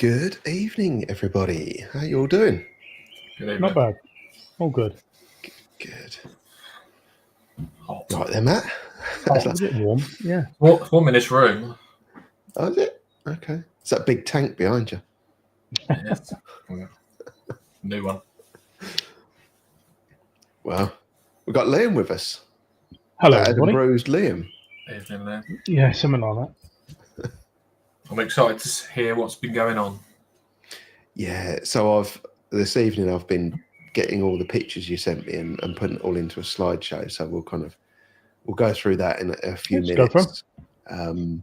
Good evening, everybody. How you all doing? Good evening. Not bad. All good. Good. Hot. Right then, Matt. It's a bit warm. Yeah. It's warm in this room. Oh, is it? Okay. It's that big tank behind you. Yes. New one. Well, we've got Liam with us. Hello, Adam everybody. Bruised Liam. Evening there. Yeah, something like that. I'm excited to hear what's been going on. Yeah. So this evening I've been getting all the pictures you sent me and putting it all into a slideshow. So we'll go through that in a few Let's go minutes.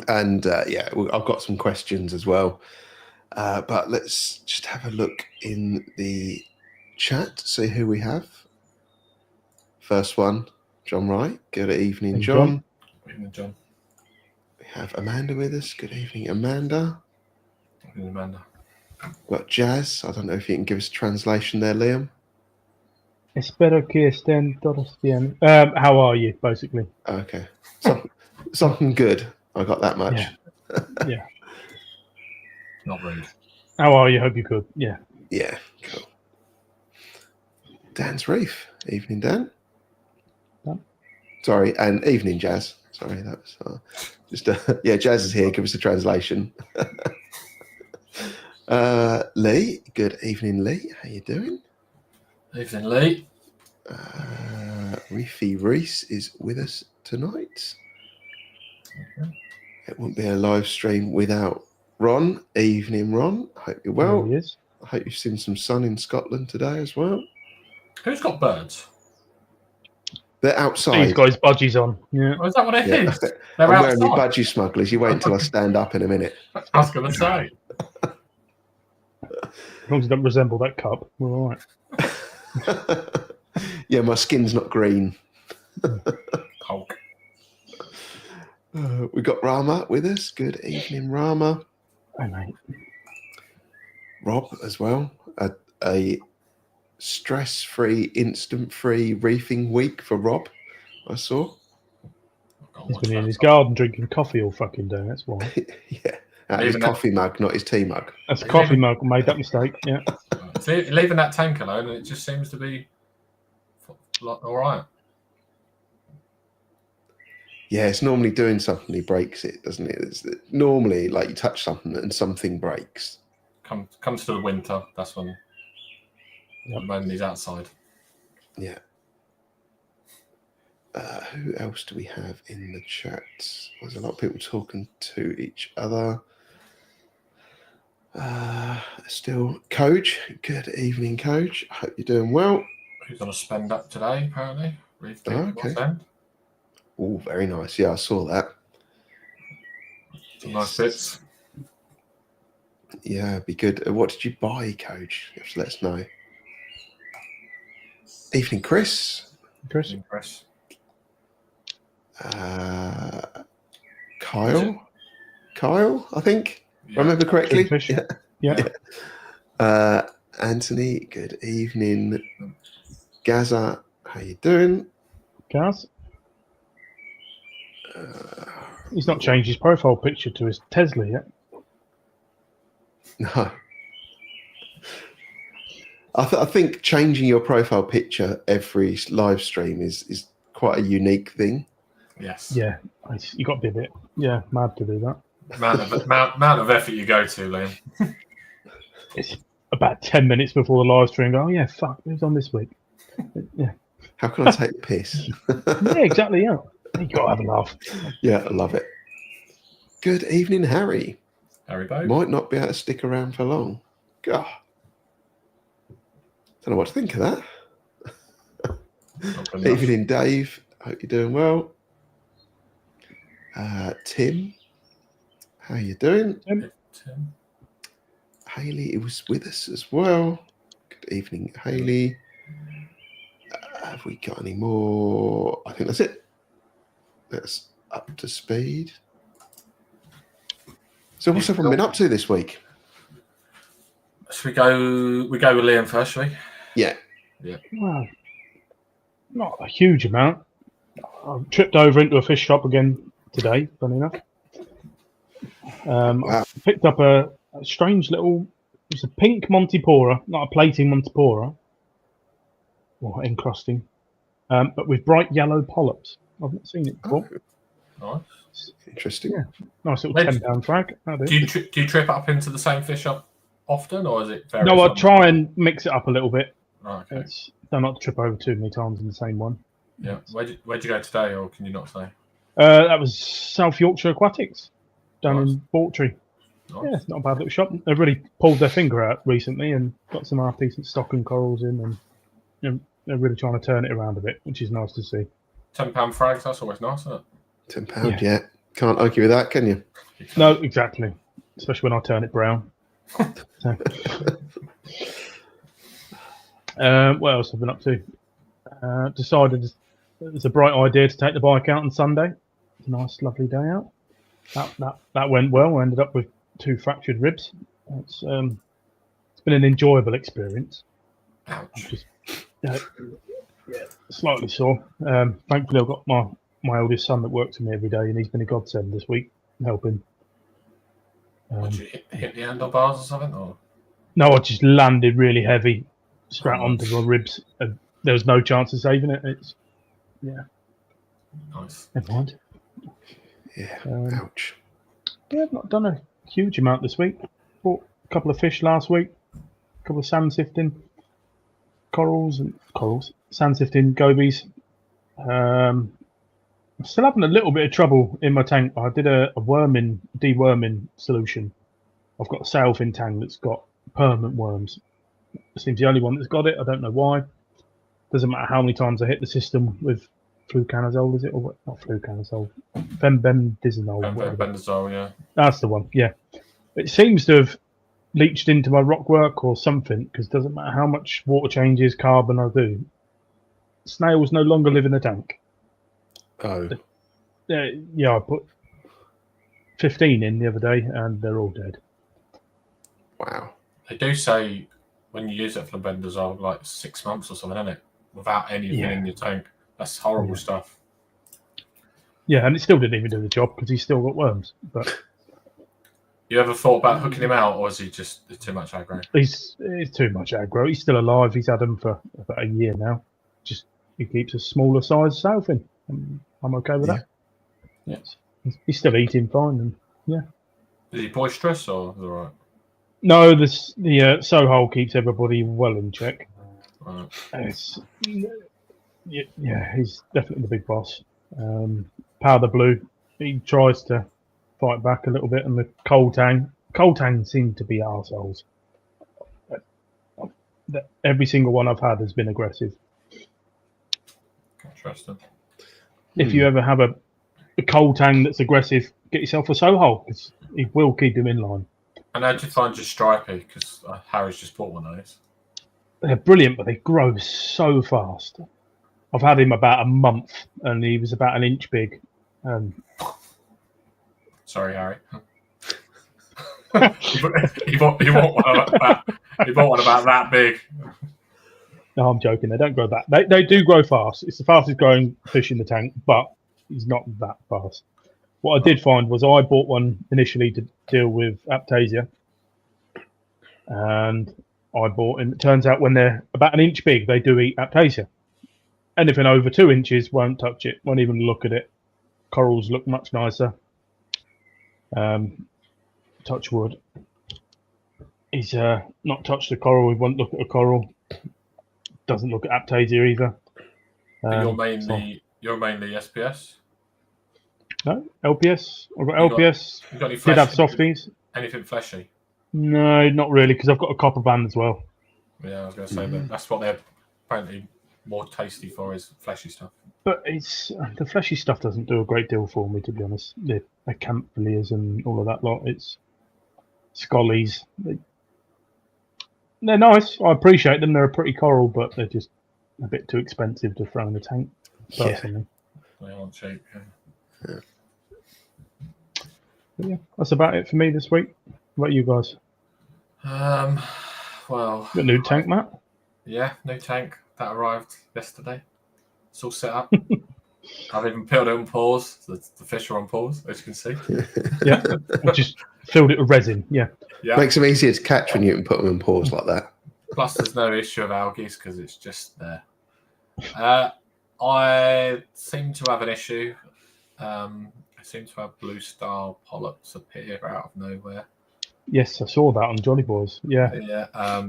I've got some questions as well. But let's just have a look in the chat, see who we have. First one, John Wright. Good evening, John. Good evening, John. We have Amanda with us. Good evening, Amanda. Good evening, Amanda. We've got Jazz. I don't know if you can give us a translation there, Liam. Espero que estén todos bien. How are you, basically? Okay. Something good. I got that much. Yeah. Not rude. How are you? Hope you're good. Yeah. Yeah, cool. Dan's Reef. Evening, Dan. Dan. Sorry, and evening, Jazz. Sorry, that was Jazz is here. Give us a translation. Lee. Good evening, Lee. How you doing? Evening, Lee. Reefy Reese is with us tonight. Okay. It won't be a live stream without Ron. Evening, Ron. Hope you're well. There he is. I hope you've seen some sun in Scotland today as well. Who's got birds? They're outside. He's got his budgies on. Yeah. Oh, is that what it is? I'm They're wearing the outside. budgie smugglers. You wait until I stand up in a minute. I was going to say. As long as it don't resemble that cup, we're all right. Yeah, my skin's not green. Hulk. We got Rama with us. Good evening, Rama. Hey, mate. Rob as well. A stress-free, instant-free reefing week for Rob, I saw. He's been in his garden drinking coffee all fucking day. That's why. Yeah, out of his coffee mug, not his tea mug. That's a coffee mug. Made that mistake. Yeah. See, leaving that tank alone, and it just seems to be all right. Yeah, it's normally doing something. He breaks it, doesn't it? It's normally like you touch something and something breaks. Comes to the winter. That's when. When he's outside. Yeah. Who else do we have in the chat? There's a lot of people talking to each other. Still, Coach. Good evening, Coach. I hope you're doing well. He's on a spend up today, apparently. Okay. Oh, very nice. Yeah, I saw that. Some nice bits. Yeah, be good. What did you buy, Coach? You have to let us know. Evening, Chris. Chris. Kyle, I think. Yeah. Remember correctly? Yeah. Anthony, good evening. Gaza, how you doing? Gaz? He's not changed his profile picture to his Tesla yet. No. I think changing your profile picture every live stream is quite a unique thing. Yes. Yeah, you got to be a bit mad to do that. Amount of effort you go to, Liam. It's about 10 minutes before the live stream. Go, oh yeah, fuck, who's on this week? Yeah. How can I take the piss? Yeah, exactly. Yeah, you got to have a laugh. Yeah, I love it. Good evening, Harry. Harry Bow. Might not be able to stick around for long. God. Don't know what to think of that. Evening, Dave. Hope you're doing well. Tim, how you doing? Tim. Haley was with us as well. Good evening, Haley. Have we got any more? I think that's it. That's up to speed. So what's everyone been up to this week? Should we go with Liam first, shall we? Yeah. Well, not a huge amount. I tripped over into a fish shop again today, funny enough. Wow. I picked up a a strange little. It's a pink Montipora, not a plating Montipora, or encrusting, but with bright yellow polyps. I've not seen it before. Oh, Nice. interesting. Yeah. Nice little Where £10 frag. Do you trip up into the same fish up often, or is it very? No, I try and mix it up a little bit. Oh, okay. Don't not to trip over too many times in the same one. Yeah. Where'd you go today, or can you not say? That was South Yorkshire Aquatics down Nice. in Bawtry. Nice. Yeah, it's not a bad little shop. They've really pulled their finger out recently and got some half decent stock and corals in, and they're really trying to turn it around a bit, which is nice to see. £10 frags, that's always nice, isn't it? £10, yeah. Can't argue with that, can you? No, exactly. Especially when I turn it brown. So. What else have I been up to? Decided it's a bright idea to take the bike out on Sunday. It's a nice, lovely day out. That went well. I ended up with 2 fractured ribs. It's been an enjoyable experience. Ouch. Slightly sore. Thankfully, I've got my eldest son that works with me every day, and he's been a godsend this week, helping. Did you hit the handlebars or something? Or? No, I just landed really heavy, straight onto my ribs, and there was no chance of saving it. It's Nice. never mind. Yeah, ouch. Yeah, I've not done a huge amount this week. Bought a couple of fish last week, a couple of sand sifting corals, sand sifting gobies. I'm still having a little bit of trouble in my tank. I did a deworming solution. I've got a sailfin tank that's got permanent worms. It seems the only one that's got it. I don't know why. Doesn't matter how many times I hit the system with fluconazole, is it? Or what? Not fluconazole. Fenbendazole. Fenbendazole, yeah. That's the one, yeah. It seems to have leached into my rockwork or something, because it doesn't matter how much water changes, carbon I do. Snails no longer live in the tank. Oh. Yeah, I put 15 in the other day, and they're all dead. Wow. They do say when you use it for fenbendazole, like 6 months or something, isn't it? Without anything in your tank. That's horrible stuff. Yeah, and it still didn't even do the job because he's still got worms. But you ever thought about hooking him out, or is he just too much aggro? He's too much aggro. He's still alive. He's had them for about a year now. Just he keeps a smaller size sailfin. I'm okay with that. Yeah. He's still eating fine. And yeah. Is he boisterous or is it all right? No, the Sohole keeps everybody well in check. Right. Yeah, he's definitely the big boss. Powder Blue, he tries to fight back a little bit, and the Cold Tang seem to be arseholes. Every single one I've had has been aggressive. Interesting. If you ever have a Cold Tang that's aggressive, get yourself a Sohole, because he will keep him in line. And how'd you find your stripey? Because Harry's just bought one of those. They're brilliant, but they grow so fast. I've had him about a month, and he was about an inch big. Sorry, Harry. you bought one about that big. No, I'm joking. They don't grow that. They do grow fast. It's the fastest growing fish in the tank, but he's not that fast. What I did find was I bought one initially to deal with Aptasia, and I bought him. It turns out when they're about an inch big, they do eat Aptasia. Anything over 2 inches won't touch it, won't even look at it. Corals look much nicer. Touch wood. He's not touched a coral. He won't look at a coral. Doesn't look at Aptasia either. You're mainly SPS? No, LPS. I've got LPS. You got any did have softies. Anything fleshy? No, not really, because I've got a copper band as well. Yeah, I was going to say that. That's what they're apparently more tasty for, is fleshy stuff. But it's the fleshy stuff doesn't do a great deal for me, to be honest. The Camphileas and all of that lot. It's Scollies. They're nice. I appreciate them. They're a pretty coral, but they're just a bit too expensive to throw in the tank, personally. Yeah. They aren't cheap. Yeah. But yeah, that's about it for me this week. What about you guys? Well, Got a new tank, Matt? Yeah, new tank that arrived yesterday. It's all set up. I've even put it on pause. The fish are on pause, as you can see. Yeah, I just filled it with resin. Yeah, Yeah. Makes them easier to catch when you can put them in pause like that. Plus, there's no issue of algae because it's just there. I seem to have an issue. I seem to have blue star polyps appear out of nowhere. yes, I saw that on Jolly Boys. Yeah, Yeah.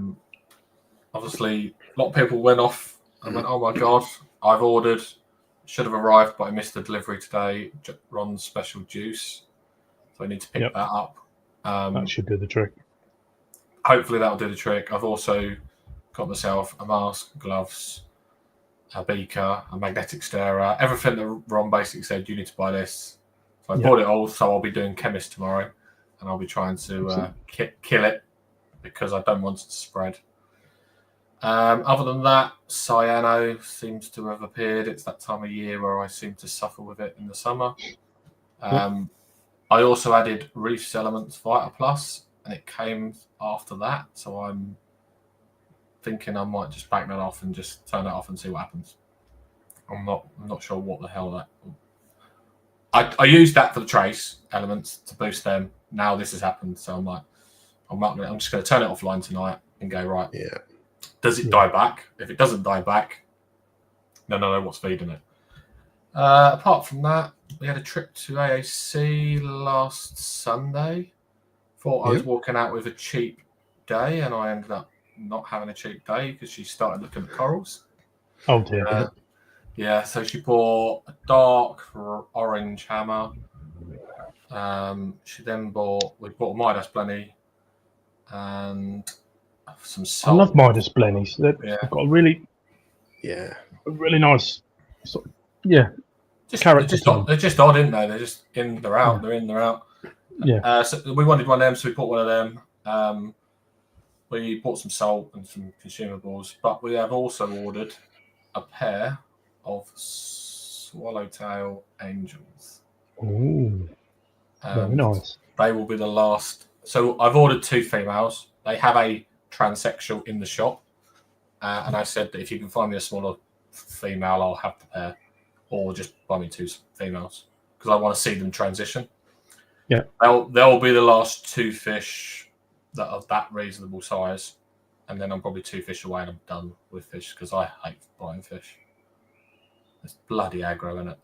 Obviously, a lot of people went off and went, "Oh my god, I've ordered. Should have arrived, but I missed the delivery today. Ron's special juice, so I need to pick that up." that should do the trick. Hopefully, that'll do the trick. I've also got myself a mask, gloves, a beaker, a magnetic stirrer, everything that Ron basically said, you need to buy this. So I bought it all, so I'll be doing chemist tomorrow, and I'll be trying to kill it because I don't want it to spread. Other than that, cyano seems to have appeared. It's that time of year where I seem to suffer with it in the summer. I also added Reef's Elements Vita Plus, and it came after that, so I'm thinking I might just back that off and just turn it off and see what happens. I'm not sure what the hell that. I used that for the trace elements to boost them. Now this has happened, so I'm like, I'm just going to turn it offline tonight and go right. Yeah. Does it die back? If it doesn't die back, then I know what's feeding it. Apart from that, we had a trip to AAC last Sunday. Thought I was walking out with a cheap day, and I ended up not having a cheap day because she started looking at corals. Oh dear. Yeah, so she bought a dark orange hammer. She then we bought a Midas Blenny and some salt. I love Midas Blennies. They've got a really nice sort of, character. They're just odd, aren't they? They're just in, they're out, they're in, they're out. Yeah. So we wanted one of them, so we bought one of them. We bought some salt and some consumables, but we have also ordered a pair of swallowtail angels. Ooh, very nice. They will be the last. So I've ordered 2 females. They have a transsexual in the shop, and I said that if you can find me a smaller female, I'll have the pair, or just buy me 2 females because I want to see them transition. Yeah, they'll be the last 2 fish that are that reasonable size, and then I'm probably 2 fish away and I'm done with fish because I hate buying fish. It's bloody aggro, isn't it?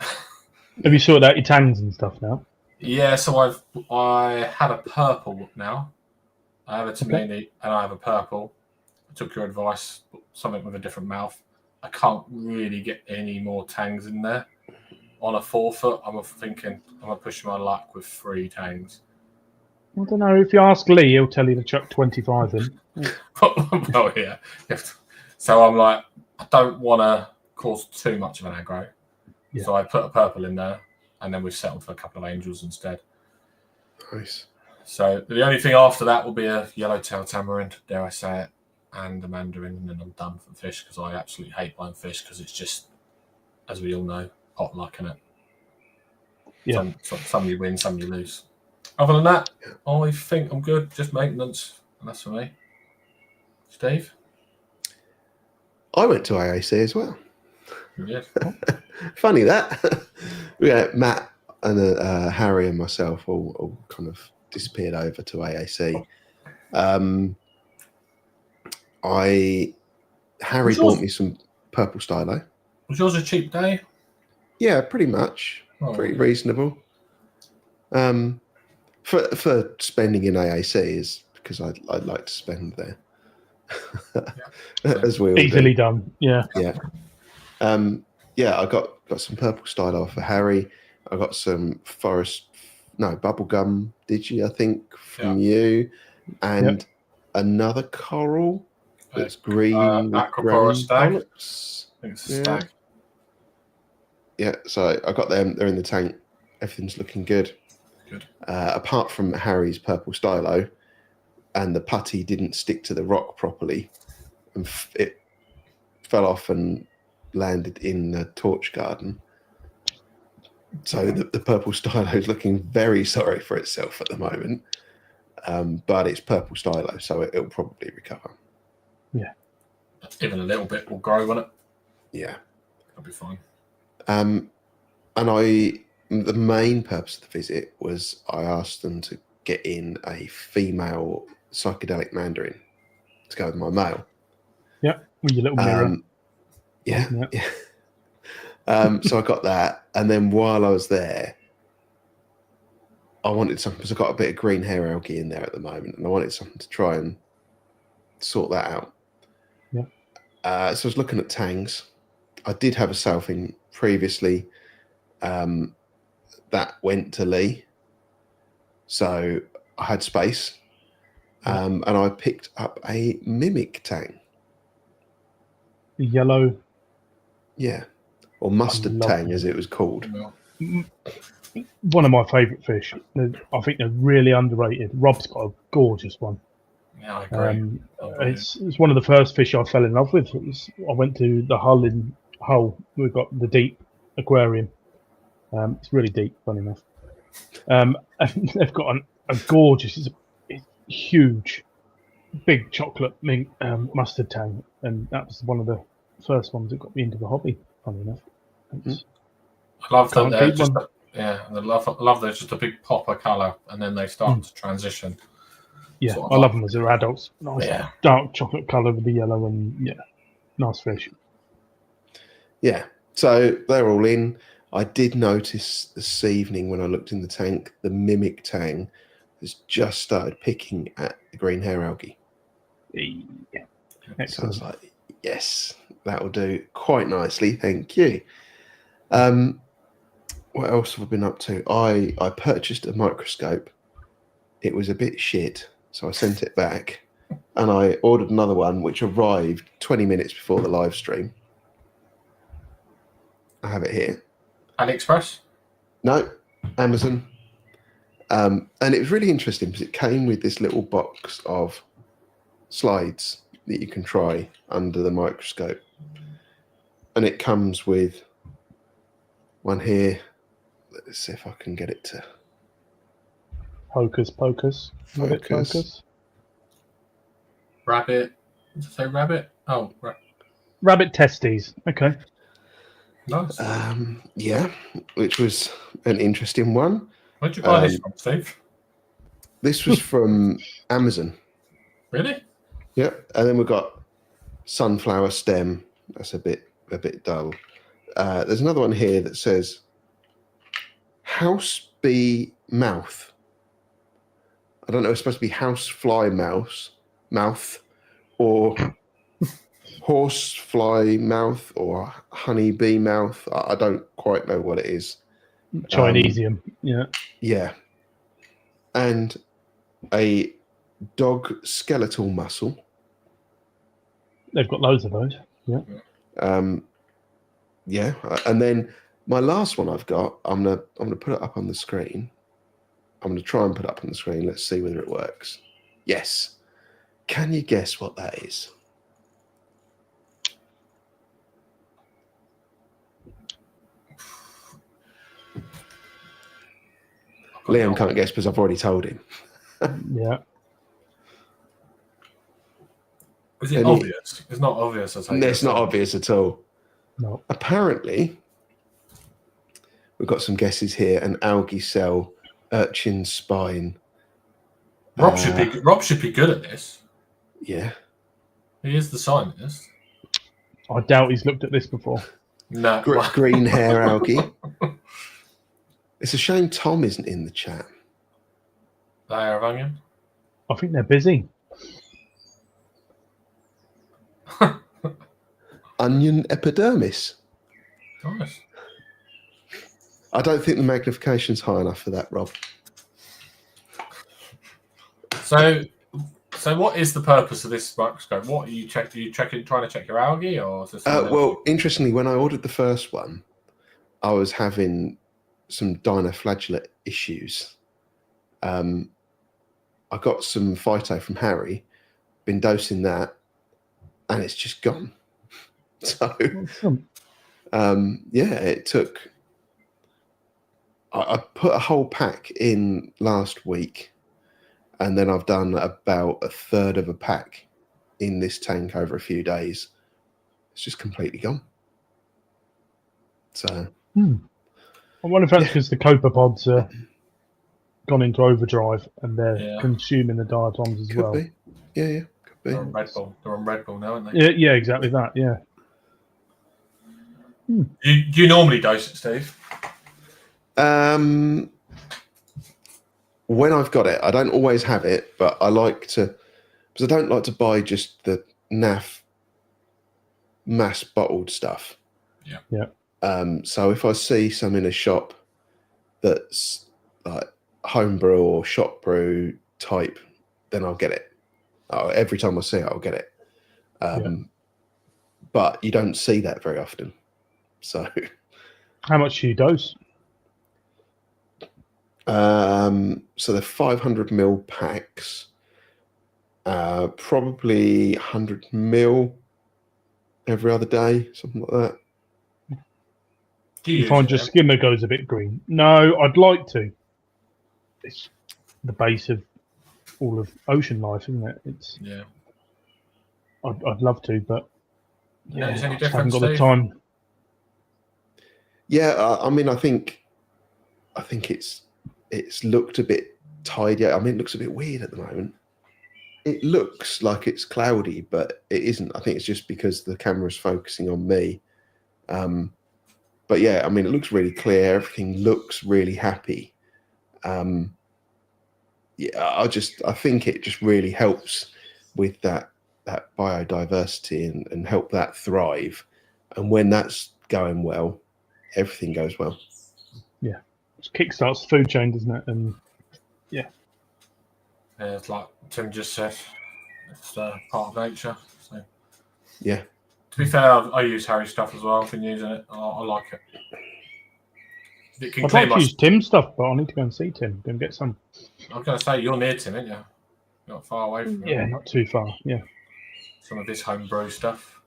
Have you sorted out your tangs and stuff now? Yeah, so I have a purple now. I have a Tamini and I have a purple. I took your advice, something with a different mouth. I can't really get any more tangs in there. On a 4-foot, I'm thinking I'm going to push my luck with 3 tangs. I don't know. If you ask Lee, he'll tell you to chuck 25 in. Well, yeah. So I'm like, I don't want to cause too much of an aggro. Yeah. So I put a purple in there, and then we've settled for a couple of angels instead. Nice. So the only thing after that will be a yellowtail tamarind, dare I say it, and a mandarin, and then I'm done for fish because I absolutely hate buying fish because it's just, as we all know, hot luck, innit? Yeah. Some you win, some you lose. Other than that, I think I'm good. Just maintenance, and that's for me. Steve? I went to AAC as well. You did? Funny that. We had Matt and Harry and myself all kind of disappeared over to AAC. Harry bought me some purple stylo. Was yours a cheap day? Yeah, pretty much. Pretty reasonable. For spending in AAC is because I'd like to spend there. As we all easily do. Done. Yeah. Yeah. I got some purple stylo for Harry. I got some bubblegum digi, I think, from you, and another coral that's green with brown polyps. I think it's a stag. Yeah, so I got them. They're in the tank. Everything's looking good. Good. Apart from Harry's purple stylo, and the putty didn't stick to the rock properly, and it fell off and landed in the torch garden. So the purple stylo is looking very sorry for itself at the moment, but it's purple stylo, so it'll probably recover. Yeah, even a little bit will grow on it. Yeah, it'll be fine. the main purpose of the visit was I asked them to get in a female psychedelic mandarin to go with my male. Yeah, with your little mirror. Yeah. Yeah. So I got that, and then while I was there, I wanted something because I've got a bit of green hair algae in there at the moment, and I wanted something to try and sort that out. Yeah. So I was looking at tangs. I did have a sale thing previously that went to Lee, so I had space, and I picked up a mimic tang. The yellow. Yeah, or mustard tang, as it was called. One of my favourite fish. I think they're really underrated. Rob's got a gorgeous one. Yeah, I agree. It's one of the first fish I fell in love with. I went to the Hull. We've got the deep aquarium. It's really deep, funny enough. And they've got a gorgeous, it's huge, big chocolate mint mustard tang, and that was one of the first ones that got me into the hobby. Funny enough. I love that they're just I love there's just a big pop of colour, and then they start to transition. Yeah, I love them as they're adults. Nice dark chocolate colour with the yellow, and nice fish. Yeah, so they're all in. I did notice this evening when I looked in the tank, the mimic tang has just started picking at the green hair algae. Yeah. Excellent. So I was like, yes, that will do quite nicely. Thank you. What else have I been up to? I purchased a microscope. It was a bit shit, so I sent it back, and I ordered another one, which arrived 20 minutes before the live stream. I have it here. AliExpress? No, Amazon. And it was really interesting because it came with this little box of slides that you can try under the microscope. And it comes with one here. Let's see if I can get it to Focus. Rabbit. Did you say rabbit? Oh, rabbit testes. Okay. Nice. Yeah, which was an interesting one. Where'd you buy this from, Steve? This was from Amazon. Really? Yeah, and then we've got sunflower stem. That's a bit dull. There's another one here that says house bee mouth. I don't know. It's supposed to be house fly mouth, or horse fly mouth, or honey bee mouth. I don't quite know what it is. Chinesium. Yeah. And a dog skeletal mussel. They've got loads of those. Yeah. Yeah. And then my last one I've got, I'm gonna put it up on the screen. I'm gonna try and put it up on the screen. Let's see whether it works. Yes. Can you guess what that is? Liam can't guess because I've already told him. Yeah. Is it obvious? It's not obvious. It's not obvious at all. No. Apparently, we've got some guesses here: an algae cell, urchin spine. Rob should be good at this. Yeah. He is the scientist. I doubt he's looked at this before. No. Green hair algae. It's a shame Tom isn't in the chat. Layer of onion? I think they're busy. Onion epidermis. Nice. I don't think the magnification's high enough for that, Rob. So what is the purpose of this microscope? What are you checking? Are you trying to check your algae, or is this well, interestingly, when I ordered the first one, I was having some dinoflagellate issues. I got some phyto from Harry, been dosing that, and it's just gone. So, it took. I put a whole pack in last week, and then I've done about a third of a pack in this tank over a few days. It's just completely gone. So. I wonder if that's because the copepods are gone into overdrive and they're consuming the diatoms as well. Could be. Yeah, could be. They're on Red Bull. They're on Red Bull now, aren't they? Yeah, exactly that. Yeah. You normally dose it, Steve? When I've got it, I don't always have it, but I like to, because I don't like to buy just the NAF mass bottled stuff. Yeah. So if I see some in a shop that's like homebrew or shop brew type, then I'll get it. Every time I see it, I'll get it. But you don't see that very often. So how much do you dose? So the 500ml packs, probably 100ml every other day, something like that. Do you find your skimmer goes a bit green? No, I'd like to. It's the base of all of ocean life, isn't it? It's I'd love to, but I just haven't got the time. Yeah, I mean, I think it's looked a bit tidier. I mean, it looks a bit weird at the moment. It looks like it's cloudy, but it isn't. I think it's just because the camera's focusing on me. But yeah, I mean, it looks really clear. Everything looks really happy. I think it just really helps with that biodiversity and help that thrive. And when that's going well, everything goes well. Yeah, it kickstarts the food chain, doesn't it? And yeah, it's like Tim just said, it's part of nature. So yeah. To be fair, I use Harry's stuff as well. I've been using it. I like it. I'd like to use Tim's stuff, but I need to go and see Tim. Go and get some. I was going to say, you're near Tim, aren't you? You're not far away from him. Yeah, not too far. Yeah. Some of his homebrew stuff.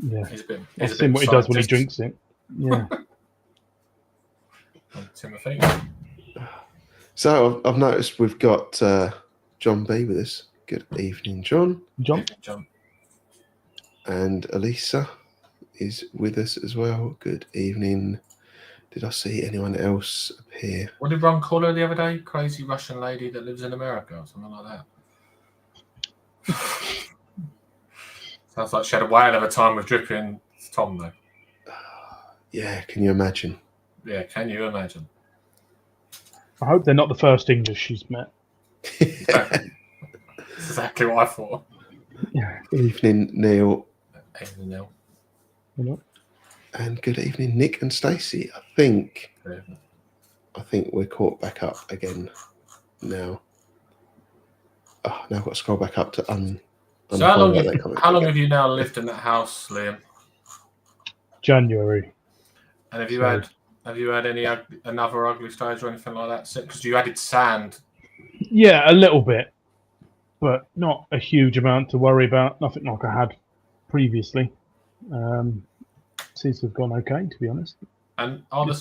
Yeah. I've seen what he does when he drinks it. Yeah. Timothy. So I've noticed we've got John B with us. Good evening, John. John. And Elisa is with us as well. Good evening. Did I see anyone else appear? What did Ron call her the other day? Crazy Russian lady that lives in America or something like that. Sounds like she had a whale of a time with Dripping Tom, though. Yeah, can you imagine? Yeah, can you imagine? I hope they're not the first English she's met. That's exactly what I thought. Yeah. Good evening, Neil. Evening, Neil. Hello. And good evening, Nick and Stacey. I think we're caught back up again now. Oh, now I've got to scroll back up to So how long have you now lived in that house, Liam? January. And have you had any another ugly stage or anything like that? Because you added sand. Yeah, a little bit, but not a huge amount to worry about. Nothing like I had previously. Seems to have gone okay, to be honest. And are the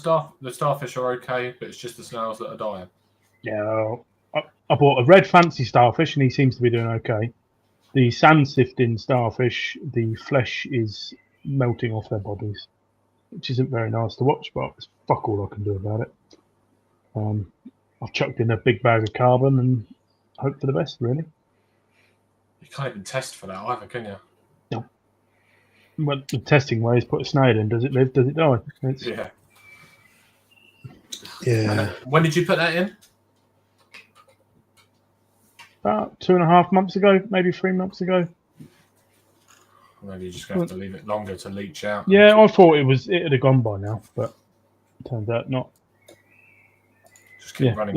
starfish are okay, but it's just the snails that are dying? Yeah, I bought a red fancy starfish, and he seems to be doing okay. The sand sifting starfish, the flesh is melting off their bodies, which isn't very nice to watch, but it's fuck all I can do about it. I've chucked in a big bag of carbon and hope for the best, really. You can't even test for that either, can you? No. Well, the testing way is put a snail in. Does it live? Does it die? Yeah. Yeah. When did you put that in? About 2.5 months ago, maybe 3 months ago. Maybe you're just going to have to leave it longer to leach out. Yeah, I thought it had gone by now, but it turns out not. Just keep running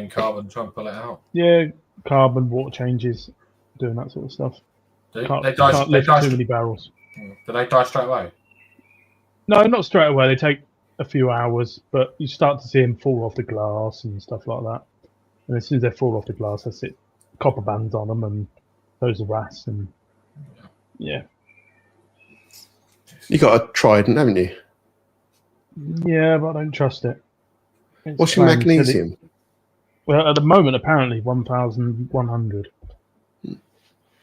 carbon, try and pull it out. Yeah, carbon, water changes, doing that sort of stuff. Can't lift too many barrels. Do they die straight away? No, not straight away. They take a few hours, but you start to see them fall off the glass and stuff like that. And as soon as they fall off the glass, I sit copper bands on them and those are rats. And yeah. You got a Trident, haven't you? Yeah, but I don't trust it. What's your magnesium? Well, at the moment, apparently 1,100.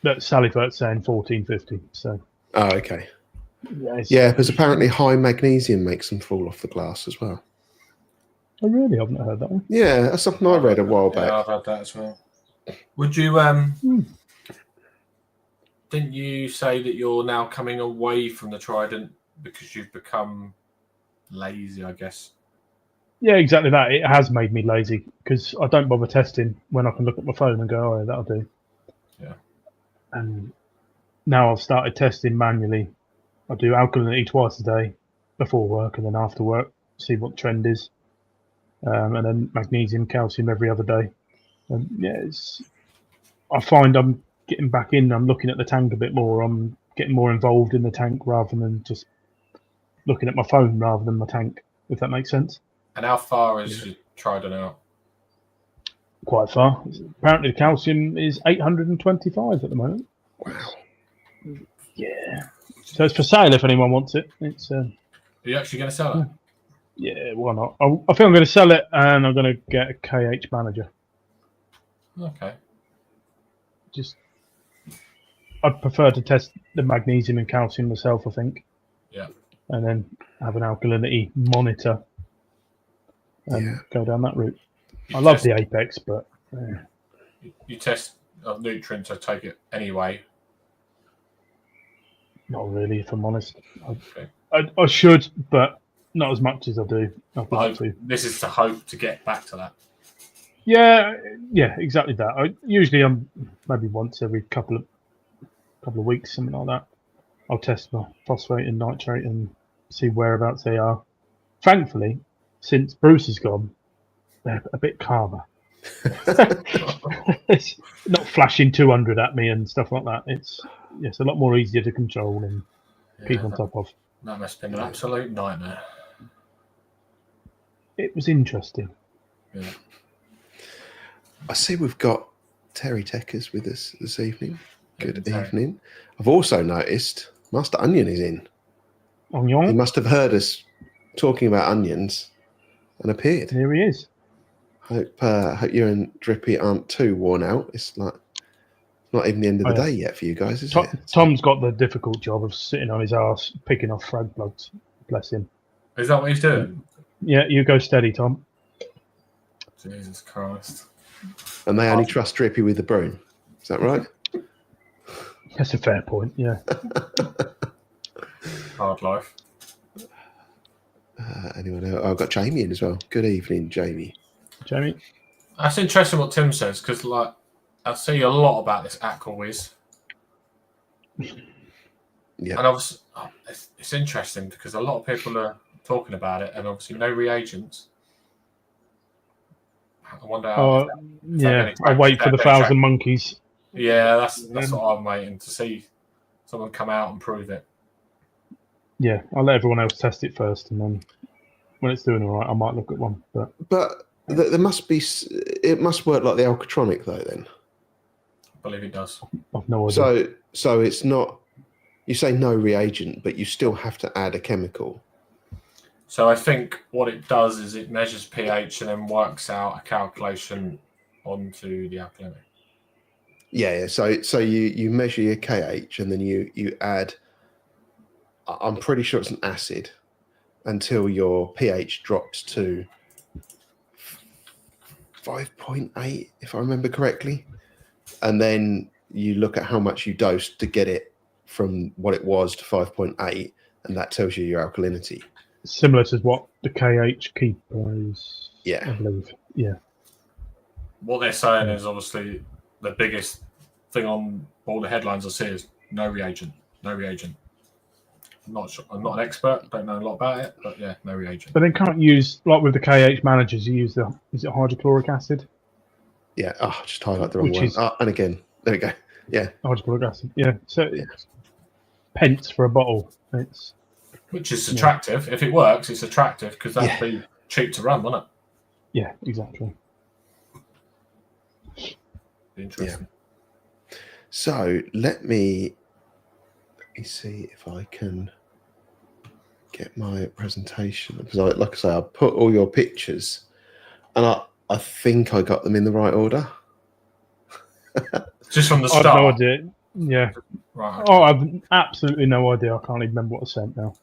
But Sally Burt's saying 1,450. So. Oh, okay. Yeah, because apparently high magnesium makes them fall off the glass as well. I really haven't heard that one. Yeah, that's something I read a while back. Yeah, I've had that as well. Would you didn't you say that you're now coming away from the Trident because you've become lazy, I guess? Yeah, exactly that. It has made me lazy because I don't bother testing when I can look at my phone and go, oh, that'll do. Yeah. And now I've started testing manually. I do alkalinity twice a day before work and then after work, see what the trend is. And then magnesium, calcium every other day. And yeah, I find I'm getting back in. I'm looking at the tank a bit more. I'm getting more involved in the tank rather than just looking at my phone rather than my tank, if that makes sense. And how far is your Trident out? Quite far. Apparently, the calcium is 825 at the moment. Wow. Yeah. So it's for sale if anyone wants it. It's. Are you actually going to sell it? Yeah, why not? I think I'm going to sell it and I'm going to get a KH manager. Okay. I'd prefer to test the magnesium and calcium myself, I think. Yeah. And then have an alkalinity monitor and go down that route. I love the Apex, but you test nutrients. I take it anyway. Not really, if I'm honest. Okay. I should, but not as much as I do. This is to hope to get back to that. Yeah, exactly that. Usually I'm maybe once every couple of weeks, something like that. I'll test my phosphate and nitrate and see whereabouts they are. Thankfully, since Bruce is gone, they're a bit calmer. It's not flashing 200 at me and stuff like that. It's a lot more easier to control and keep on top of. That must have been an absolute nightmare. It was interesting. Yeah. I see we've got Terry Teckers with us this evening. Good evening. I've also noticed Master Onion is in. Onion? He must have heard us talking about onions and appeared. Here he is. Hope you and Drippy aren't too worn out. It's like not even the end of the day yet for you guys, is it? Tom's got the difficult job of sitting on his arse picking off frag plugs. Bless him. Is that what he's doing? Yeah, you go steady, Tom. Jesus Christ. And they only trust Drippy with the broom. Is that right? That's a fair point, yeah. Hard life. Anyone else? I've got Jamie in as well. Good evening, Jamie. Jamie? That's interesting what Tim says, because I see a lot about this AquaWiz. Yeah. And obviously, it's interesting because a lot of people are talking about it, and obviously no reagents. I wonder how. I'll wait for the 1,000 monkeys. Yeah, that's what I'm waiting to see. Someone come out and prove it. Yeah, I'll let everyone else test it first, and then when it's doing all right, I might look at one. But there must be. It must work like the Alkatronic, though. Then I believe it does. I've no idea. So it's not. You say no reagent, but you still have to add a chemical. So I think what it does is it measures pH and then works out a calculation onto the alkalinity. Yeah. So you measure your KH and then you add. I'm pretty sure it's an acid until your pH drops to 5.8, if I remember correctly, and then you look at how much you dosed to get it from what it was to 5.8, and that tells you your alkalinity. Similar to what the KH keeper is, yeah, I believe. Yeah. What they're saying is obviously the biggest thing on all the headlines I see is no reagent, no reagent. I'm not sure. I'm not an expert. Don't know a lot about it, but yeah, no reagent. But then can't use, like with the KH managers, you use is it hydrochloric acid? Yeah. Oh, just highlight the wrong one. And again, there we go. Yeah. Hydrochloric acid. Yeah. So it's pence for a bottle. Which is attractive. If it works, it's attractive because that'd be cheap to run, wouldn't it? Yeah, exactly. Interesting. Yeah. So let me see if I can get my presentation, because like I say, I put all your pictures and I think I got them in the right order. Just from the start. I have no idea. Yeah. Right. Oh, I've absolutely no idea. I can't even remember what I sent now.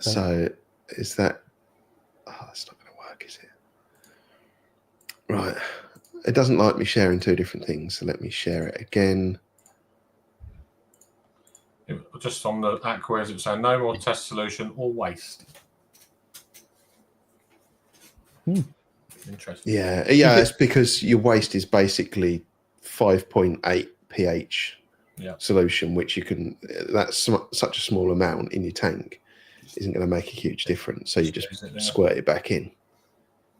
So is that? Oh, it's not going to work, is it? Right. It doesn't like me sharing two different things, so let me share it again. Just on the Aquarius, it was saying no more test solution or waste. Interesting. Yeah. It's because your waste is basically 5.8 pH solution, which you can. That's such a small amount in your tank, isn't going to make a huge difference. So you just squirt it back in.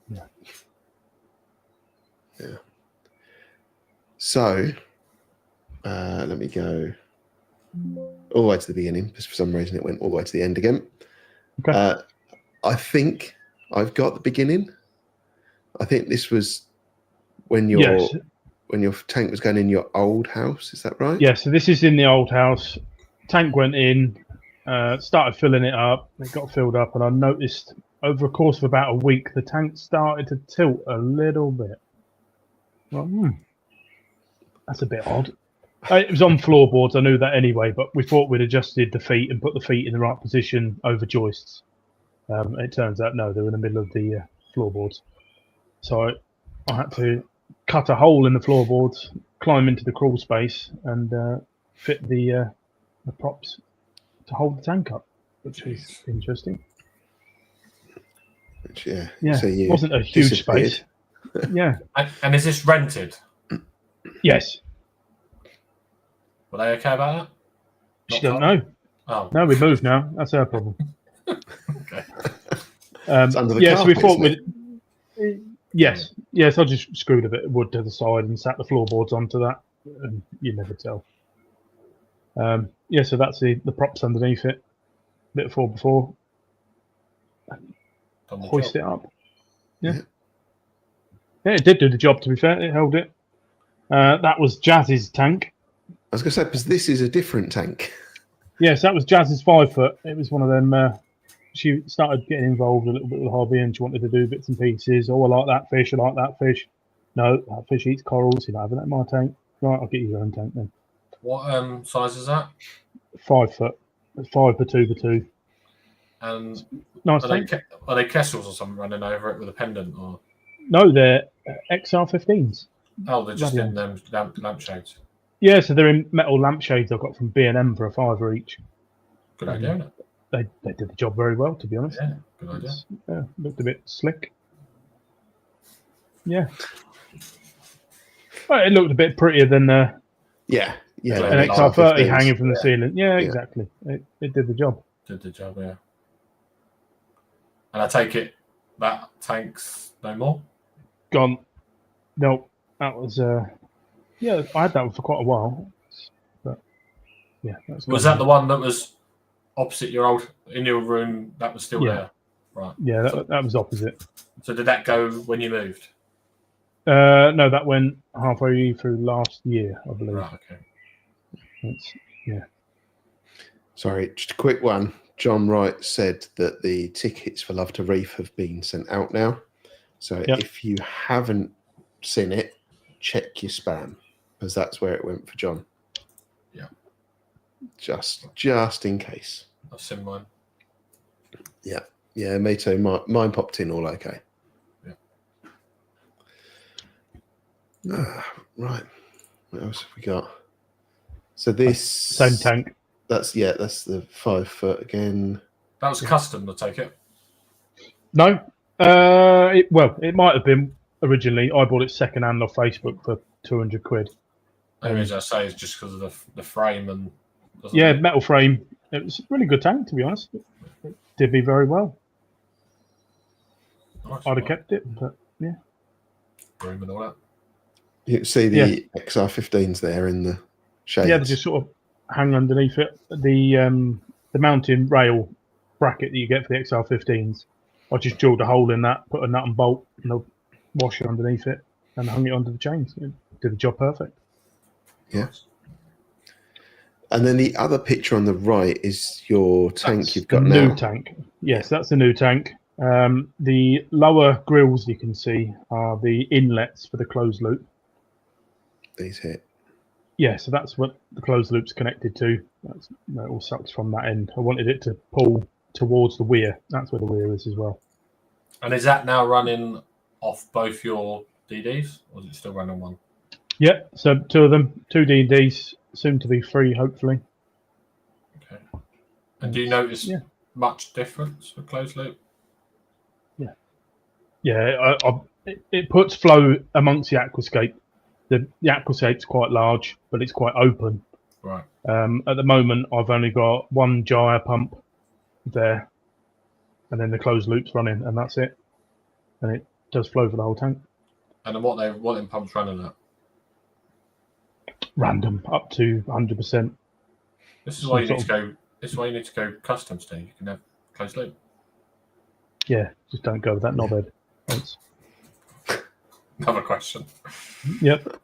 Yeah. So let me go all the way to the beginning, because for some reason it went all the way to the end again. Okay. I think I've got the beginning. I think this was when your tank was going in your old house. Is that right? Yeah, so this is in the old house. Tank went in, started filling it up. It got filled up, and I noticed over a course of about a week, the tank started to tilt a little bit. Well, that's a bit odd. It was on floorboards. I knew that anyway, but we thought we'd adjusted the feet and put the feet in the right position over joists. It turns out, no, they were in the middle of the floorboards. So I had to cut a hole in the floorboards, climb into the crawl space, and fit the props to hold the tank up, which was interesting. Which, yeah, so you wasn't a huge space. Yeah. And is this rented? Yes. Were they okay about that? She don't know. Oh. No, we moved now. That's our problem. Okay. It's under the carpet, so we thought we'd. Yes. I just screwed a bit of wood to the side and sat the floorboards onto that, and you never tell. So that's the props underneath it. Bit of 4x4. Hoist it up. Yeah, it did do the job, to be fair. It held it. That was Jazz's tank. I was going to say, because this is a different tank. Yes, that was Jazz's 5 foot. It was one of them. She started getting involved a little bit with the hobby, and she wanted to do bits and pieces. Oh, I like that fish. I like that fish. No, that fish eats corals. You're not having that in my tank. Right, I'll get you your own tank then. What size is that? 5 foot. 5x2x2. And nice are tank. Are they Kessels or something running over it with a pendant? Or no, they're XR15s. Oh, they're just in them lampshades. Yeah, so they're in metal lampshades I got from B&M for $5 each. Good idea, isn't it? They did the job very well, to be honest. Yeah, good idea. Looked a bit slick. Yeah. Well, it looked a bit prettier than an XR30 hanging from the ceiling. Yeah, exactly. It did the job. Did the job, yeah. And I take it that tank's no more? Gone. No, that was I had that one for quite a while. But yeah, was that the one that was opposite in your room? That was still there, right? Yeah, that was opposite. So did that go when you moved? No, that went halfway through last year, I believe. Right, okay. Sorry, just a quick one. John Wright said that the tickets for Love to Reef have been sent out now. So if you haven't seen it, check your spam, because that's where it went for John. Yeah. Just in case. I've seen mine. Yeah. Yeah, me too. Mine popped in all okay. Yeah. Right. What else have we got? So this same tank. That's the 5 foot again. That was custom, I take it. No. It might have been originally. I bought it second hand off Facebook for £200. The reason I say is just because of the frame and metal frame. It was a really good tank, to be honest. It did me very well. Nice, I'd have kept it, but yeah. Room and all that. You can see the XR15s there in the shades. Yeah, they just sort of hang underneath it. The mounting rail bracket that you get for the XR15s, I just drilled a hole in that, put a nut and bolt, and a washer underneath it, and hung it onto the chains. It did the job perfect. Yeah. And then the other picture on the right is your tank you've got now. New tank. Yes, that's the new tank. The lower grills you can see are the inlets for the closed loop. These here. Yeah, so that's what the closed loop's connected to. It all sucks from that end. I wanted it to pull towards the weir. That's where the weir is as well. And is that now running off both your DDs, or is it still running one? Yeah, so 2 of them, 2 DDs, soon to be 3, hopefully. Okay. And do you notice much difference with closed loop? Yeah, it puts flow amongst the aquascape. The aquascape's quite large, but it's quite open. Right. At the moment, I've only got 1 gyre pump there, and then the closed loop's running, and that's it. And it does flow for the whole tank. And then what them pumps running at? Random, up to 100%. This is why you need to go. This is why you need to go custom, Steve. You can have closed loop. Yeah, just don't go with that knobhead. Thanks. Another question. Yep.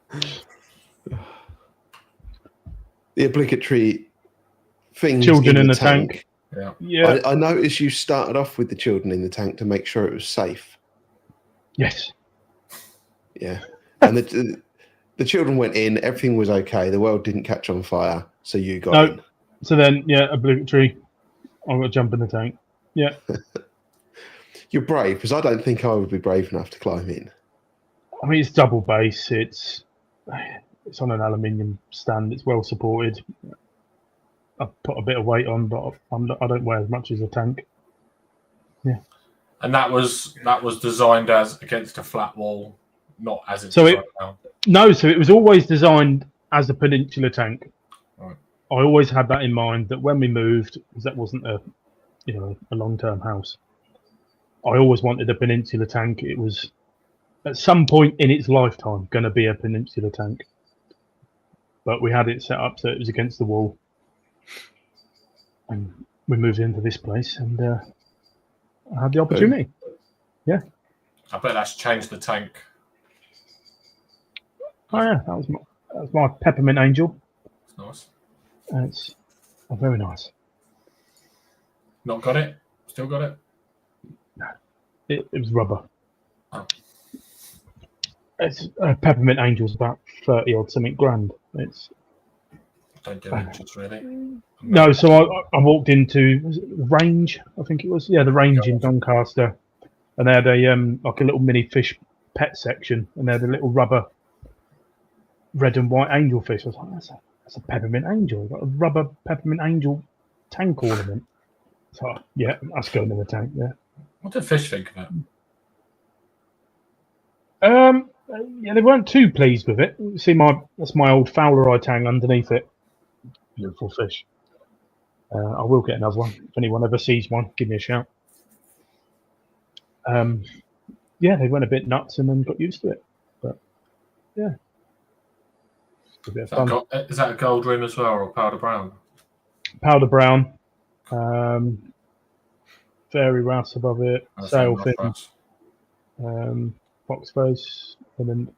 The obligatory things Children in in the the tank. Yeah. I noticed you started off with the children in the tank to make sure it was safe. Yes. Yeah. And the children went in, everything was okay. The world didn't catch on fire, so you got in. So then, obligatory. I've got to jump in the tank. Yeah. You're brave, because I don't think I would be brave enough to climb in. I mean, it's double base. It's on an aluminium stand. It's well supported. I've put a bit of weight on, but I don't weigh as much as a tank. Yeah. And that was designed as against a flat wall, not as it's So designed now. No, so it was always designed as a peninsula tank. Right. I always had that in mind that when we moved, because that wasn't a long-term house. I always wanted a peninsula tank. It was at some point in its lifetime going to be a peninsula tank, but we had it set up so it was against the wall, and we moved into this place, and I had the opportunity. Yeah. I bet that's changed the tank. Oh yeah, that was my peppermint angel. It's nice. It's very nice. Not got it? Still got it? It was rubber. Oh. It's peppermint angel's about 30 odd something grand. It's Don't do inches really. no. So I walked into the Range, I think it was. Yeah, the Range in Doncaster, and they had a like a little mini fish pet section, and they had a little rubber red and white angelfish. I was like, that's a peppermint angel. Got a rubber peppermint angel tank ornament. So yeah, that's going in the tank. Yeah. What did fish think of it? Yeah, they weren't too pleased with it. See, that's my old Fowler eye tang underneath it. Beautiful fish. I will get another one. If anyone ever sees one, give me a shout. Yeah, they went a bit nuts and then got used to it. But yeah, it's a bit of fun. Is that a gold rim as well, or powder brown? Powder brown. Fairy wrasse above it. Sailfin. Fox face, and then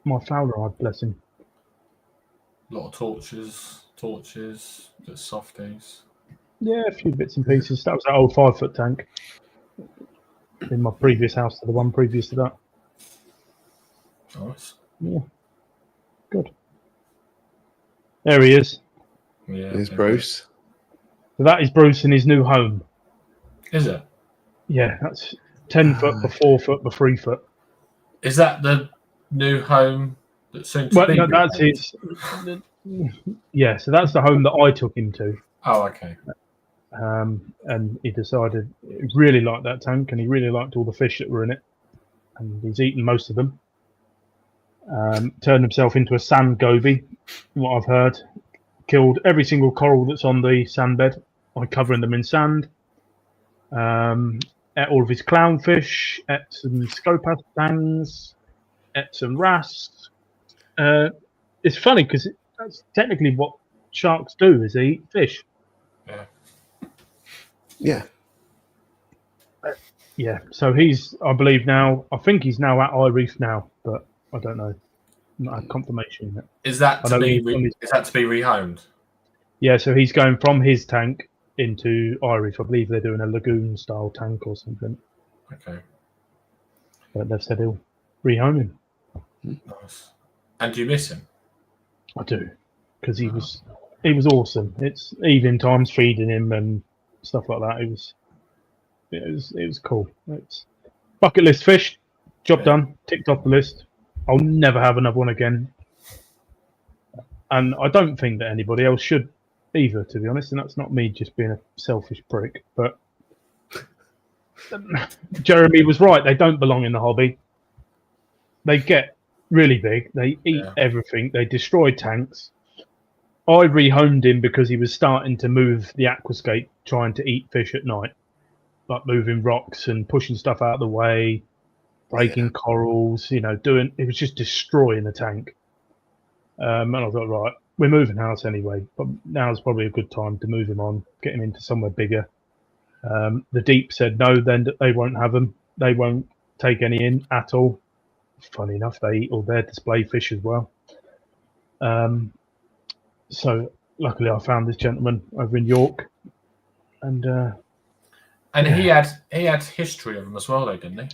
my Fowler eye, bless him. A lot of torches, just softies. Yeah, a few bits and pieces. That was that old 5-foot tank in my previous house to the one previous to that. Nice. Yeah, good. There he is. Yeah. There's Bruce. So that is Bruce in his new home. Is it? Yeah, that's 10 foot by 4 foot by 3 foot. Is that the new home that's soon to be? No, that's his. Yeah, so that's the home that I took him to. Oh, okay. And he decided he really liked that tank, and he really liked all the fish that were in it, and he's eaten most of them. Turned himself into a sand goby, from what I've heard. Killed every single coral that's on the sand bed by covering them in sand. Ate all of his clownfish, ate some scopas tangs, ate some wrasse. It's funny because that's technically what sharks do: is they eat fish. Yeah. Yeah. Yeah. So he's, I believe now. I think he's now at Reef now, but I don't know. Not had confirmation yet. Is that to be rehomed? Yeah. So he's going from his tank into Reef. I believe they're doing a lagoon style tank or something. Okay. But they've said he'll rehome him. Nice. And do you miss him? I do. because he was awesome. It's evening times feeding him and stuff like that. It was cool. It's bucket list fish, job done, ticked off the list. I'll never have another one again, and I don't think that anybody else should either, to be honest. And that's not me just being a selfish prick, but Jeremy was right. They don't belong in the hobby. They get really big. They eat everything. They destroy tanks. I rehomed him because he was starting to move the aquascape, trying to eat fish at night, like moving rocks and pushing stuff out of the way, breaking corals. It was just destroying the tank. And I thought, right, we're moving house anyway, but now's probably a good time to move him on, get him into somewhere bigger. The deep said no, then they won't have them. They won't take any in at all. Funny enough, they eat all their display fish as well. So luckily, I found this gentleman over in York, and he had history of them as well, though, didn't he?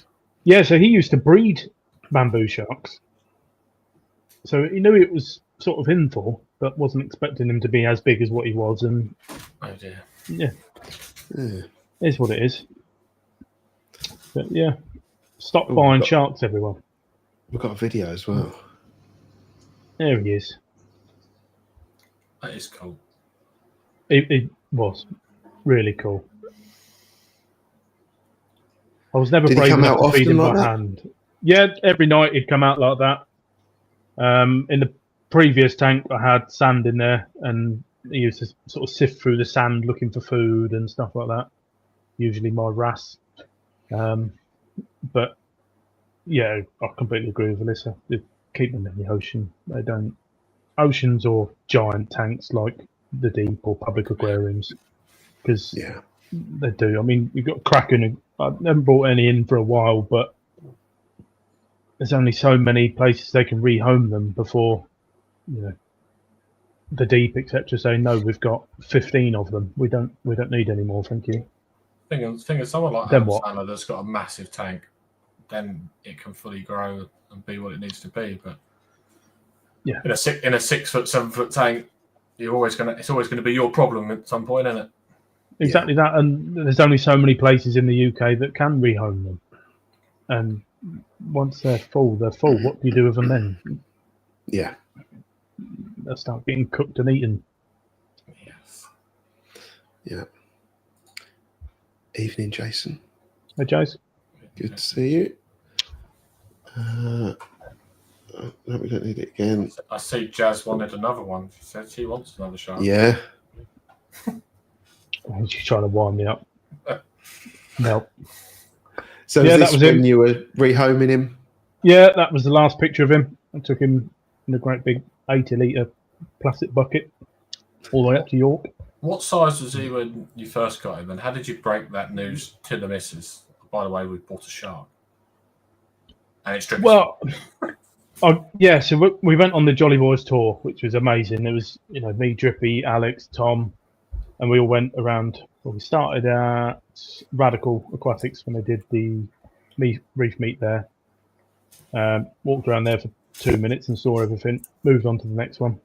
Yeah, so he used to breed bamboo sharks. So he knew it was sort of in for, but wasn't expecting him to be as big as what he was. And oh dear, yeah, it is what it is. But yeah, stop buying sharks, everyone. We've got a video as well. There he is. That is cool. It was really cool. I was never brave enough to feed him by hand. Yeah, every night he'd come out like that. In the previous tank, I had sand in there, and he used to sort of sift through the sand looking for food and stuff like that. Usually my wrasse. But yeah, I completely agree with Alyssa. They keep them in the ocean. They don't. Oceans or giant tanks like the deep or public aquariums, because they do. I mean, you've got Kraken. I haven't brought any in for a while, but there's only so many places they can rehome them before, the deep, etc. Say no, we've got 15 of them. We don't need any more, thank you. Thing is, someone like Adam Sandler that's got a massive tank, then it can fully grow and be what it needs to be. But yeah, in a 6 foot, 7 foot tank, it's always gonna be your problem at some point, isn't it? Exactly that, and there's only so many places in the UK that can rehome them, and once they're full. What do you do with them then? Yeah, they'll start getting cooked and eaten. Yes. Yeah. Evening, Jason. Hey, Jason. Good to see you. No, we don't need it again. I see Jazz wanted another one. She said she wants another shark. Yeah. She's trying to wind me up. No. So is this when you were rehoming him? Yeah, that was the last picture of him. I took him in a great big 80-litre plastic bucket all the way up to York. What size was he when you first got him, and how did you break that news to the missus? By the way, we bought a shark. And it's dripping. Well, so we went on the Jolly Boys tour, which was amazing. It was, me, Drippy, Alex, Tom, and we all went around. Well, we started at Radical Aquatics when they did the reef meet there. Walked around there for 2 minutes and saw everything. Moved on to the next one.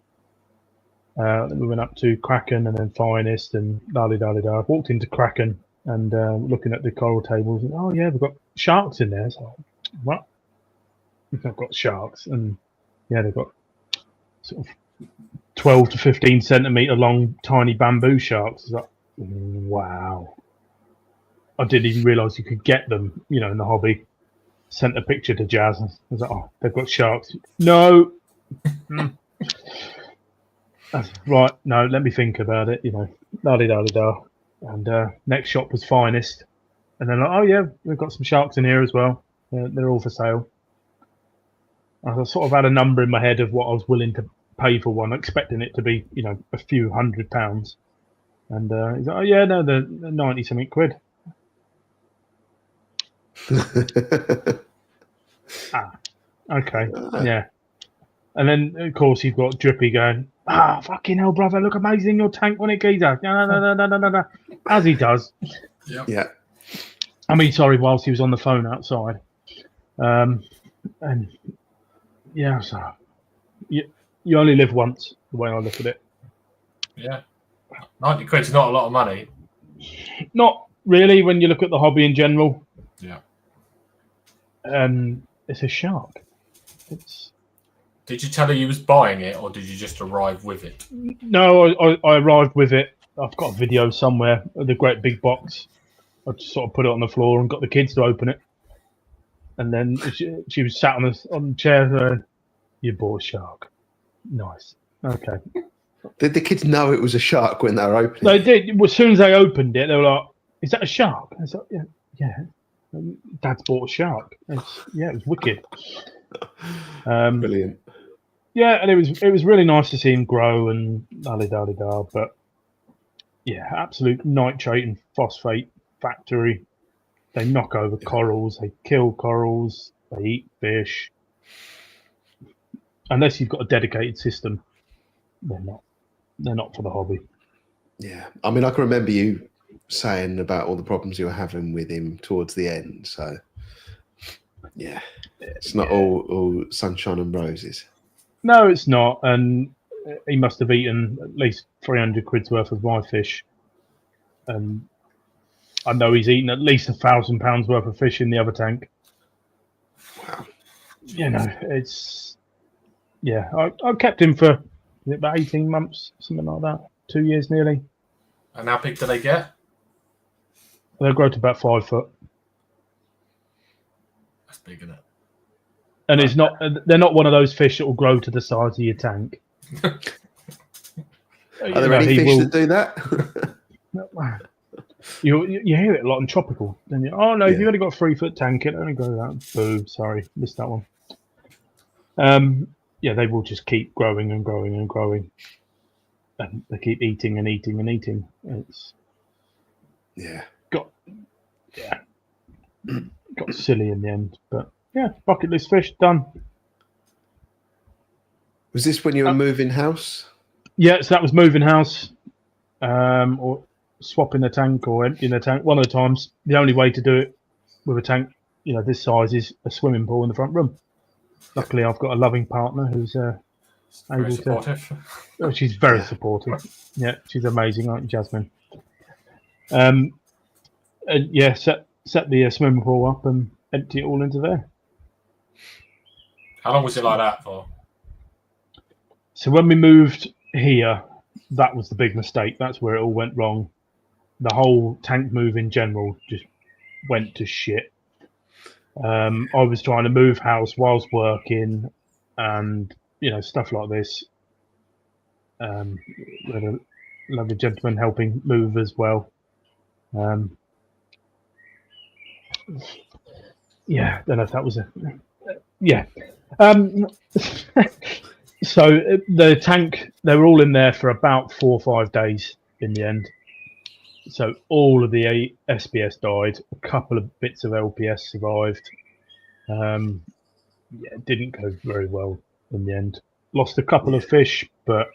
Then we went up to Kraken and then Finest and da-da-da-da-da. Walked into Kraken and looking at the coral tables. And, oh, yeah, we've got sharks in there. So, what? We've not got sharks. And, yeah, they've got sort of 12 to 15 centimetre long tiny bamboo sharks. It's like, wow. I didn't even realise you could get them, in the hobby. Sent a picture to Jazz. I was like, oh, they've got sharks. No. Right, no, let me think about it, da-da-da-da-da. And next shop was Finest. And then, oh, yeah, we've got some sharks in here as well. They're all for sale. I sort of had a number in my head of what I was willing to pay for one, expecting it to be, a few £100. And he's like, oh, yeah, no, they're 90-something quid. Okay, yeah. And then, of course, you've got Drippy going, fucking hell, brother, look amazing your tank when it geezer. No. As he does. Yeah. I mean, sorry, whilst he was on the phone outside. And, yeah, so you only live once. the way I look at it. Yeah. 90 quid's not a lot of money. Not really when you look at the hobby in general. Yeah. It's a shark. Did you tell her you was buying it, or did you just arrive with it? No, I arrived with it. I've got a video somewhere of the great big box. I just sort of put it on the floor and got the kids to open it. And then she was sat on the chair. You bought a shark. Nice. Okay. Did the kids know it was a shark when they were opening? They did. As soon as they opened it, they were like, "Is that a shark?" I was like, "Yeah. Dad's bought a shark." It was wicked. Brilliant. Yeah, and it was really nice to see him grow and da-da-da-da. But yeah, absolute nitrate and phosphate factory. They knock over corals. They kill corals. They eat fish. Unless you've got a dedicated system, they're not. They're not for the hobby. Yeah, I mean, I can remember you saying about all the problems you were having with him towards the end. So, yeah, it's not all sunshine and roses. No, it's not. And he must have eaten at least 300 quid's worth of my fish. And I know he's eaten at least £1,000 worth of fish in the other tank. Wow. You know, it's... Yeah, I kept him for about 18 months, something like that. 2 years nearly. And how big do they get? They'll grow to about 5 foot. That's big, isn't it? And it's not. They're not one of those fish that will grow to the size of your tank. Are there any fish that do that? You hear it a lot in tropical. Then you've only got a 3 foot tank. It only grows that. Boo! Sorry, missed that one. Yeah, they will just keep growing and growing and growing, and they keep eating and eating and eating. It's got silly in the end, but yeah, bucket list fish done. Was this when you were moving house? Yeah, so that was moving house, or swapping the tank or emptying the tank. One of the times, the only way to do it with a tank, this size is a swimming pool in the front room. Luckily, I've got a loving partner who's Very supportive. Oh, she's very supportive. Yeah, she's amazing, aren't you, Jasmine? Yeah, set the swimming pool up and empty it all into there. How long was it like that for? So when we moved here, that was the big mistake. That's where it all went wrong. The whole tank move in general just went to shit. I was trying to move house whilst working and, stuff like this. We had a lovely gentleman helping move as well. Yeah, don't know if that was yeah. So the tank, they were all in there for about 4 or 5 days in the end. So all of the SBS died. A couple of bits of LPS survived. It didn't go very well in the end. Lost a couple of fish, but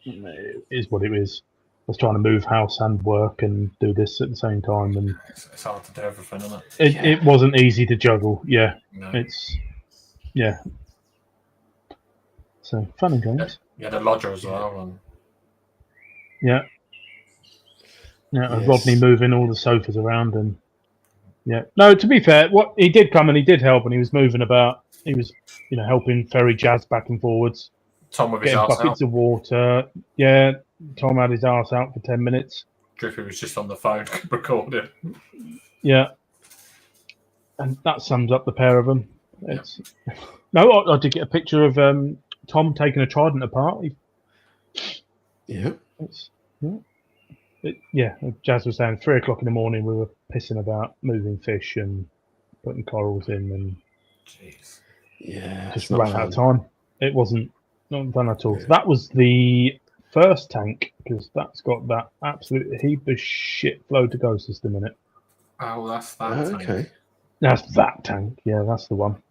it is what it is. I was trying to move house and work and do this at the same time, and it's hard to do everything, isn't it? It wasn't easy to juggle. Yeah, no. So fun and games. You had a lodger as well, and yeah, Yes. Rodney moving all the sofas around, and no. To be fair, what he did come and he did help, and he was moving about. He was, helping ferry Jazz back and forwards. Tom with his Getting arse buckets out. of water. Yeah, Tom had his arse out for 10 minutes. Drippy was just on the phone recording. Yeah, and that sums up the pair of them. No, I did get a picture of Tom taking a trident apart. Jazz was saying 3 o'clock in the morning we were pissing about moving fish and putting corals in, and jeez, just ran out of time. It wasn't not fun at all. So that was the first tank, because that's got that absolute heap of shit flow to go system in it. Oh, that's that. Okay. That's that tank. Yeah, that's the one.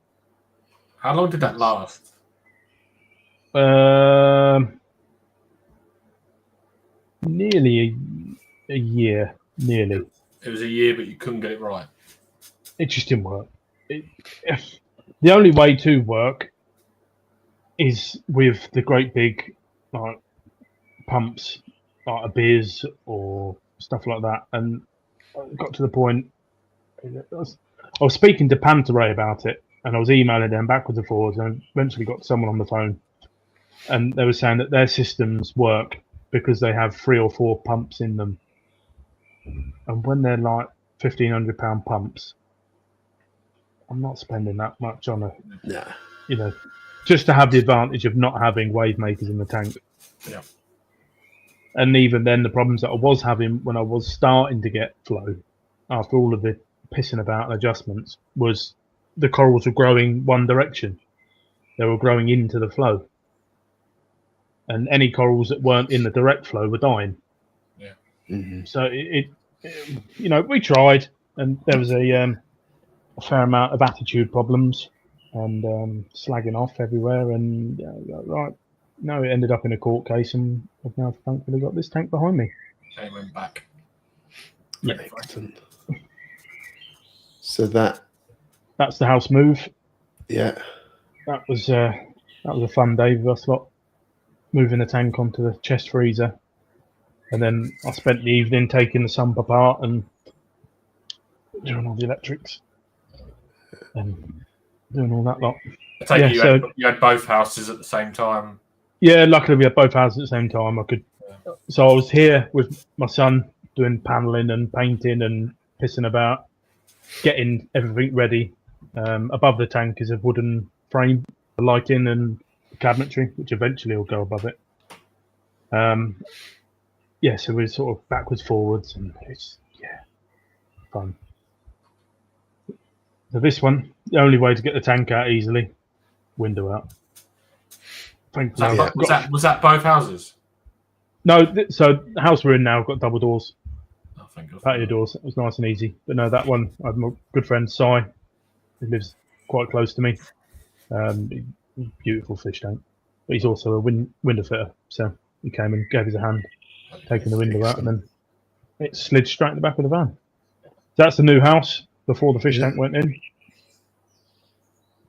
How long did that last? Nearly a year. Nearly. It was a year, but you couldn't get it right. It just didn't work. The only way to work is with the great big like pumps, like a beers or stuff like that, and I got to the point. I was speaking to Pantaray about it, and I was emailing them backwards and forwards, and eventually got someone on the phone, and they were saying that their systems work because they have 3 or 4 pumps in them, and when they're like £1,500 pumps, I'm not spending that much on a, Nah. just to have the advantage of not having wave makers in the tank. Yeah. And even then, the problems that I was having when I was starting to get flow, after all of the pissing about and adjustments, was the corals were growing one direction. They were growing into the flow. And any corals that weren't in the direct flow were dying. Yeah. Mm-hmm. So we tried, and there was a fair amount of attitude problems and slagging off everywhere. And right, no, it ended up in a court case, and I've now thankfully got this tank behind me. And it went back. Yeah. Excellent. So that's the house move. Yeah. That was a fun day with us lot, moving the tank onto the chest freezer, and then I spent the evening taking the sump apart and doing all the electrics and doing all that lot. I take it you had both houses at the same time. Yeah, luckily we had both houses at the same time. So I was here with my son doing paneling and painting and pissing about, getting everything ready. Above the tank is a wooden frame for lighting and cabinetry, which eventually will go above it. So we're sort of backwards, forwards, and it's fun. So this one, the only way to get the tank out easily, window out. Was that both houses? No, so the house we're in now got double doors, Oh, thank God. patio doors. It was nice and easy. But no, that one, I have my good friend Si, who lives quite close to me. Beautiful fish tank. But he's also a window fitter, so he came and gave us a hand taking the window out, and then it slid straight in the back of the van. That's the new house before the fish tank went in.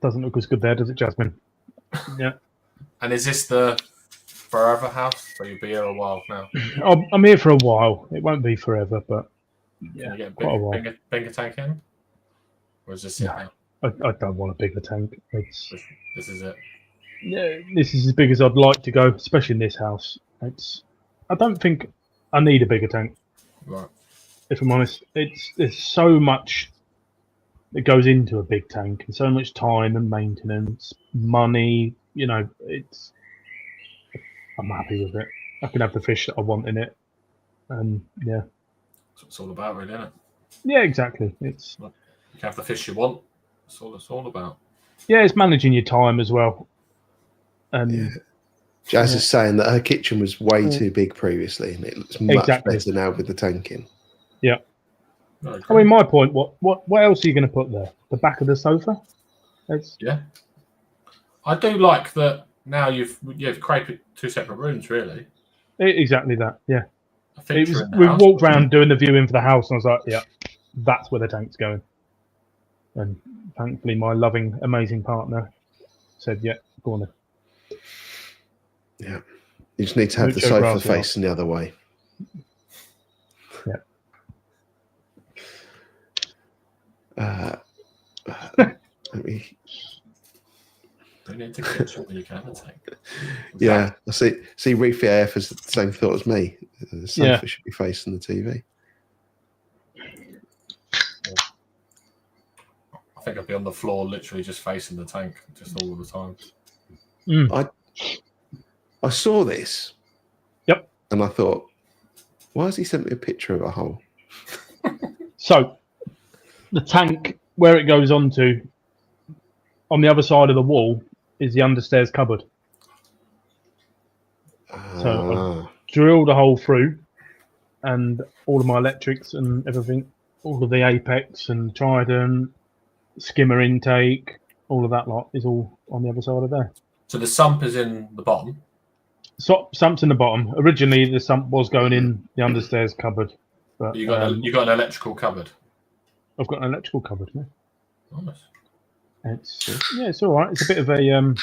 Doesn't look as good there, does it, Jasmine? Yeah. And is this the forever house? So you'll be here a while now. I'm here for a while. It won't be forever, but Can you get quite a while. bigger tank in? Or is this it now? I don't want a bigger tank. This is it. Yeah, this is as big as I'd like to go, especially in this house. I don't think I need a bigger tank. Right. If I'm honest, there's so much that goes into a big tank, and so much time and maintenance, money. I'm happy with it. I can have the fish that I want in it, and yeah. That's what it's all about, really, isn't it? Yeah, exactly. You can have the fish you want. That's all it's all about. Yeah, it's managing your time as well. And Jazz is saying that her kitchen was way too big previously, and it looks much better now with the tank in. Yeah. I mean, my point. What else are you going to put there? The back of the sofa? Yeah. I do like that now you've created 2 separate rooms, really. Exactly that. Yeah. We walked around doing the viewing for the house, and I was like, yeah, that's where the tank's going. And thankfully, my loving, amazing partner said, yeah, go on then. Yeah. You just need to have the sofa facing the other way. Yeah. Let me... You need to get when you can have a tank. Yeah, I see Reefy AF has the same thought as me. The sofa should be facing the TV. I think I'd be on the floor, literally just facing the tank, just all the time. I saw this. Yep. And I thought, why has he sent me a picture of a hole? So, the tank, where it goes onto, on the other side of the wall, is the understairs cupboard. So I drilled a hole through, and all of my electrics and everything, all of the apex and trident, skimmer intake, all of that lot is all on the other side of there. So the sump is in the bottom? Sump's in the bottom. Originally, the sump was going in the understairs cupboard. But you got an electrical cupboard? I've got an electrical cupboard, yeah. Nice. It's all right. It's a bit of a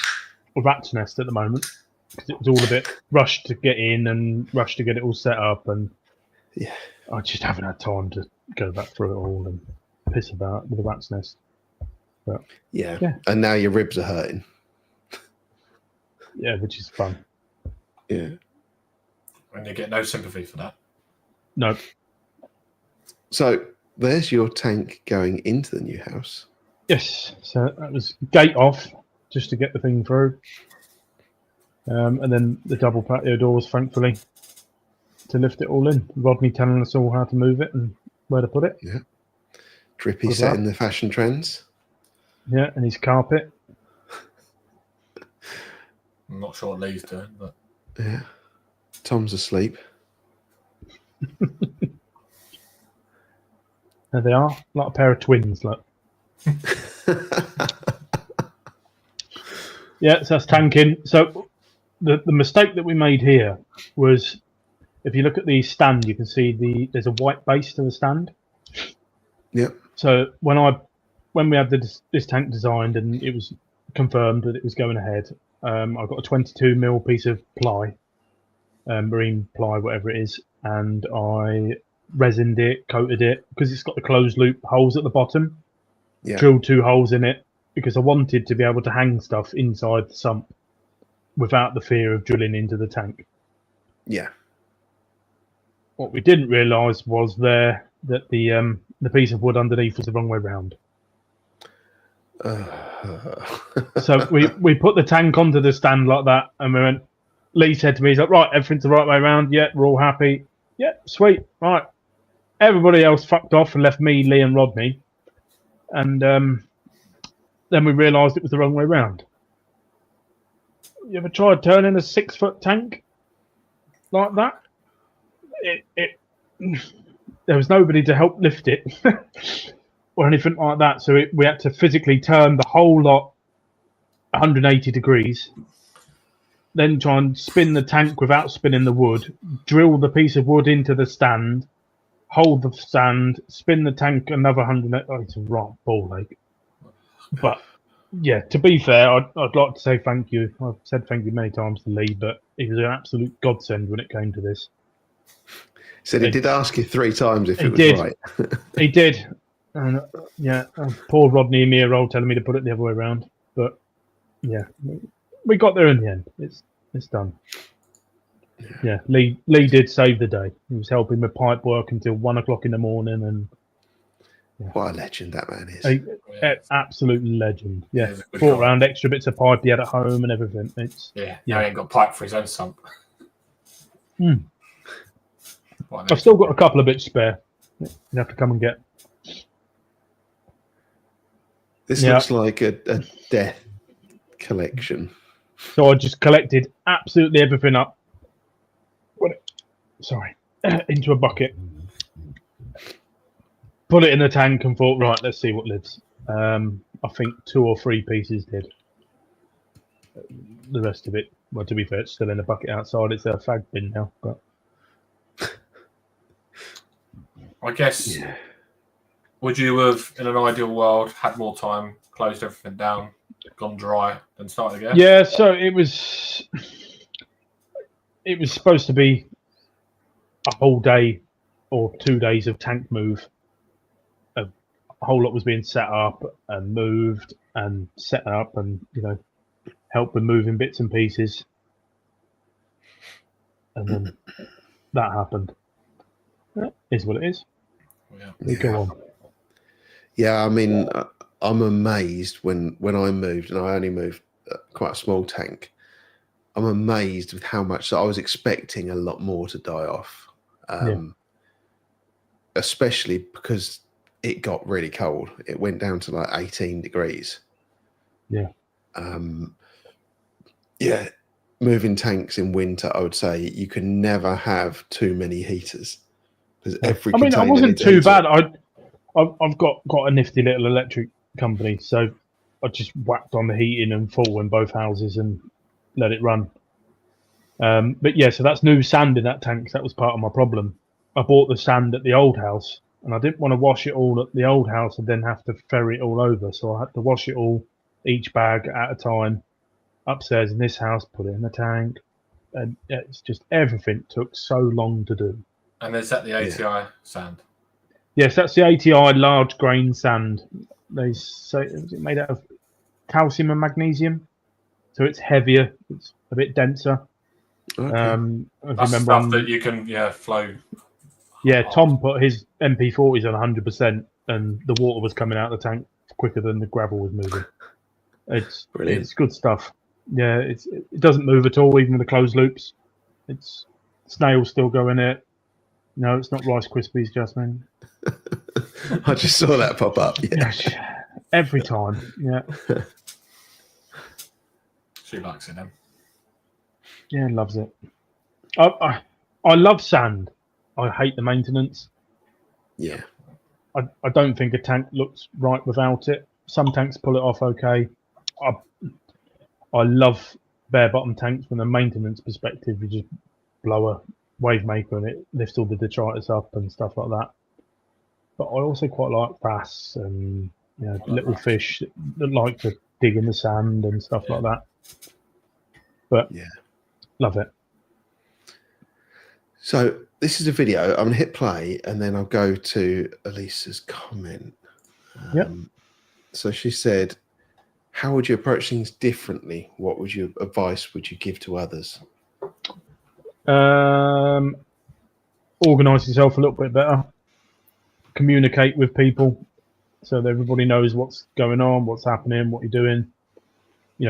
rat's nest at the moment. because it was all a bit rushed to get in and rushed to get it all set up, and Yeah. I just haven't had time to go back through it all and piss about with a rat's nest. Yeah. Yeah. And now your ribs are hurting. Yeah, which is fun. Yeah. And you get no sympathy for that. No, So there's your tank going into the new house. yes. So that was gate off just to get the thing through, and then the double patio doors, thankfully, to lift it all in. Rodney telling us all how to move it and where to put it. Yeah. Drippy Good setting luck. the fashion trends. Yeah, and his carpet. I'm not sure what Lee's doing, but Yeah. Tom's asleep. There they are, like a pair of twins. Look. Yeah, so that's tanking. So the mistake that we made here was, if you look at the stand, you can see there's a white base to the stand. Yep. So when we had this tank designed and it was confirmed that it was going ahead, I got a 22mm piece of ply, marine ply, whatever it is, and I resined it, coated it, because it's got the closed loop holes at the bottom. Yeah. Drilled 2 holes in it because I wanted to be able to hang stuff inside the sump without the fear of drilling into the tank. Yeah. What we didn't realise was that the piece of wood underneath was the wrong way round. So we put the tank onto the stand like that, and we went. Lee said to me, he's like, right, everything's the right way around. Yeah, we're all happy. Yeah, sweet. Right. Everybody else fucked off and left me, Lee, and Rodney. And then we realised it was the wrong way round. You ever tried turning a 6-foot tank like that? There was nobody to help lift it or anything like that. So we had to physically turn the whole lot 180 degrees, then try and spin the tank without spinning the wood, drill the piece of wood into the stand, hold the stand, spin the tank another 100. Oh, it's a right ball ache. But yeah, to be fair, I'd like to say thank you. I've said thank you many times to Lee, but he was an absolute godsend when it came to this. Said he did ask you 3 times if He it was did. right. He did. And yeah, poor Rodney and me are all telling me to put it the other way around. But yeah, we got there in the end. It's done. Yeah, Lee did save the day. He was helping with pipe work until 1 o'clock in the morning, and What a legend that man is. an absolute legend. Yeah, He's a good brought guy. around extra bits of pipe he had at home and everything. It's Yeah, Yeah. now he ain't got pipe for his own sump. Mm. What an I've still got a couple of bits spare. You have to come and get. This Yeah. looks like a death collection. So I just collected absolutely everything up. Into a bucket. Put it in the tank and thought, right, let's see what lives. I think 2 or 3 pieces did. The rest of it, well, to be fair, it's still in a bucket outside. It's a fag bin now. But I guess, Yeah. would you have, in an ideal world, had more time, closed everything down, gone dry, then started again? yeah, so it was supposed to be a whole day or 2 days of tank move. A whole lot was being set up and moved and set up, and help with moving bits and pieces. And then that happened. It is what it is. Yeah. We go on. Yeah, I mean, I'm amazed when I moved, and I only moved quite a small tank. I'm amazed with how much. So I was expecting a lot more to die off, especially because it got really cold. It went down to like 18 degrees. Yeah. Yeah, moving tanks in winter, I would say you can never have too many heaters, because every I mean, I container wasn't needs a too heater. bad. I've got a nifty little electric company, so I just whacked on the heating and full in both houses and let it run. But yeah, so that's new sand in that tank. So that was part of my problem. I bought the sand at the old house, and I didn't want to wash it all at the old house and then have to ferry it all over. So I had to wash it all, each bag at a time, upstairs in this house, put it in the tank, and it's just everything took so long to do. And is that the ATI sand? Yes, that's the ATI large grain sand. They say it's made out of calcium and magnesium, so it's heavier, it's a bit denser. Okay. If That's you remember stuff that you can flow. Yeah, Tom put his MP40s on 100%, and the water was coming out of the tank quicker than the gravel was moving. It's Brilliant. It's good stuff. Yeah, it doesn't move at all, even with the closed loops. It's snails still go in it. No, it's not Rice Krispies, Jasmine. I just saw that pop up. Yeah. Every time. Yeah. She likes it then. Yeah, loves it. I love sand. I hate the maintenance. Yeah. I don't think a tank looks right without it. Some tanks pull it off okay. I love bare bottom tanks from a maintenance perspective. You just blow a wave maker and it lifts all the detritus up and stuff like that. But I also quite like bass and little fish that like to dig in the sand and stuff like that. But yeah, love it. So this is a video. I'm going to hit play and then I'll go to Elisa's comment. Yep. So she said, how would you approach things differently? What would your advice would you give to others? Organise yourself a little bit better. Communicate with people so that everybody knows what's going on, what's happening, what you're doing.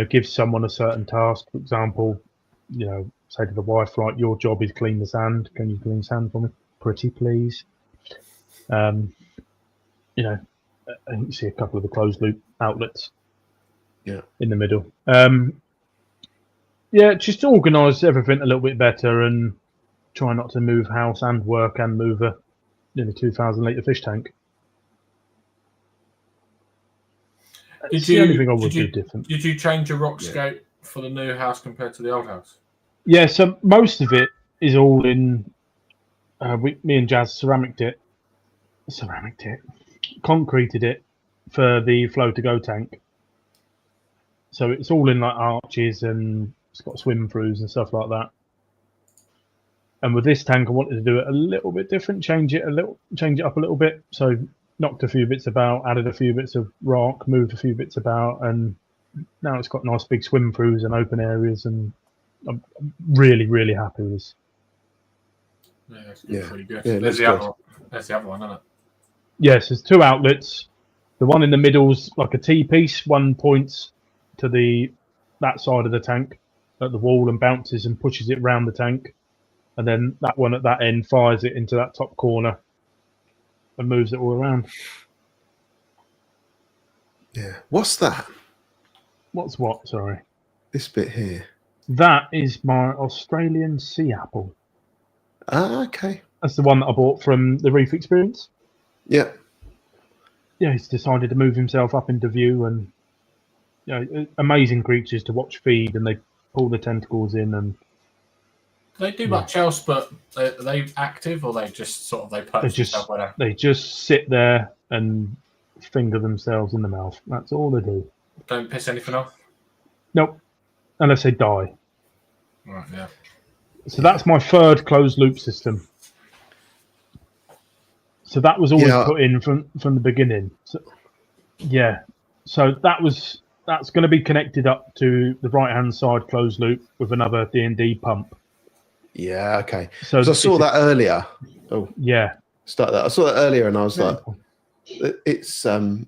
Give someone a certain task. For example, say to the wife, right, your job is clean the sand. Can you clean sand for me? Pretty please. I think you see a couple of the closed loop outlets in the middle. Just organise everything a little bit better and try not to move house and work and move a 2,000 litre fish tank. That's the only thing I would do different. Did you change your Rockscape for the new house compared to the old house? Yeah, so most of it is all in. Me and Jazz ceramic it, concreted it for the flow to go tank. So it's all in like arches and it's got swim throughs and stuff like that. And with this tank, I wanted to do it a little bit different, change it up a little bit. So knocked a few bits about, added a few bits of rock, moved a few bits about, and now it's got nice big swim throughs and open areas, and I'm really, really happy with this. Yeah, it's pretty good. Yeah, there's the other one, isn't it? Yes, there's two outlets. The one in the middle's like a T-piece. One points to that side of the tank at the wall and bounces and pushes it round the tank. And then that one at that end fires it into that top corner and moves it all around. Yeah. What's that? What's what? Sorry. This bit here. That is my Australian sea apple. Ah, okay. That's the one that I bought from the Reef Experience. Yeah. Yeah, he's decided to move himself up into view, and amazing creatures to watch feed, and they pull the tentacles in and. They do much else, but are they active or they just they just sit there and finger themselves in the mouth. That's all they do. Don't piss anything off? Nope. Unless they die. Right, yeah. So that's my third closed loop system. So that was always put in from the beginning. So that's going to be connected up to the right hand side closed loop with another D&D pump. Yeah, okay. So I saw that earlier. Oh, yeah. Start that. I saw that earlier, and I was like, "It's not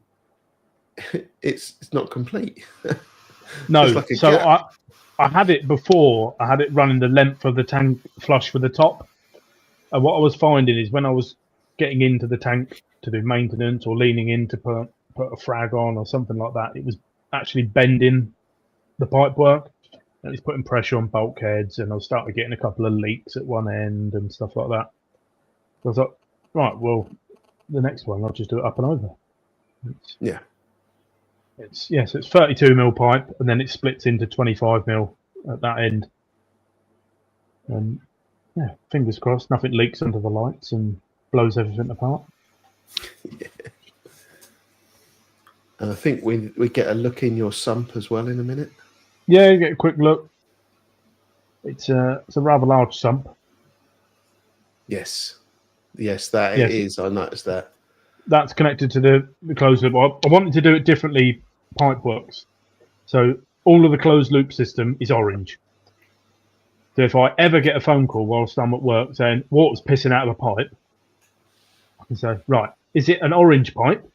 complete." No, like so I had it before. I had it running the length of the tank flush with the top. And what I was finding is when I was getting into the tank to do maintenance or leaning in to put a frag on or something like that, it was actually bending the pipe work. And it's putting pressure on bulkheads, and I was starting getting a couple of leaks at one end and stuff like that. So I was like, right, well, the next one I'll just do it up and over. It's 32 mil pipe, and then it splits into 25 mil at that end. And fingers crossed, nothing leaks under the lights and blows everything apart. Yeah. And I think we get a look in your sump as well in a minute. Yeah, get a quick look. It's a rather large sump. Yes, that Yes. it is. I noticed that. That's connected to the closed loop. I wanted to do it differently. Pipe works. So all of the closed loop system is orange. So if I ever get a phone call whilst I'm at work saying water's pissing out of a pipe, I can say, right, is it an orange pipe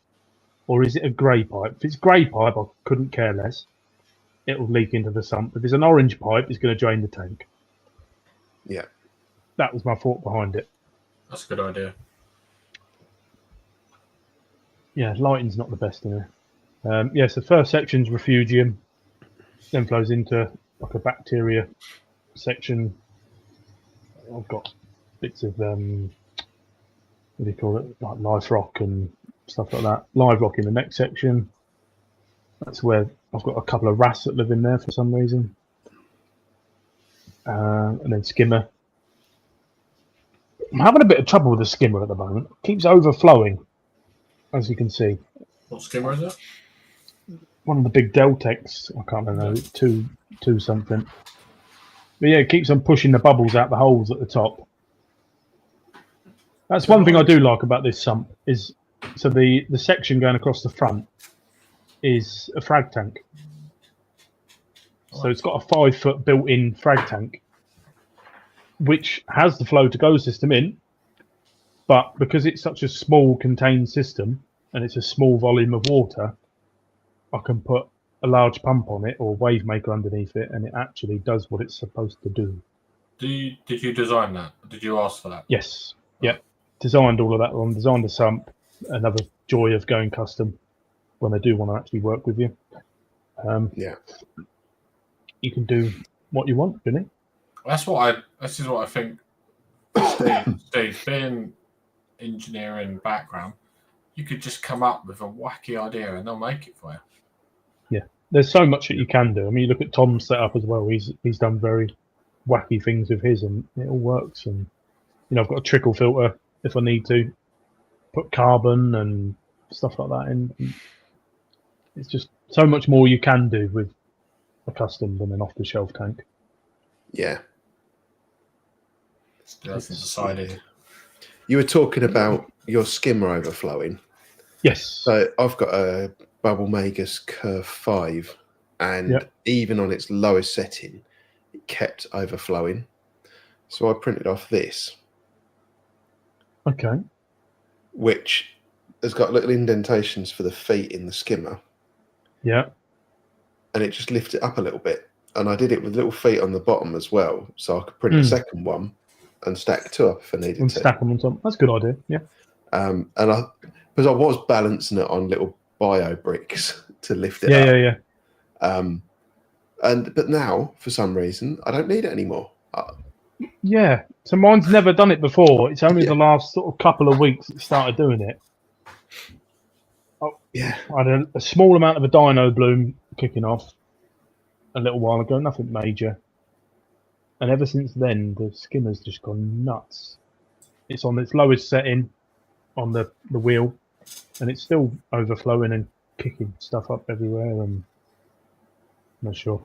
or is it a grey pipe? If it's grey pipe, I couldn't care less. It'll leak into the sump. If it's an orange pipe, it's going to drain the tank. Yeah. That was my thought behind it. That's a good idea. Yeah, lighting's not the best in there. Yes, the first section's refugium, then flows into like a bacteria section. I've got bits of what do you call it, like live rock and stuff like that. Live rock in the next section. That's where I've got a couple of wrasse that live in there for some reason. And then skimmer. I'm having a bit of trouble with the skimmer at the moment. It keeps overflowing, as you can see. What skimmer is it? One of the big Deltex. I can't remember. Two something. But yeah, it keeps on pushing the bubbles out the holes at the top. That's one thing I do like about this sump is so the section going across the front is a frag tank. So it's got a 5-foot built-in frag tank, which has the flow to go system in, but because it's such a small contained system and it's a small volume of water, I can put a large pump on it or wave maker underneath it, and it actually does what it's supposed to do. Did you design that? Did you ask for that? Yes. Yeah. Designed all of that one. Designed a sump. Another joy of going custom when they do want to actually work with you. Yeah. You can do what you want, really. This is what I think. Steve, being engineering background, you could just come up with a wacky idea and they'll make it for you. Yeah, there's so much that you can do. I mean, you look at Tom's setup as well. He's done very wacky things with his, and it all works. And I've got a trickle filter if I need to, put carbon and stuff like that in. It's just so much more you can do with a custom than an off-the-shelf tank. Yeah. That's decided. You were talking about your skimmer overflowing. Yes. So I've got a Bubble Magus Curve 5, and even on its lowest setting, it kept overflowing. So I printed off this. Okay. Which has got little indentations for the feet in the skimmer. Yeah. And it just lifted it up a little bit. And I did it with little feet on the bottom as well, so I could print a second one and stack 2 up if I needed to. Stack them on top. That's a good idea. Yeah. And because I was balancing it on little bio bricks to lift it up. But now, for some reason, I don't need it anymore. Yeah. So mine's never done it before. It's only the last sort of couple of weeks it started doing it. Yeah. I had a small amount of a dino bloom kicking off a little while ago, nothing major. And ever since then, the skimmer's just gone nuts. It's on its lowest setting on the wheel, and it's still overflowing and kicking stuff up everywhere. And I'm not sure.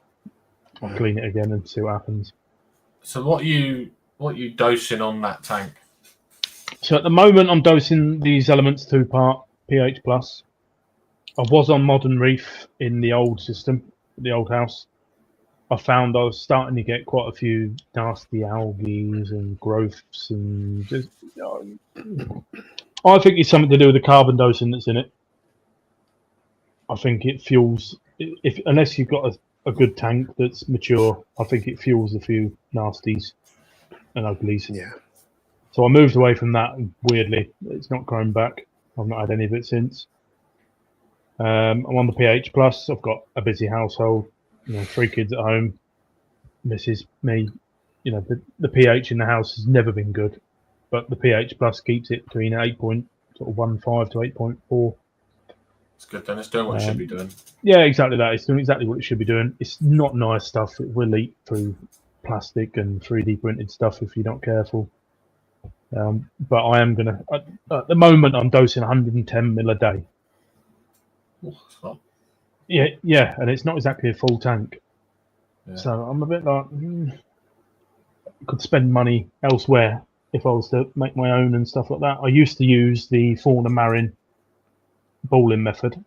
I'll clean it again and see what happens. So what you dosing on that tank? So at the moment, I'm dosing these Elements 2-part pH plus. I was on Modern Reef in the old system, the old house. I found I was starting to get quite a few nasty algae and growths, and just, I think it's something to do with the carbon dosing that's in it. I think it fuels, unless you've got a good tank that's mature, I think it fuels a few nasties and uglies. Yeah. So I moved away from that, and weirdly, it's not grown back. I've not had any of it since. I'm on the pH plus. I've got a busy household, 3 kids at home, Mrs. me. The pH in the house has never been good, but the pH plus keeps it between 8.15 to 8.4. It's good then. It's doing what it should be doing. Yeah, exactly that. It's doing exactly what it should be doing. It's not nice stuff. It will eat through plastic and 3D printed stuff if you're not careful. But I am gonna. At the moment, I'm dosing 110 ml a day. Oh, it's not. Yeah, and it's not exactly a full tank. So I'm a bit like, could spend money elsewhere if I was to make my own and stuff like that. I used to use the fauna marin balling method.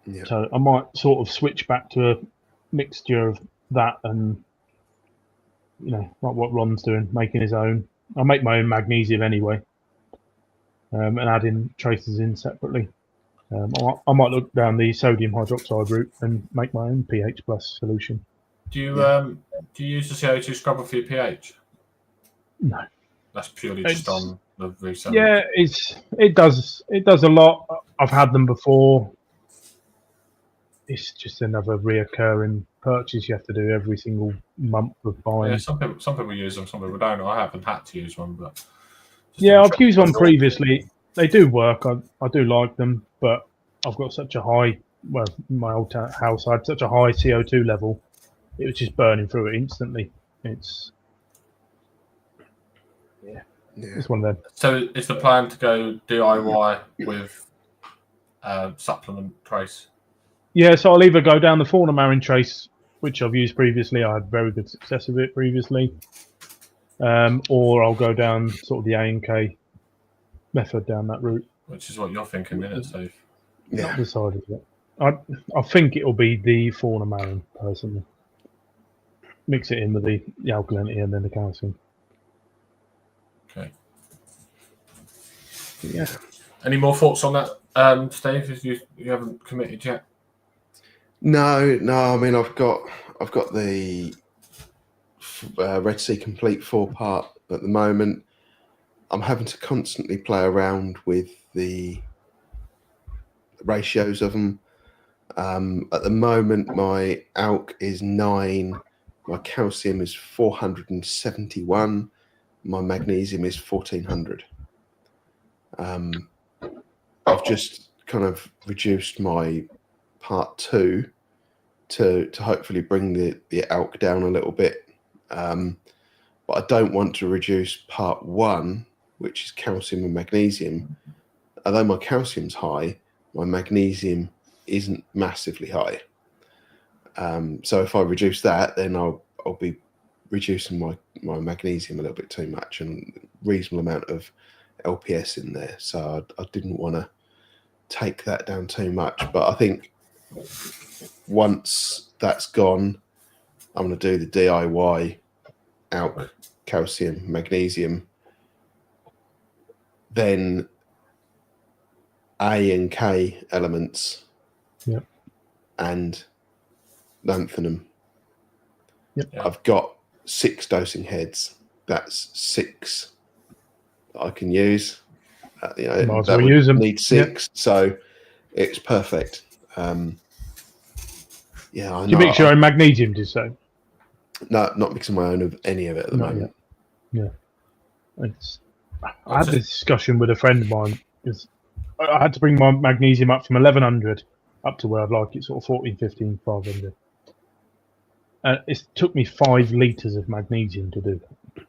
Yeah. So I might sort of switch back to a mixture of that and, like what Ron's doing, making his own. I make my own magnesium anyway, and adding traces in separately. I might look down the sodium hydroxide route and make my own pH plus solution. Do you use the CO2 scrubber for your pH? No, That's purely just on the reseller. Yeah, it does a lot. I've had them before. It's just another reoccurring purchase you have to do every single month of buying. Yeah, some people use them, some people don't. I haven't had to use one, but I've used one previously. They do work. I do like them, but I've got such a high. Well, my old house I had such a high CO2 level. It was just burning through it instantly. It's one of them. So is the plan to go DIY with supplement trace? Yeah, so I'll either go down the fauna marin trace, which I've used previously. I had very good success with it previously, or I'll go down sort of the A&K method down that route. Which is what you're thinking, isn't it, Steve? Yeah. Not decided yet. I think it'll be the fauna marin personally. Mix it in with the alkalinity and then the calcium. Okay. Yeah. Any more thoughts on that, Steve? You haven't committed yet. No. I mean, I've got the Red Sea Complete 4-part at the moment. I'm having to constantly play around with the ratios of them. At the moment, my alk is 9, my calcium is 471, my magnesium is 1400. I've just kind of reduced my part 2 to hopefully bring the alk down a little bit. But I don't want to reduce part 1, which is calcium and magnesium. Although my calcium's high, my magnesium isn't massively high. So if I reduce that, then I'll be reducing my magnesium a little bit too much, and reasonable amount of LPS in there. So I didn't want to take that down too much. But I think once that's gone, I'm going to do the DIY alk, calcium, magnesium. Then A and K elements, and lanthanum. I've got 6 dosing heads. That's 6 that I can use. Might as well use them. Need 6, so it's perfect. I know. Do you mix your own magnesium? Do you say? No, not mixing my own of any of it at the moment. Yeah. I had this discussion with a friend of mine because I had to bring my magnesium up from 1100 up to where I'd like it, sort of 14, 15, 500. It took me 5 litres of magnesium to do that.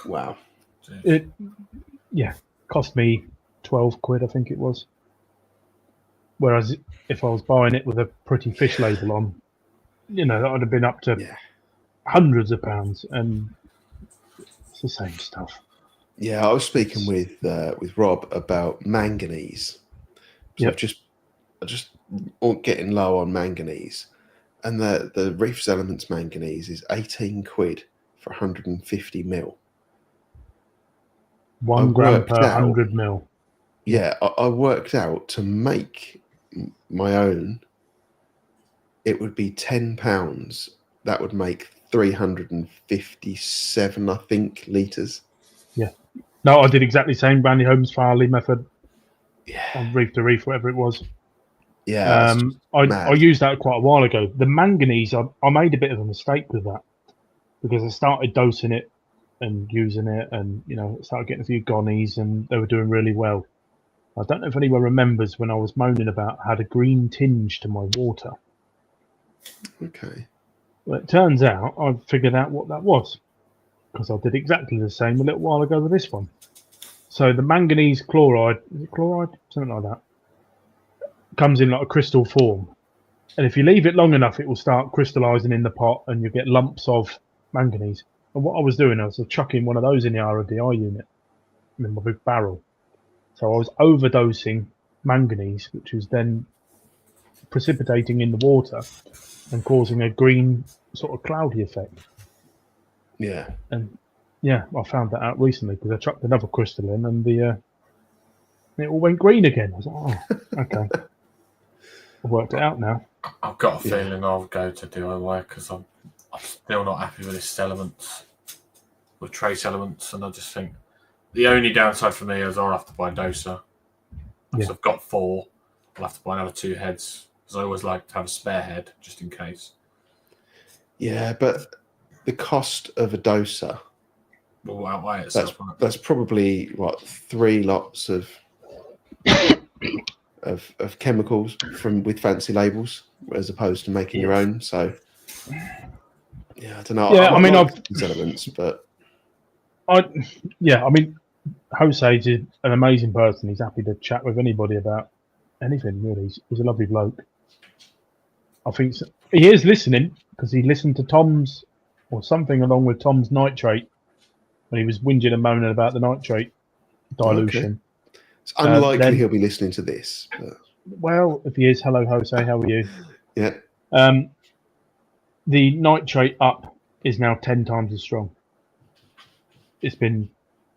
Wow. It cost me 12 quid, I think it was. Whereas if I was buying it with a pretty fish label on, that would have been up to hundreds of pounds, and it's the same stuff. Yeah, I was speaking with Rob about manganese. So I just getting low on manganese, and the Reef's Elements manganese is 18 quid for 150 mil. 1 gram per 100 mil. Yeah, I worked out to make my own, it would be £10. That would make 357, I think, litres. Yeah. No, I did exactly the same. Brandy Holmes Farley method. Yeah. On Reef to Reef, whatever it was. Yeah. I used that quite a while ago. The manganese, I made a bit of a mistake with that because I started dosing it and using it, and started getting a few gonnies, and they were doing really well. I don't know if anyone remembers when I was moaning about had a green tinge to my water. Okay. Well, it turns out I've figured out what that was because I did exactly the same a little while ago with this one. So the manganese chloride, is it chloride? Something like that. Comes in like a crystal form. And if you leave it long enough, it will start crystallising in the pot, and you get lumps of manganese. And what I was doing, I was chucking one of those in the RODI unit in my big barrel. So I was overdosing manganese, which was then precipitating in the water and causing a green sort of cloudy effect. Yeah. And yeah, I found that out recently because I chucked another crystal in, and it all went green again. I was like, oh, okay. I worked it out now. I've got a feeling I'll go to DIY because I'm still not happy with this elements, with trace elements, and I just think the only downside for me is I'll have to buy a doser. Because I've got 4, I'll have to buy another 2 heads because I always like to have a spare head just in case. Yeah, but the cost of a doser Will outweigh itself. That's probably what 3 lots of chemicals with fancy labels as opposed to making your own. So yeah, I don't know. Yeah, I mean, these elements, but I mean, Jose is an amazing person. He's happy to chat with anybody about anything. Really, he's a lovely bloke. I think he is listening because he listened to Tom's or something along with Tom's nitrate when he was whinging and moaning about the nitrate dilution. Okay. It's unlikely he'll be listening to this. But... Well, if he is, hello Jose, how are you? Yeah. The nitrate up is now 10 times as strong. It's been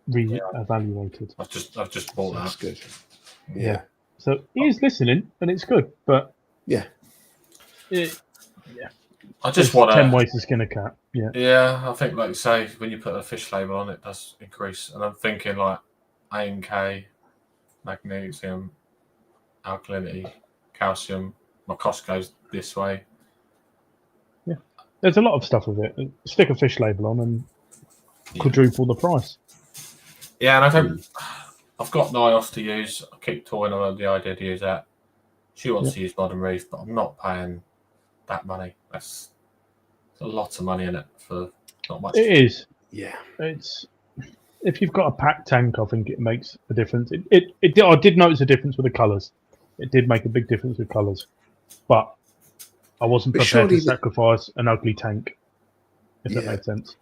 re-evaluated. I've just bought that. That's good. Yeah. So he is listening, and it's good. But I just want 10 ways to skin a cat. Yeah. Yeah, I think like you say, when you put a fish label on it, does increase. And I'm thinking like A and K, magnesium, alkalinity, calcium. My cost goes this way. Yeah. There's a lot of stuff with it. Stick a fish label on and quadruple the price. Yeah, and I've got Nios to use. I keep toying on the idea to use that. She wants to use Modern Reef, but I'm not paying that money. That's a lot of money in it for not much. It is. Yeah. It's if you've got a packed tank, I think it makes a difference. I did notice a difference with the colours. It did make a big difference with colours, but I wasn't prepared to sacrifice an ugly tank. If that makes sense.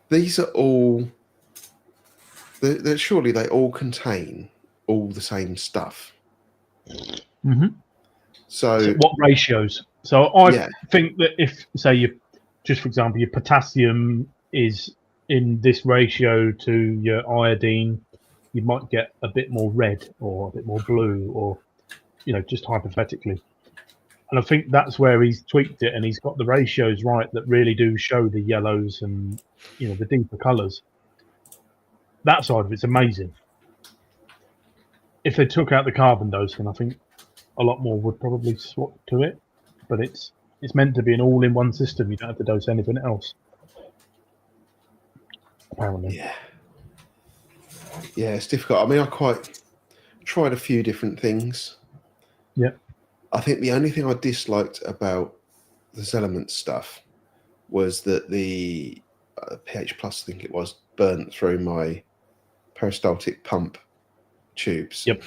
These are all. Surely they all contain all the same stuff. Mm-hmm. So what ratios? So I think that if, say, just for example, your potassium is in this ratio to your iodine, you might get a bit more red or a bit more blue, or just hypothetically. And I think that's where he's tweaked it, and he's got the ratios right that really do show the yellows and the deeper colours. That side of it's amazing. If they took out the carbon dosing, I think a lot more would probably swap to it. But it's meant to be an all-in-one system. You don't have to dose anything else. Apparently. Yeah, it's difficult. I mean, I quite tried a few different things. Yeah. I think the only thing I disliked about this element stuff was that the pH plus, I think it was, burnt through my peristaltic pump tubes. Yep.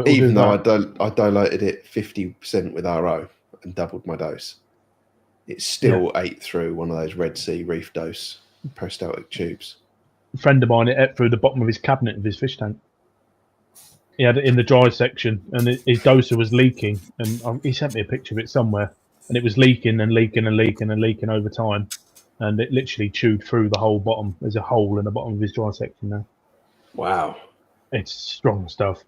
Even though I diluted it 50% with RO and doubled my dose, it still ate through one of those Red Sea reef dose peristaltic tubes. A friend of mine, it ate through the bottom of his cabinet of his fish tank. He had it in the dry section, and his doser was leaking. And he sent me a picture of it somewhere, and it was leaking and leaking and leaking and leaking over time, and it literally chewed through the whole bottom. There's a hole in the bottom of his dry section now. Wow. It's strong stuff,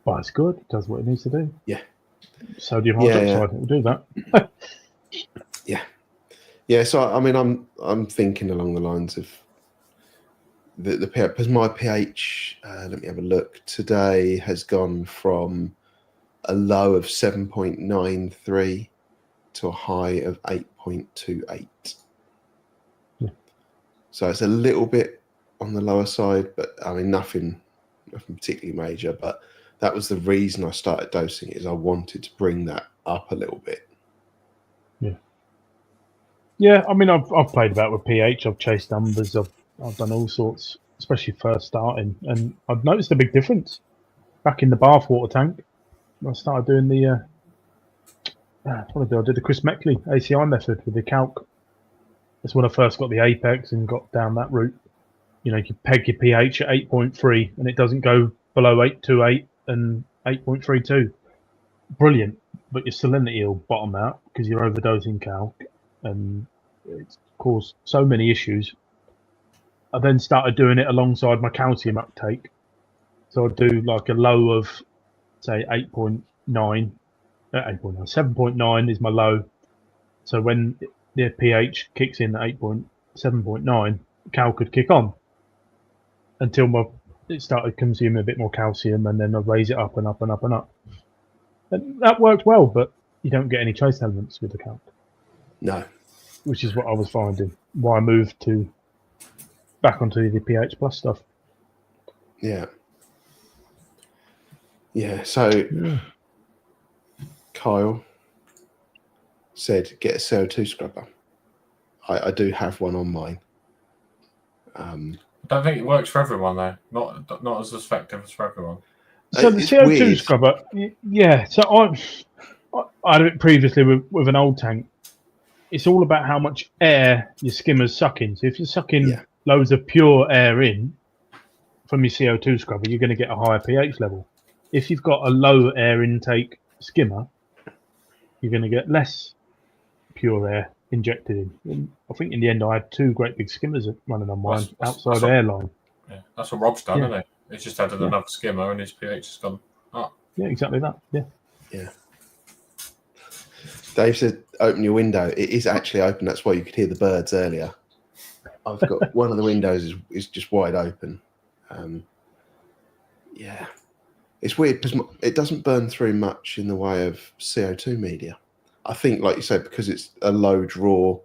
but it's good. It does what it needs to do. Yeah. Sodium hydroxide will do that. Yeah. So I mean, I'm thinking along the lines of the pH, because my pH. Let me have a look. Today has gone from a low of 7.93 to a high of 8.28. Yeah. So it's a little bit on the lower side, but I mean nothing particularly major. But that was the reason I started dosing it, is I wanted to bring that up a little bit. Yeah. I mean, I've played about with pH. I've chased numbers. I've done all sorts, especially first starting, and I've noticed a big difference. Back in the bath water tank, I started doing what I did the Chris Meckley ACI method with the calc. That's when I first got the Apex and got down that route. You know, you peg your pH at 8.3 and it doesn't go below 8.28 and 8.32. Brilliant, but your salinity will bottom out because you're overdosing calc, and it's caused so many issues. I then started doing it alongside my calcium uptake. So I'd do like a low of, say, 8.9, 7.9 is my low. So when the pH kicks in at 7.9, cal could kick on until it started consuming a bit more calcium, and then I'd raise it up and up and up and up. And that worked well, but you don't get any trace elements with the calc. No. Which is what I was finding. Why I moved back onto the pH plus stuff. Yeah. Yeah. So Kyle said, get a CO2 scrubber. I do have one on mine. I don't think it works for everyone though. Not as effective as for everyone. So the It's CO2 weird. scrubber, yeah. So I had it previously with an old tank. It's all about how much air your skimmers suck in. So if you're sucking loads of pure air in from your CO2 scrubber, you're going to get a higher pH level. If you've got a low air intake skimmer, you're going to get less pure air injected in. And I think in the end I had 2 great big skimmers running on mine outside airline. Yeah, that's what Rob's done, isn't it? He's just added another skimmer and his pH has gone up. Yeah, exactly that. Yeah. Yeah. Dave said, open your window. It is actually open. That's why you could hear the birds earlier. I've got one of the windows is just wide open. Yeah. It's weird because it doesn't burn through much in the way of CO2 media. I think, like you said, because it's a low draw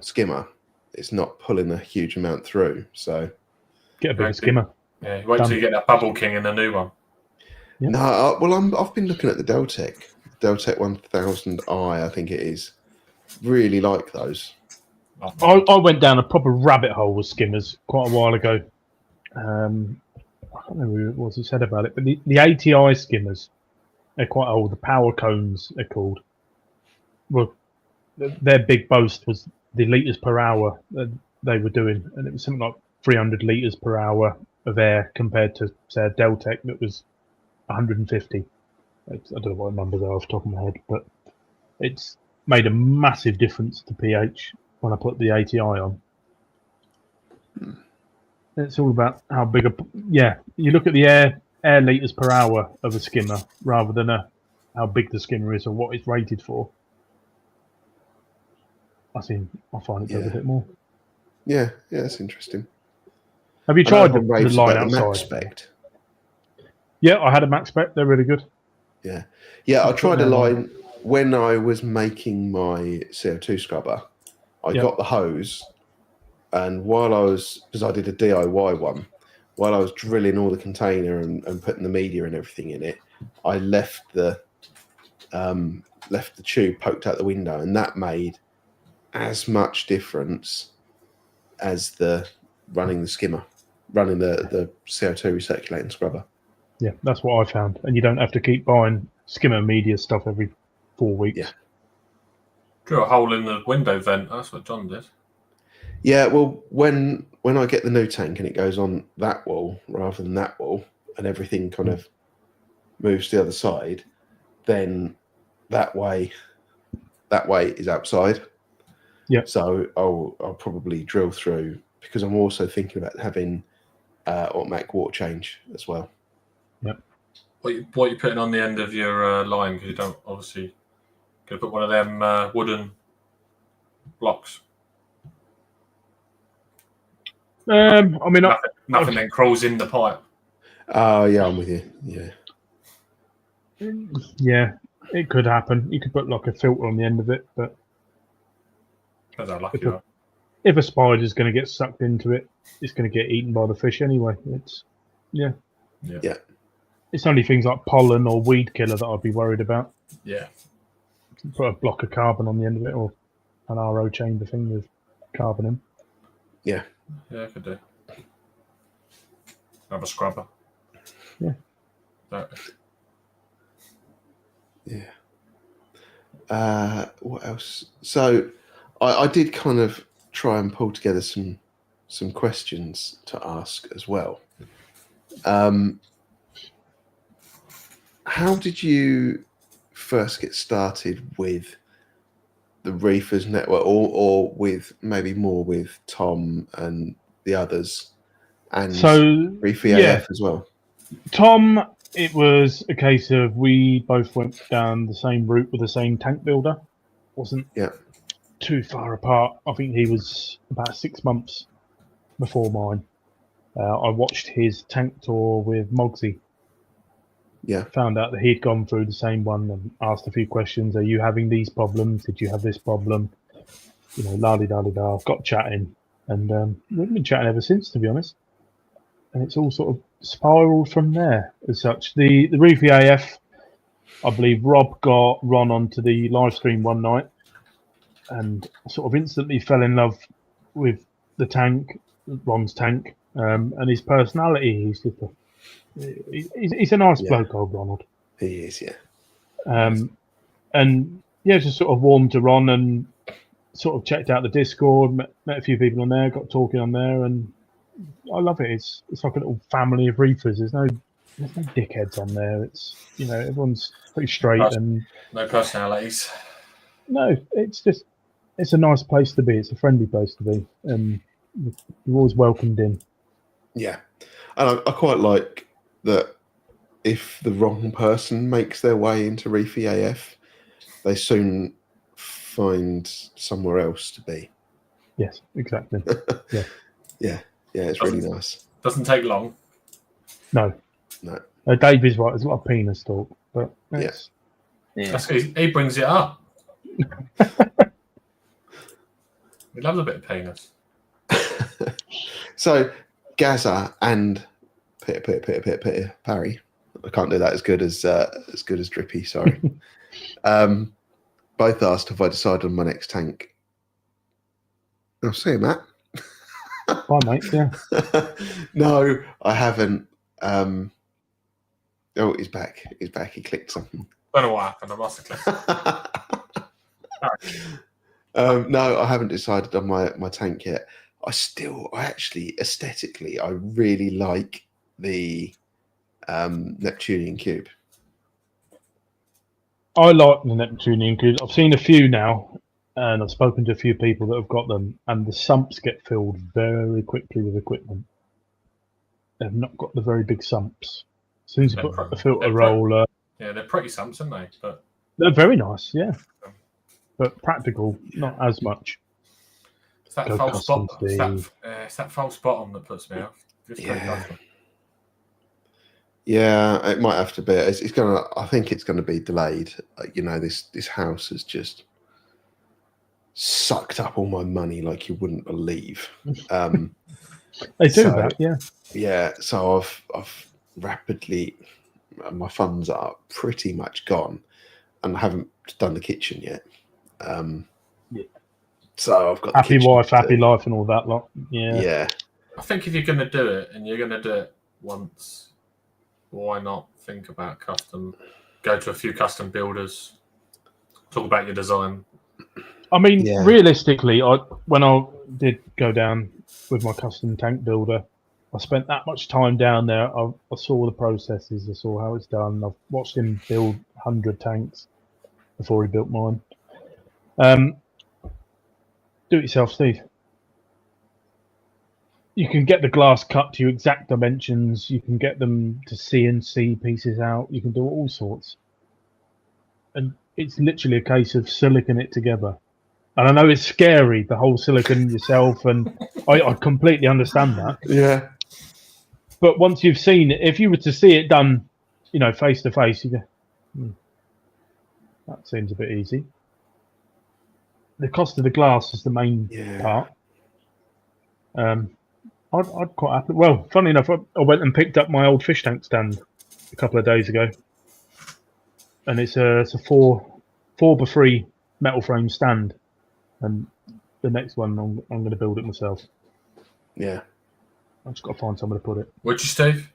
skimmer, it's not pulling a huge amount through. So get a bigger skimmer. Yeah, wait till you get that Bubble King in the new one. Yep. No, I've been looking at the Deltec 1000i, I think it is. Really like those. I went down a proper rabbit hole with skimmers quite a while ago. I don't know what he said about it, but the ATI skimmers, they're quite old. The power cones, they're called. Well, their big boast was the litres per hour that they were doing, and it was something like 300 litres per hour of air compared to, say, a Deltec that was 150. I don't know what the numbers are off the top of my head, but it's made a massive difference to pH when I put the ATI on. It's all about how big you look at the air litres per hour of a skimmer rather than how big the skimmer is or what it's rated for. I find it does a bit more. Yeah, that's interesting. Have you tried the line outside? Max Spec. Yeah, I had a Max Spec. They're really good. Yeah. I tried a line when I was making my CO2 scrubber. I got the hose, and because I did a DIY one, while I was drilling all the container and putting the media and everything in it, I left the tube poked out the window, and that made as much difference as running the skimmer, running the CO2 recirculating scrubber. Yeah, that's what I found. And you don't have to keep buying skimmer media stuff every 4 weeks. Yeah. Drew a hole in the window vent. That's what John did. Yeah, well, when I get the new tank and it goes on that wall rather than that wall, and everything kind of moves to the other side, then that way is outside. Yeah. So I'll probably drill through, because I'm also thinking about having automatic water change as well. Yeah. What you putting on the end of your line? Because you don't obviously going to put one of them wooden blocks. Nothing then crawls in the pipe. Oh, yeah, I'm with you. Yeah. Yeah, it could happen. You could put like a filter on the end of it, but if a spider's going to get sucked into it, it's going to get eaten by the fish anyway. Yeah. It's only things like pollen or weed killer that I'd be worried about. Yeah. Put a block of carbon on the end of it, or an RO chamber thing with carbon in. Yeah. Yeah, I could do. Have a scrubber. Yeah. Yeah. What else? So I did kind of try and pull together some questions to ask as well. How did you first get started with the Reefers Network, or with maybe more with Tom and the others, and Reef EAF as well? Tom, it was a case of we both went down the same route with the same tank builder. Wasn't too far apart. I think he was about 6 months before mine. I watched his tank tour with Mogsy. Yeah. Found out that he'd gone through the same one and asked a few questions. Are you having these problems? Did you have this problem? You know, la-di-da-di-da. Got chatting. And we've been chatting ever since, to be honest. And it's all sort of spiraled from there as such. The Reef EAF, I believe Rob got Ron onto the live stream one night and sort of instantly fell in love with the tank, Ron's tank, and his personality. He's just he's a nice bloke, old Ronald. He is, yeah. And yeah, just sort of warmed to Ron and sort of checked out the Discord, met a few people on there, got talking on there, and I love it. It's like a little family of reefers. There's no dickheads on there. It's, you know, everyone's pretty straight and no personalities. No, it's just, it's a nice place to be. It's a friendly place to be, and you're always welcomed in. Yeah, and I quite like that. If the wrong person makes their way into Reef EAF, they soon find somewhere else to be. Yes, exactly. Yeah, it's really nice. Doesn't take long. No. Dave is right. There's a lot of penis talk, but yes, he brings it up. We love a bit of penis. So Gaza and Peter Parry. I can't do that as good as Drippy. Sorry. Both asked if I decided on my next tank. I'll see you, Matt. Bye, mate. Yeah. No, I haven't. Oh, he's back. He's back. He clicked something. I don't know what happened. I must have clicked. No, I haven't decided on my tank yet. I actually, aesthetically, I really like the Neptunian cube. I like the Neptunian cube. I've seen a few now, and I've spoken to a few people that have got them, and the sumps get filled very quickly with equipment. They've not got the very big sumps. As soon as you put a filter roller... Yeah, they're pretty sumps, aren't they? But they're very nice, yeah. But practical, not as much. It's that false spot. It's that false bottom that puts me off. Yeah, it might have to be. It's gonna. I think it's going to be delayed. You know, this house has just sucked up all my money like you wouldn't believe. They do that, yeah. Yeah, so I've rapidly, my funds are pretty much gone, and I haven't done the kitchen yet. So I've got happy wife, happy life, and all that lot. Yeah. I think if you're going to do it, and you're going to do it once, why not think about custom? Go to a few custom builders. Talk about your design. I mean, realistically, when I did go down with my custom tank builder, I spent that much time down there. I saw the processes. I saw how it's done. I've watched him build 100 tanks before he built mine. Do it yourself, Steve. You can get the glass cut to your exact dimensions. You can get them to CNC pieces out. You can do all sorts. And it's literally a case of silicon it together. And I know it's scary, the whole silicon yourself, and I completely understand that. Yeah. But once you've seen it, if you were to see it done, you know, face to face, you go, that seems a bit easy. The cost of the glass is the main part. I'd quite happy. Well, funny enough, I went and picked up my old fish tank stand a couple of days ago, and it's a 4x3 metal frame stand, and the next one I'm going to build it myself. Yeah, I've just got to find somewhere to put it. Would you, Steve?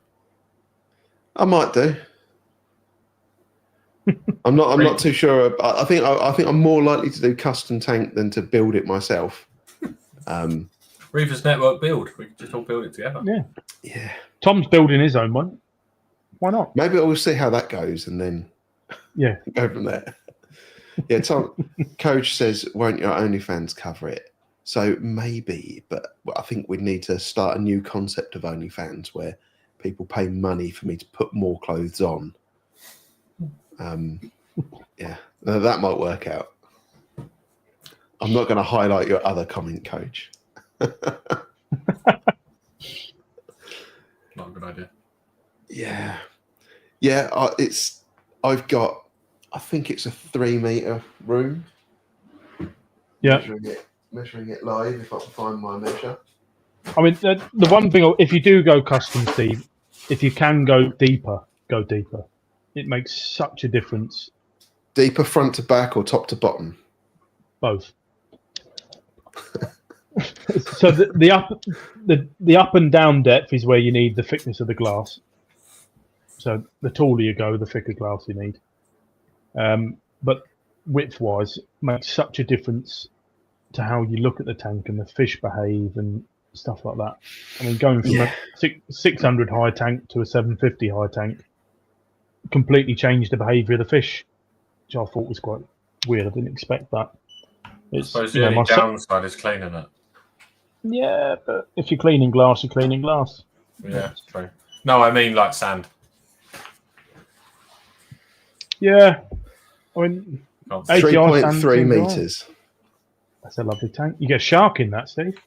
I might do. I'm not too sure. I think I'm more likely to do custom tank than to build it myself. Reefers Network build. We could just all build it together. Yeah. Tom's building his own one. Why not? Maybe we'll see how that goes and then go from there. Yeah, Tom, Coach says, won't your OnlyFans cover it? So maybe, but I think we'd need to start a new concept of OnlyFans where people pay money for me to put more clothes on. Yeah, that might work out. I'm not going to highlight your other comment, Coach. Not a good idea. Yeah. I think it's a 3 meter room. Yeah. Measuring it live if I can find my measure. I mean, the one thing, if you do go custom, Steve, if you can go deeper, go deeper. It makes such a difference. Deeper front to back or top to bottom? Both. So the up and down depth is where you need the thickness of the glass. So the taller you go, the thicker glass you need. But width-wise, makes such a difference to how you look at the tank and the fish behave and stuff like that. I mean, going from a 600 high tank to a 750 high tank completely changed the behaviour of the fish, which I thought was quite weird. I didn't expect that. I suppose the only downside is cleaning it. Yeah, but if you're cleaning glass, you're cleaning glass. Yeah, true. No, I mean like sand. Yeah. I mean, 3.3 meters. That's a lovely tank. You get a shark in that, Steve.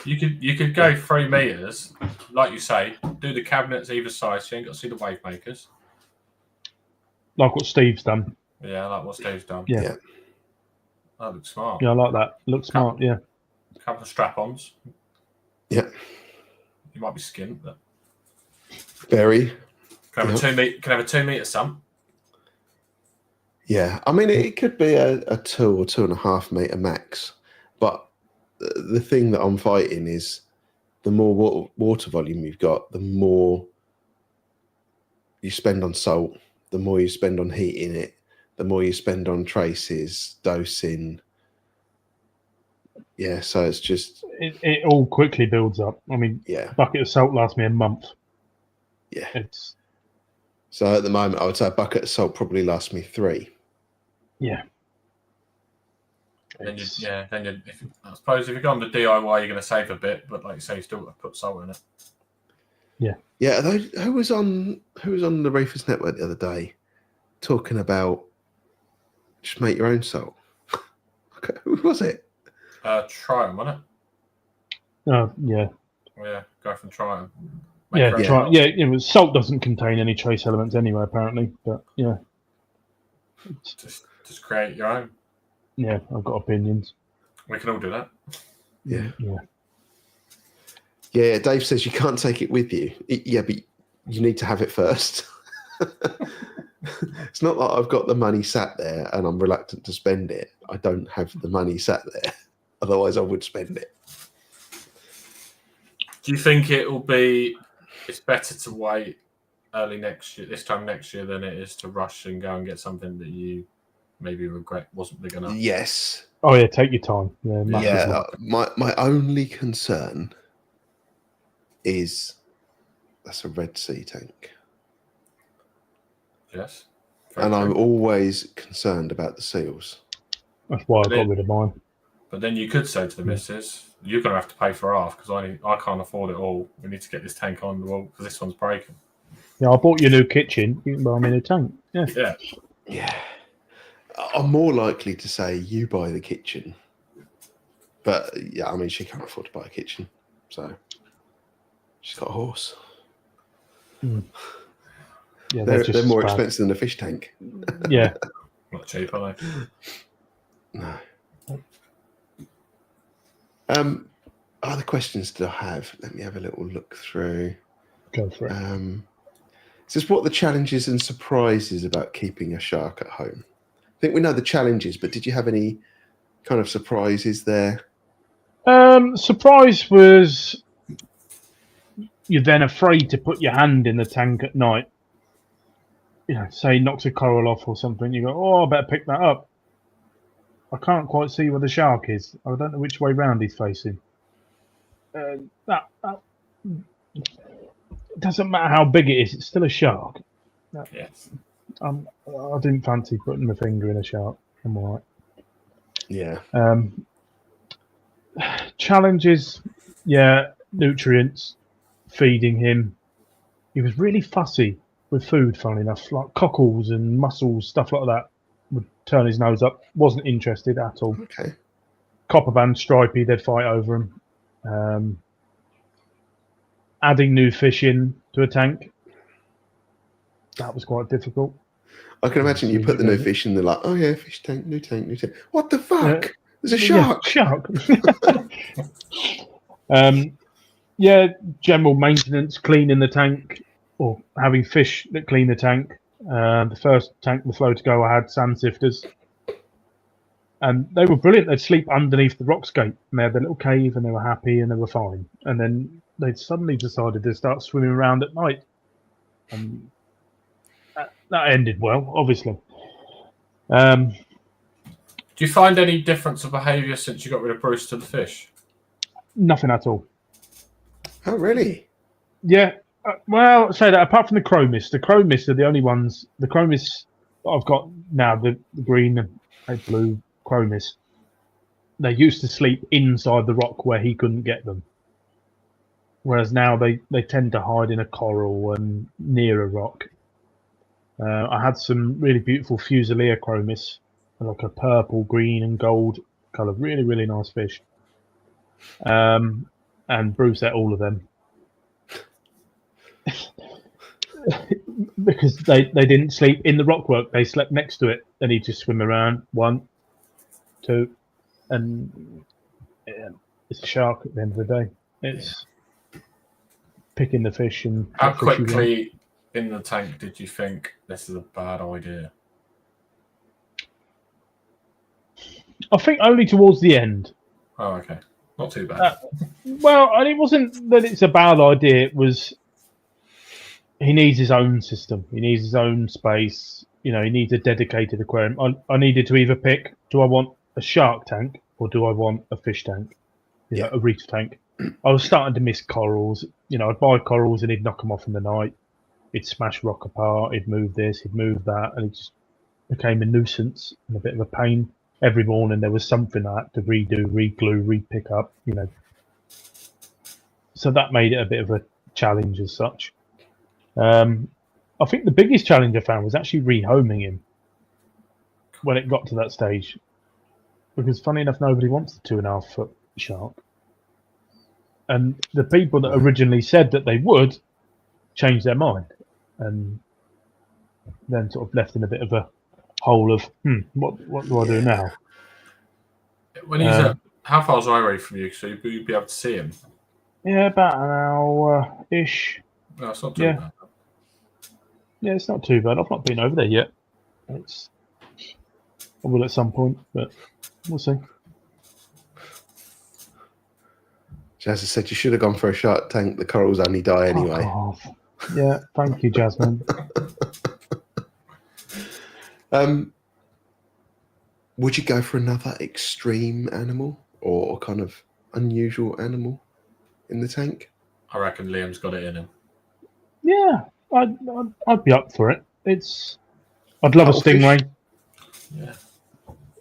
You could go 3 meters, like you say, do the cabinets either side, so you ain't got to see the wave makers. Like what Steve's done. Yeah, like what Steve's done. Yeah. That looks smart. Yeah, I like that. Looks smart, yeah. A couple of strap-ons. Yeah. You might be skint, but very. Can have a 2 meter sump. Yeah, I mean it could be a 2 or 2.5 meter max, but the thing that I'm fighting is the more water volume you've got, the more you spend on salt, the more you spend on heating it, the more you spend on traces, dosing. Yeah, so it's just it all quickly builds up. I mean, a bucket of salt lasts me a month. Yeah, so at the moment I would say a bucket of salt probably lasts me 3. Yeah. I suppose if you go on the DIY, you're going to save a bit, but like you say, you still got to put salt in it. Yeah. Yeah. Who was on the Reefers Network the other day talking about just make your own salt? Okay, who was it? Triumph, wasn't it? Yeah. Yeah, go from Triumph. Salt doesn't contain any trace elements anyway, apparently. But yeah. Just create your own. Yeah, I've got opinions. We can all do that. Yeah. Yeah. Dave says you can't take it with you. Yeah, but you need to have it first. It's not like I've got the money sat there and I'm reluctant to spend it. I don't have the money sat there. Otherwise, I would spend it. Do you think it's better to wait early next year, this time next year, than it is to rush and go and get something that you maybe regret wasn't big enough? Yes. Oh yeah, take your time. My only concern is that's a Red Sea tank. Yes. And I'm always concerned about the seals. That's why I got rid of mine. But then you could say to the missus, you're going to have to pay for half because I can't afford it all. We need to get this tank on the wall because this one's breaking. Yeah, I bought you a new kitchen. You can buy me a new tank. Yeah. Yeah. I'm more likely to say you buy the kitchen. But yeah, I mean, she can't afford to buy a kitchen. So she's got a horse. Mm. Yeah, they're more expensive than a fish tank. Yeah. Not cheap, are they? No. Other questions do I have? Let me have a little look through. Go for it. Is this what the challenges and surprises about keeping a shark at home? I think we know the challenges, but did you have any kind of surprises there? Surprise was you're then afraid to put your hand in the tank at night. say he knocks a coral off or something, you go, oh, I better pick that up. I can't quite see where the shark is. I don't know which way round he's facing. That it doesn't matter how big it is, it's still a shark. Yes. I didn't fancy putting my finger in a shark. I'm all right. Yeah. Challenges, nutrients, feeding him. He was really fussy with food, funnily enough, like cockles and mussels, stuff like that. Would turn his nose up. Wasn't interested at all. Okay. Copperband, stripey, they'd fight over him. Adding new fish in to a tank, that was quite difficult. I can imagine you put the new fish in, they're like, oh yeah, fish tank, new tank, new tank. What the fuck? There's a shark. Shark. General maintenance, cleaning the tank, or having fish that clean the tank. The first tank with flow to go, I had sand sifters. And they were brilliant. They'd sleep underneath the rockscape, and they had their little cave, and they were happy, and they were fine. And then they suddenly decided to start swimming around at night. And that ended well, obviously. Do you find any difference of behaviour since you got rid of Bruce to the fish? Nothing at all. Oh, really? Yeah. Well, say that apart from the chromis are the only ones. The chromis I've got now, the green and blue chromis, they used to sleep inside the rock where he couldn't get them. Whereas now they tend to hide in a coral and near a rock. I had some really beautiful Fusilier chromis, like a purple, green, and gold colour. Really, really nice fish. And Bruce ate all of them. Because they didn't sleep in the rockwork, they slept next to it, and he'd just swim around. 1, 2, and it's a shark at the end of the day. It's picking the fish and how quickly in the tank did you think this is a bad idea? I think only towards the end. Oh, okay, not too bad. And it wasn't that it's a bad idea. It was he needs his own system. He needs his own space. He needs a dedicated aquarium. I needed to either pick: do I want a shark tank or do I want a fish tank? A reef tank. I was starting to miss corals. I'd buy corals and he'd knock them off in the night. He'd smash rock apart. He'd move this. He'd move that, and it just became a nuisance and a bit of a pain. Every morning there was something I had to redo, re-glue, re-pick up. So that made it a bit of a challenge as such. I think the biggest challenge I found was actually rehoming him when it got to that stage, because funny enough, nobody wants the 2.5 foot shark, and the people that originally said that they would changed their mind, and then sort of left in a bit of a hole of what do I do now? When he's how far's away from you, so you'd be able to see him? Yeah, about an hour ish. No, it's not too bad. Yeah, it's not too bad. I've not been over there yet. I will at some point, but we'll see. Jazz said you should have gone for a shark tank. The corals only die anyway. Yeah, thank you, Jasmine. Would you go for another extreme animal or kind of unusual animal in the tank? I reckon Liam's got it in him. Yeah, I'd be up for it. I'd love a stingray. Yeah.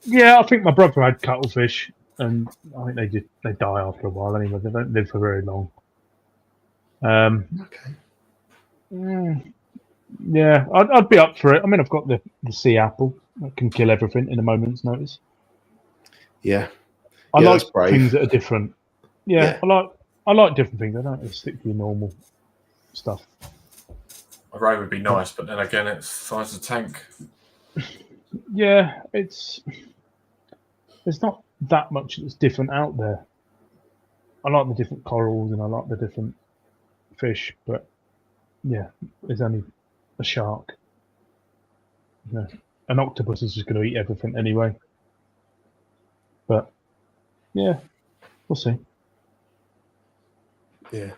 Yeah, I think my brother had cuttlefish, and I think they die after a while anyway. They don't live for very long. Okay. Yeah, I'd be up for it. I mean, I've got the sea apple that can kill everything in a moment's notice. Yeah. I like things that are different. Yeah. I like different things. I don't just stick to your normal stuff. A ray would be nice, but then again, it's the size of a tank. Yeah, there's not that much that's different out there. I like the different corals and I like the different fish, but yeah, there's only a shark. Yeah. An octopus is just going to eat everything anyway. But yeah, we'll see. Yeah.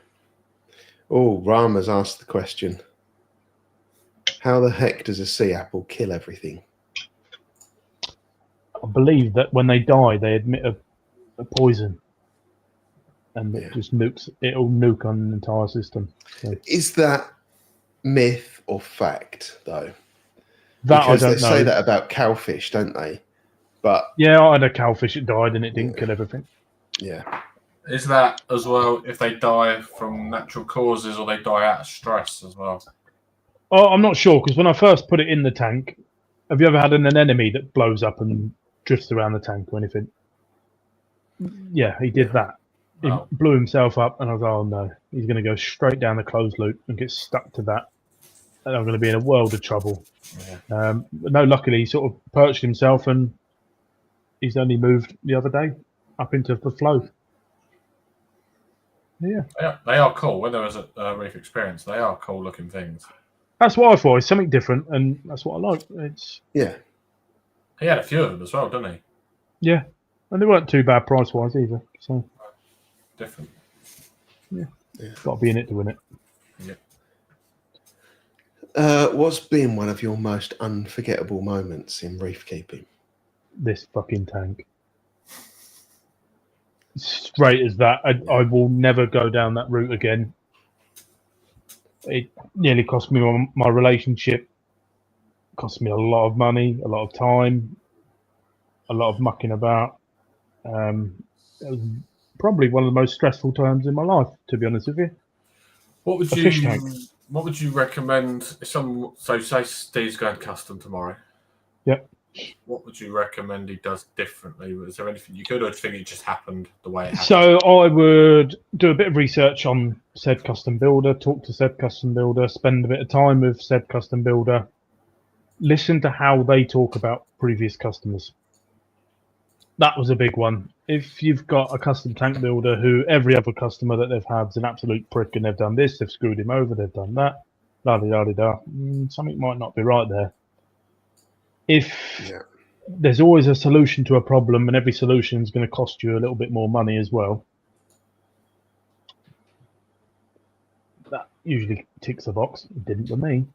Oh, Rama's asked the question. How the heck does a sea apple kill everything? I believe that when they die, they emit a poison, and it just nukes. It'll nuke on an entire system. So Is that myth or fact, though? that Because I they don't know. say that about cowfish, don't they? But yeah, I had a cowfish that died, and it didn't kill everything. yeah, Is that as well if they die from natural causes or they die out of stress as well? Oh, I'm not sure because when I first put it in the tank, have you ever had an enemy that blows up and drifts around the tank or anything? Yeah, he did that. He Oh. blew himself up, and I was like, oh no, he's going to go straight down the closed loop and get stuck to that. And I'm going to be in a world of trouble. Yeah. But no, luckily, he sort of perched himself, and he's only moved the other day up into the flow. Yeah. They are cool. When there was a reef experience, they are cool looking things. That's what I thought. It's something different, and that's what I like. It's yeah. He had a few of them as well, didn't he? yeah, and they weren't too bad price wise either. So Different. got to be in it to win it. Yeah. What's been one of your most unforgettable moments in reef keeping? This fucking tank. Straight as that. I will never go down that route again. It nearly cost me my relationship. Cost me a lot of money, a lot of time, a lot of mucking about. It was probably one of the most stressful times in my life, to be honest with you. What would fish tank. What would you recommend if someone? So say Steve's going custom tomorrow. Yep. What would you recommend he does differently? Was there anything you could, or do you think it just happened the way it happened? So I would do a bit of research on said custom builder, talk to said custom builder, spend a bit of time with said custom builder, listen to how they talk about previous customers. That was a big one. If you've got a custom tank builder who every other customer that they've had is an absolute prick and they've done this, they've screwed him over, they've done that, la-di-da-di-da, something might not be right there. If there's always a solution to a problem, and every solution is going to cost you a little bit more money as well, that usually ticks the box. It didn't for me.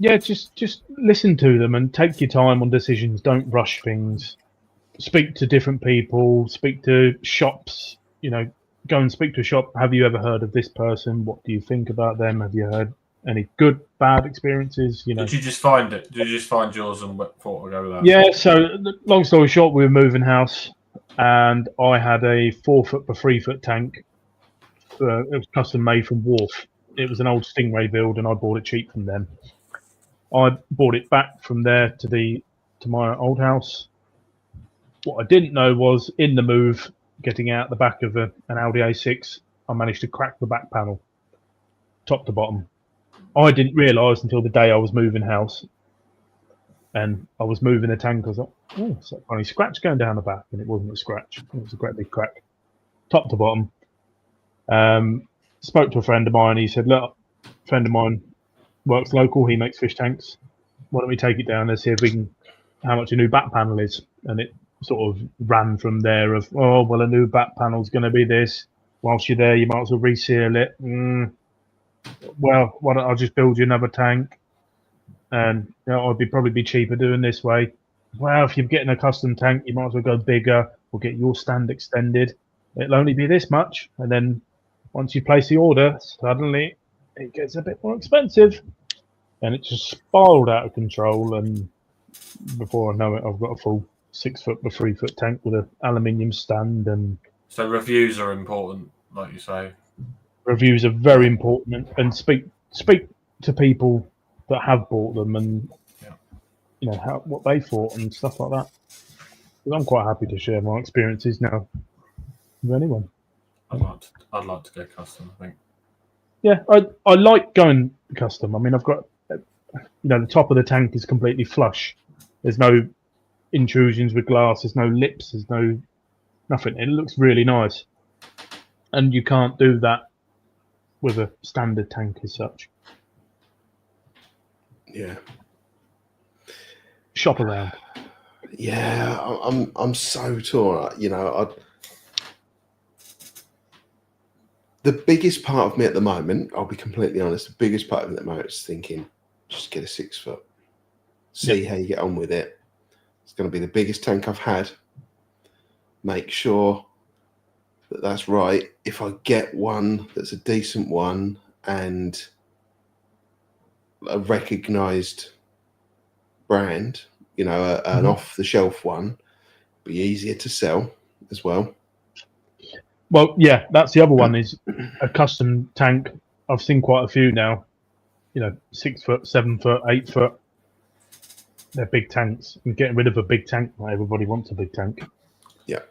Yeah, just listen to them and take your time on decisions. Don't rush things. Speak to different people. Speak to shops. You know, go and speak to a shop. Have you ever heard of this person? What do you think about them? Have you heard any good, bad experiences? You know. Did you just find it? Did you just find yours and thought I'll go with that? Yeah. So, long story short, we were moving house, and I had a 4 foot by 3 foot tank. It was custom made from Wharf. It was an old Stingray build, and I bought it cheap from them. I bought it back from there to my old house. What I didn't know was, in the move, getting out the back of an Audi A6, I managed to crack the back panel, top to bottom. I didn't realise until the day I was moving house, and I was moving the tank. I was like, "Oh, it's a funny scratch going down the back," and it wasn't a scratch. It was a great big crack, top to bottom. Spoke to a friend of mine. He said, "Look, a friend of mine works local. He makes fish tanks. Why don't we take it down there, see if we can, how much a new back panel is?" And it sort of ran from there of, oh, well, a new back panel's going to be this. Whilst you're there, you might as well reseal it. Well, why don't I just build you another tank? And you know, it'd probably be cheaper doing this way. Well, if you're getting a custom tank, you might as well go bigger or get your stand extended. It'll only be this much. And then once you place the order, suddenly it gets a bit more expensive. And it just spiraled out of control. And before I know it, I've got a full 6 foot by 3 foot tank with an aluminium stand. And so reviews are important, like you say. Reviews are very important, and speak to people that have bought them, and you know what they thought and stuff like that. Because I'm quite happy to share my experiences now with anyone. I'd like to go custom, I think. Yeah, I like going custom. I mean, I've got, you know, the top of the tank is completely flush. There's no intrusions with glass. There's no lips. There's no nothing. It looks really nice, and you can't do that with a standard tank as such. Yeah. Shop around. Yeah, I'm so torn. You know, The biggest part of me at the moment, I'll be completely honest, the biggest part of me at the moment is thinking, just get a 6 foot. See how you get on with it. It's going to be the biggest tank I've had. Make sure that that's right. If I get one that's a decent one and a recognised brand, you know, an off-the-shelf one, be easier to sell as well. Well, yeah, that's the other one is a custom tank. I've seen quite a few now. You know, 6 foot, 7 foot, 8 foot. They're big tanks. And getting rid of a big tank, not everybody wants a big tank. Yeah.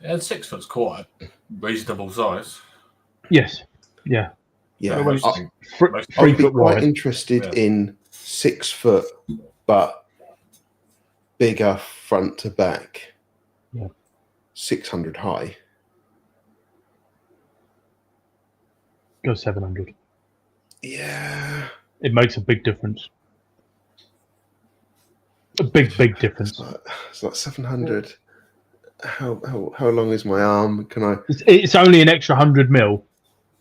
And 6 foot's quite a reasonable size. Yes. Yeah. Yeah. So when it's I'd 3 be foot quite wide. interested in 6 foot, but bigger front to back. Yeah. 600 high. Go 700. Yeah. It makes a big difference. A big difference. It's like 700. How long is my arm? Can I? It's only an extra 100 mil,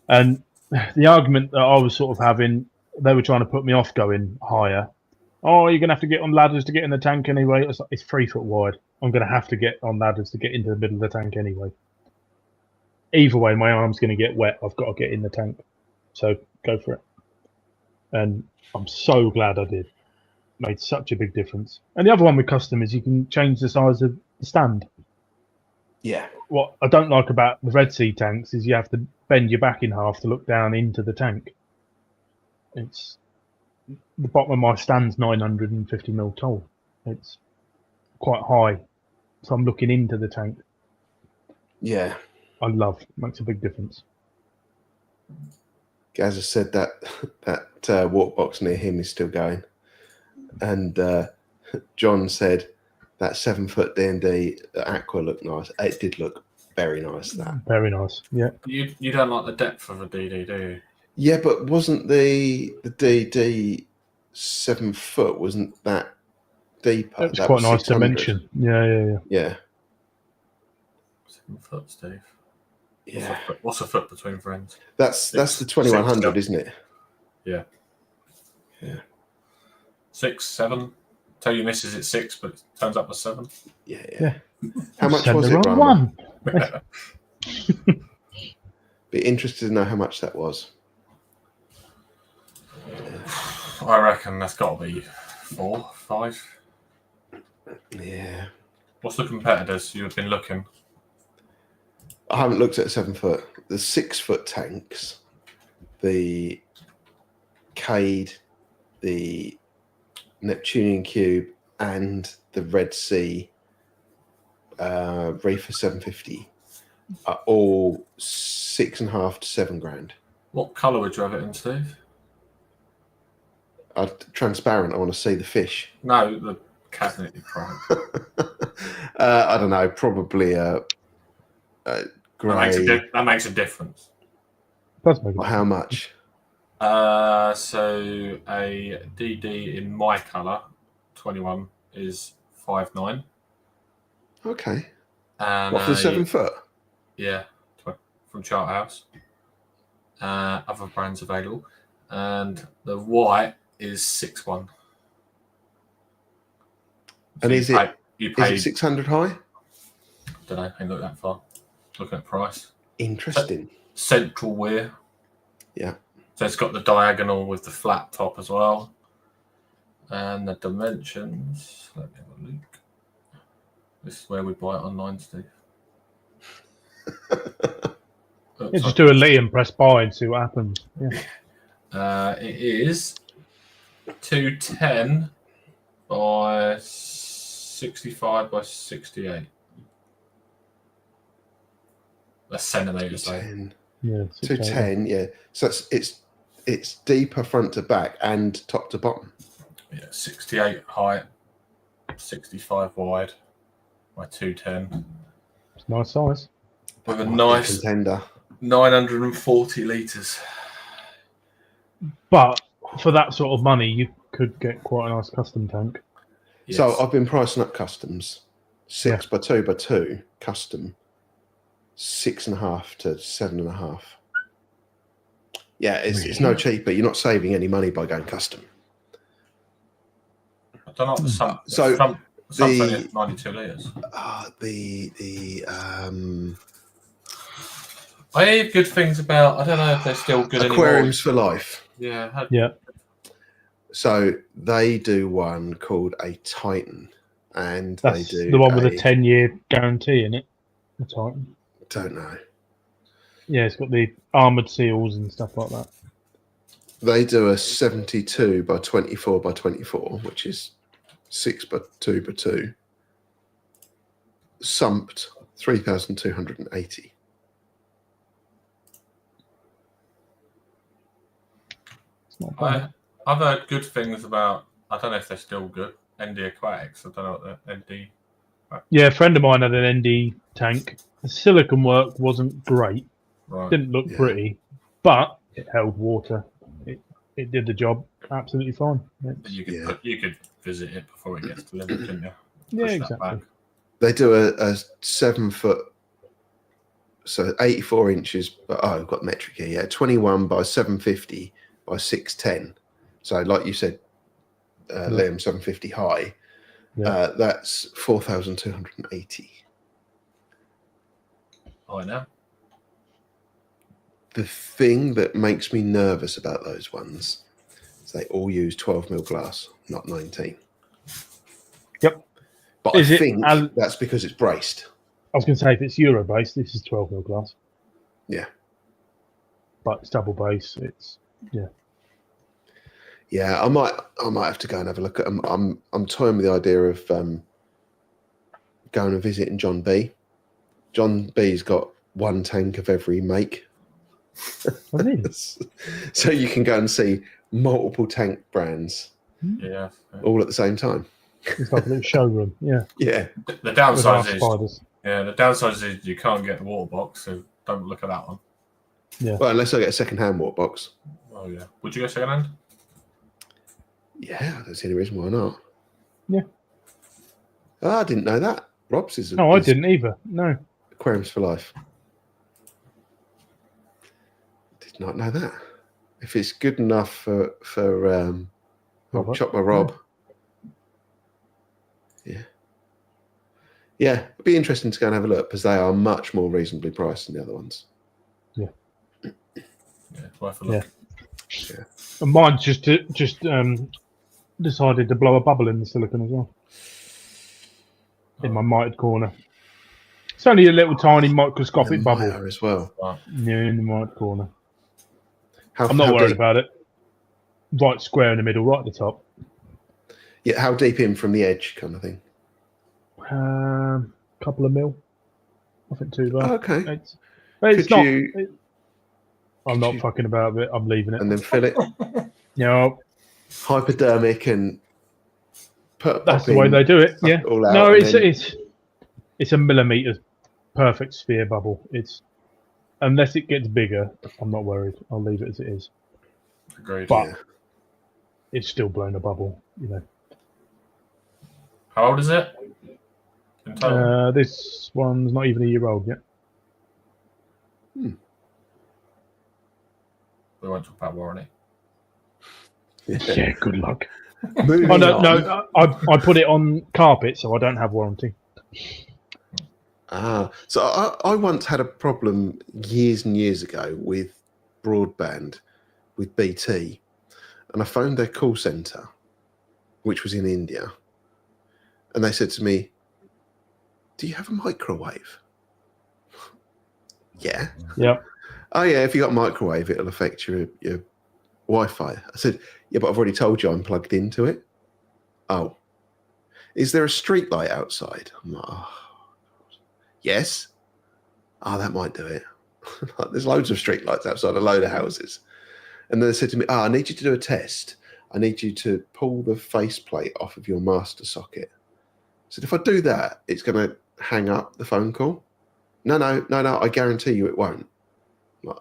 and the argument that I was sort of having, they were trying to put me off going higher. Oh, you're gonna have to get on ladders to get in the tank anyway. It's 3 foot wide. I'm gonna have to get on ladders to get into the middle of the tank anyway. Either way, my arm's gonna get wet. I've got to get in the tank, so go for it. And I'm so glad I did. Made such a big difference. And the other one with custom is you can change the size of the stand. Yeah. What I don't like about the Red Sea tanks is you have to bend your back in half to look down into the tank. It's the bottom of my stand's 950 mil tall. It's quite high, so I'm looking into the tank. Yeah. I love. Makes a big difference. As I said, that walk box near him is still going, and John said that 7 foot D&D Aqua looked nice. It did look very nice. That Very nice. Yeah. You don't like the depth of a DD, do you? Yeah, but wasn't the DD 7 foot? Wasn't that deeper? It was That quite was a nice 600. dimension. Yeah. Yeah. 7 foot, Steve. Yeah. What's a foot between friends? That's the 2100, isn't it? Yeah. Yeah. 6, 7. Tell your missus it's 6, but it turns up as 7. Yeah. How much Sent was the it, wrong Ryan? one. Be interested to know how much that was. I reckon that's got to be 4, 5. Yeah. What's the competitors you've been looking? I haven't looked at 7 foot. The 6 foot tanks, the Cade, the Neptunian Cube, and the Red Sea Reefer 750 are all 6.5 to 7 grand. What colour would you have it in, Steve? Transparent. I want to see the fish. No, the cabinet you product. I don't know. Probably a grey. That makes a difference. Does make a How much? So a DD in my colour, 21, is 5.9. Okay. And What for the 7 foot? Yeah, from Charterhouse. Other brands available, and the white is 6.1. And is it you pay 600 high? Don't know. I ain't look that far. Looking at price. Interesting. Central wear. Yeah. So it's got the diagonal with the flat top as well. And the dimensions. Let me have a look. This is where we buy it online, Steve. Just do a Lee and press buy and see what happens. Yeah. It is 210 by 65 by 68. That's centimetres, though. 210. Yeah. 210, yeah. So it's deeper front to back and top to bottom. Yeah, 68 height, 65 wide by 210. It's a nice size. With a Might be nice contender. 940 litres. But for that sort of money, you could get quite a nice custom tank. Yes. So I've been pricing up customs. 6 by 2 by 2 custom. 6.5 to 7.5. Yeah, it's no cheaper. You're not saving any money by going custom. I don't know what the Sump. So Sump's only 92 litres. I hear good things about. I don't know if they're still good Aquariums anymore. for Life. Yeah. Yeah. So they do one called a Titan, and That's they do the one with a 10-year guarantee in it. The Titan. Don't know. Yeah, it's got the armoured seals and stuff like that. They do a 72 by 24 by 24, which is 6 by 2 by 2. Sumped 3,280. It's not bad. I've heard good things about. I don't know if they're still good. ND Aquatics. I don't know what the ND. Yeah, a friend of mine had an ND tank. The silicon work wasn't great. Right. Didn't look pretty, but it held water. It did the job absolutely fine. You could visit it before it gets delivered, couldn't you? Yeah, Push exactly. They do a 7 foot, so 84 inches, but I've got metric here. Yeah, 21 by 750 by 610. So, like you said, Liam, 750 high. Yeah. That's 4,280. I know. The thing that makes me nervous about those ones is they all use 12mm glass, not 19. Yep. But I think that's because it's braced. I was going to say, if it's Euro based, this is 12mm glass. Yeah. But it's double base. Yeah, I might have to go and have a look at them. I'm toying with the idea of going and visiting John B. John B's got one tank of every make. So you can go and see multiple tank brands. Yeah. All at the same time. It's like a little showroom. Yeah. Yeah. The downside is spiders. Yeah, the downside is you can't get the water box, so don't look at that one. Yeah. Well, unless I get a second-hand water box. Oh yeah. Would you go second hand? Yeah, I don't see any reason why not. Yeah. Oh, I didn't know that. Rob's is. No, I didn't either. No. Aquariums for Life. Did not know that. If it's good enough for Chop by Rob. Yeah. Yeah, it'd be interesting to go and have a look because they are much more reasonably priced than the other ones. Yeah. Yeah, it's worth a look. Yeah. And mine just decided to blow a bubble in the silicon as well. In my mitered corner. It's only a little tiny microscopic bubble. As well. Yeah, in the mitered corner. How, I'm not worried about it. Right square in the middle, right at the top. Yeah, how deep in from the edge kind of thing? Couple of mil. Nothing too bad. Okay. It's not. I'm not fucking about it. I'm leaving it. And then fill it. No. Hypodermic and put. That's the way they do it. Yeah. No, it's a millimetre perfect sphere bubble. It's unless it gets bigger, I'm not worried. I'll leave it as it is. Agreed. But it's still blown a bubble, you know. How old is it? In total? This one's not even a year old yet. We won't talk about warranty. Yeah, good luck. No. I put it on carpet, so I don't have warranty. So I once had a problem years and years ago with broadband with BT, and I phoned their call centre, which was in India, and they said to me, "Do you have a microwave?" Yeah. Yeah. Oh yeah, if you got a microwave, it'll affect your Wi-Fi. I said, yeah, but I've already told you I'm plugged into it. Oh, is there a street light outside? I'm like, oh, yes. Oh, that might do it. There's loads of street lights outside a load of houses. And then they said to me, I need you to do a test. I need you to pull the faceplate off of your master socket. I said, if I do that, it's going to hang up the phone call. No, I guarantee you it won't.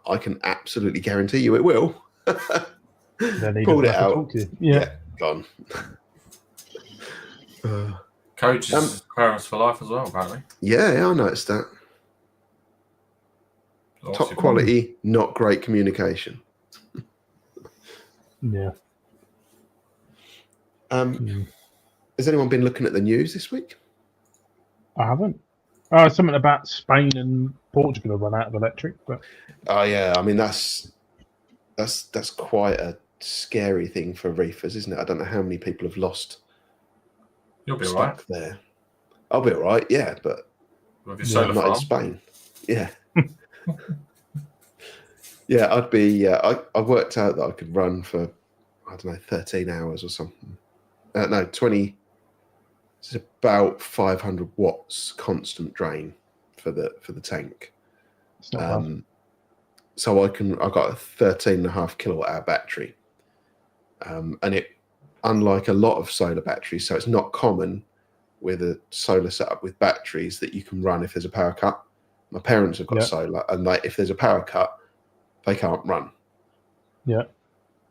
I can absolutely guarantee you it will. Pulled it out. Yeah, gone. Coach is Aquariums for Life as well, apparently. Yeah, I noticed that. Top quality, not great communication. Yeah. Has anyone been looking at the news this week? I haven't. Something about Spain and Portugal have run out of electric, but Oh yeah, I mean that's quite a scary thing for reefers, isn't it? I don't know how many people have lost You'll be all right. stock there. I'll be all right, yeah, but With your solar not farm. in Spain. Yeah. Yeah, I'd be. I worked out that I could run for, I don't know, 13 hours or something. No, 20. It's about 500 watts constant drain for the tank. it's not bad. So I've got a 13.5 kilowatt hour battery, and it, unlike a lot of solar batteries, so it's not common with a solar setup with batteries that you can run if there's a power cut. My parents have got solar, and if there's a power cut, they can't run. Yeah.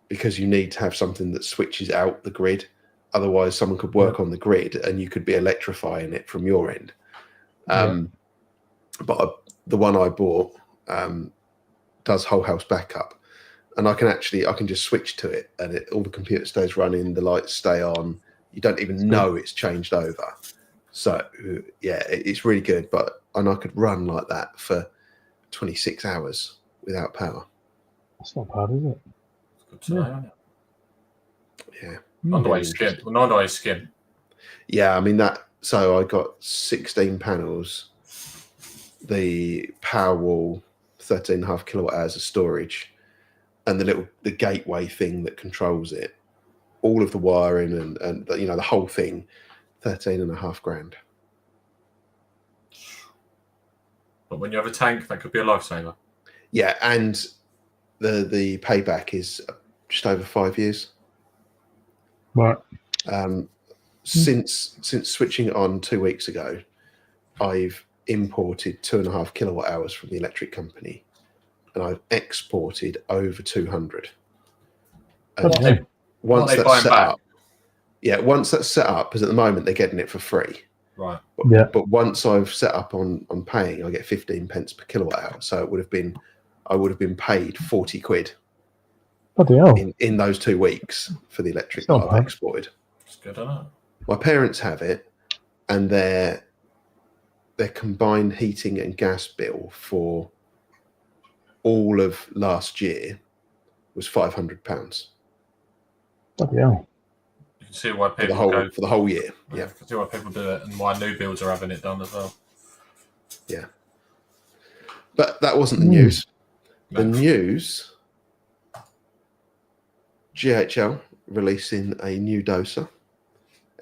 Because you need to have something that switches out the grid. Otherwise, someone could work on the grid and you could be electrifying it from your end. But the one I bought does whole house backup, and I can just switch to it, and all the computer stays running, the lights stay on. You don't even know it's changed over. So yeah, it's really good. And I could run like that for 26 hours without power. That's not bad, is it? Good to know, isn't it? Yeah. Underway skin. Yeah, I mean that. So I got 16 panels, the Powerwall 13.5 kilowatt hours of storage, and the gateway thing that controls it, all of the wiring and the whole thing, 13.5 grand. But when you have a tank, that could be a lifesaver. Yeah, and the payback is just over 5 years. Right. Since switching it on 2 weeks ago, I've imported 2.5 kilowatt hours from the electric company, and I've exported over 200. And once that's set up, because at the moment they're getting it for free. Right. But once I've set up on paying, I get 15 pence per kilowatt hour. So I would have been paid 40 quid in those 2 weeks for the electric that I've exported. It's good, isn't it? My parents have it, and their combined heating and gas bill for all of last year was £500. Bloody hell. You can see why people for the whole year. Yeah. You can see why people do it and why new builds are having it done as well. Yeah. But that wasn't the news. No. The news, GHL releasing a new doser.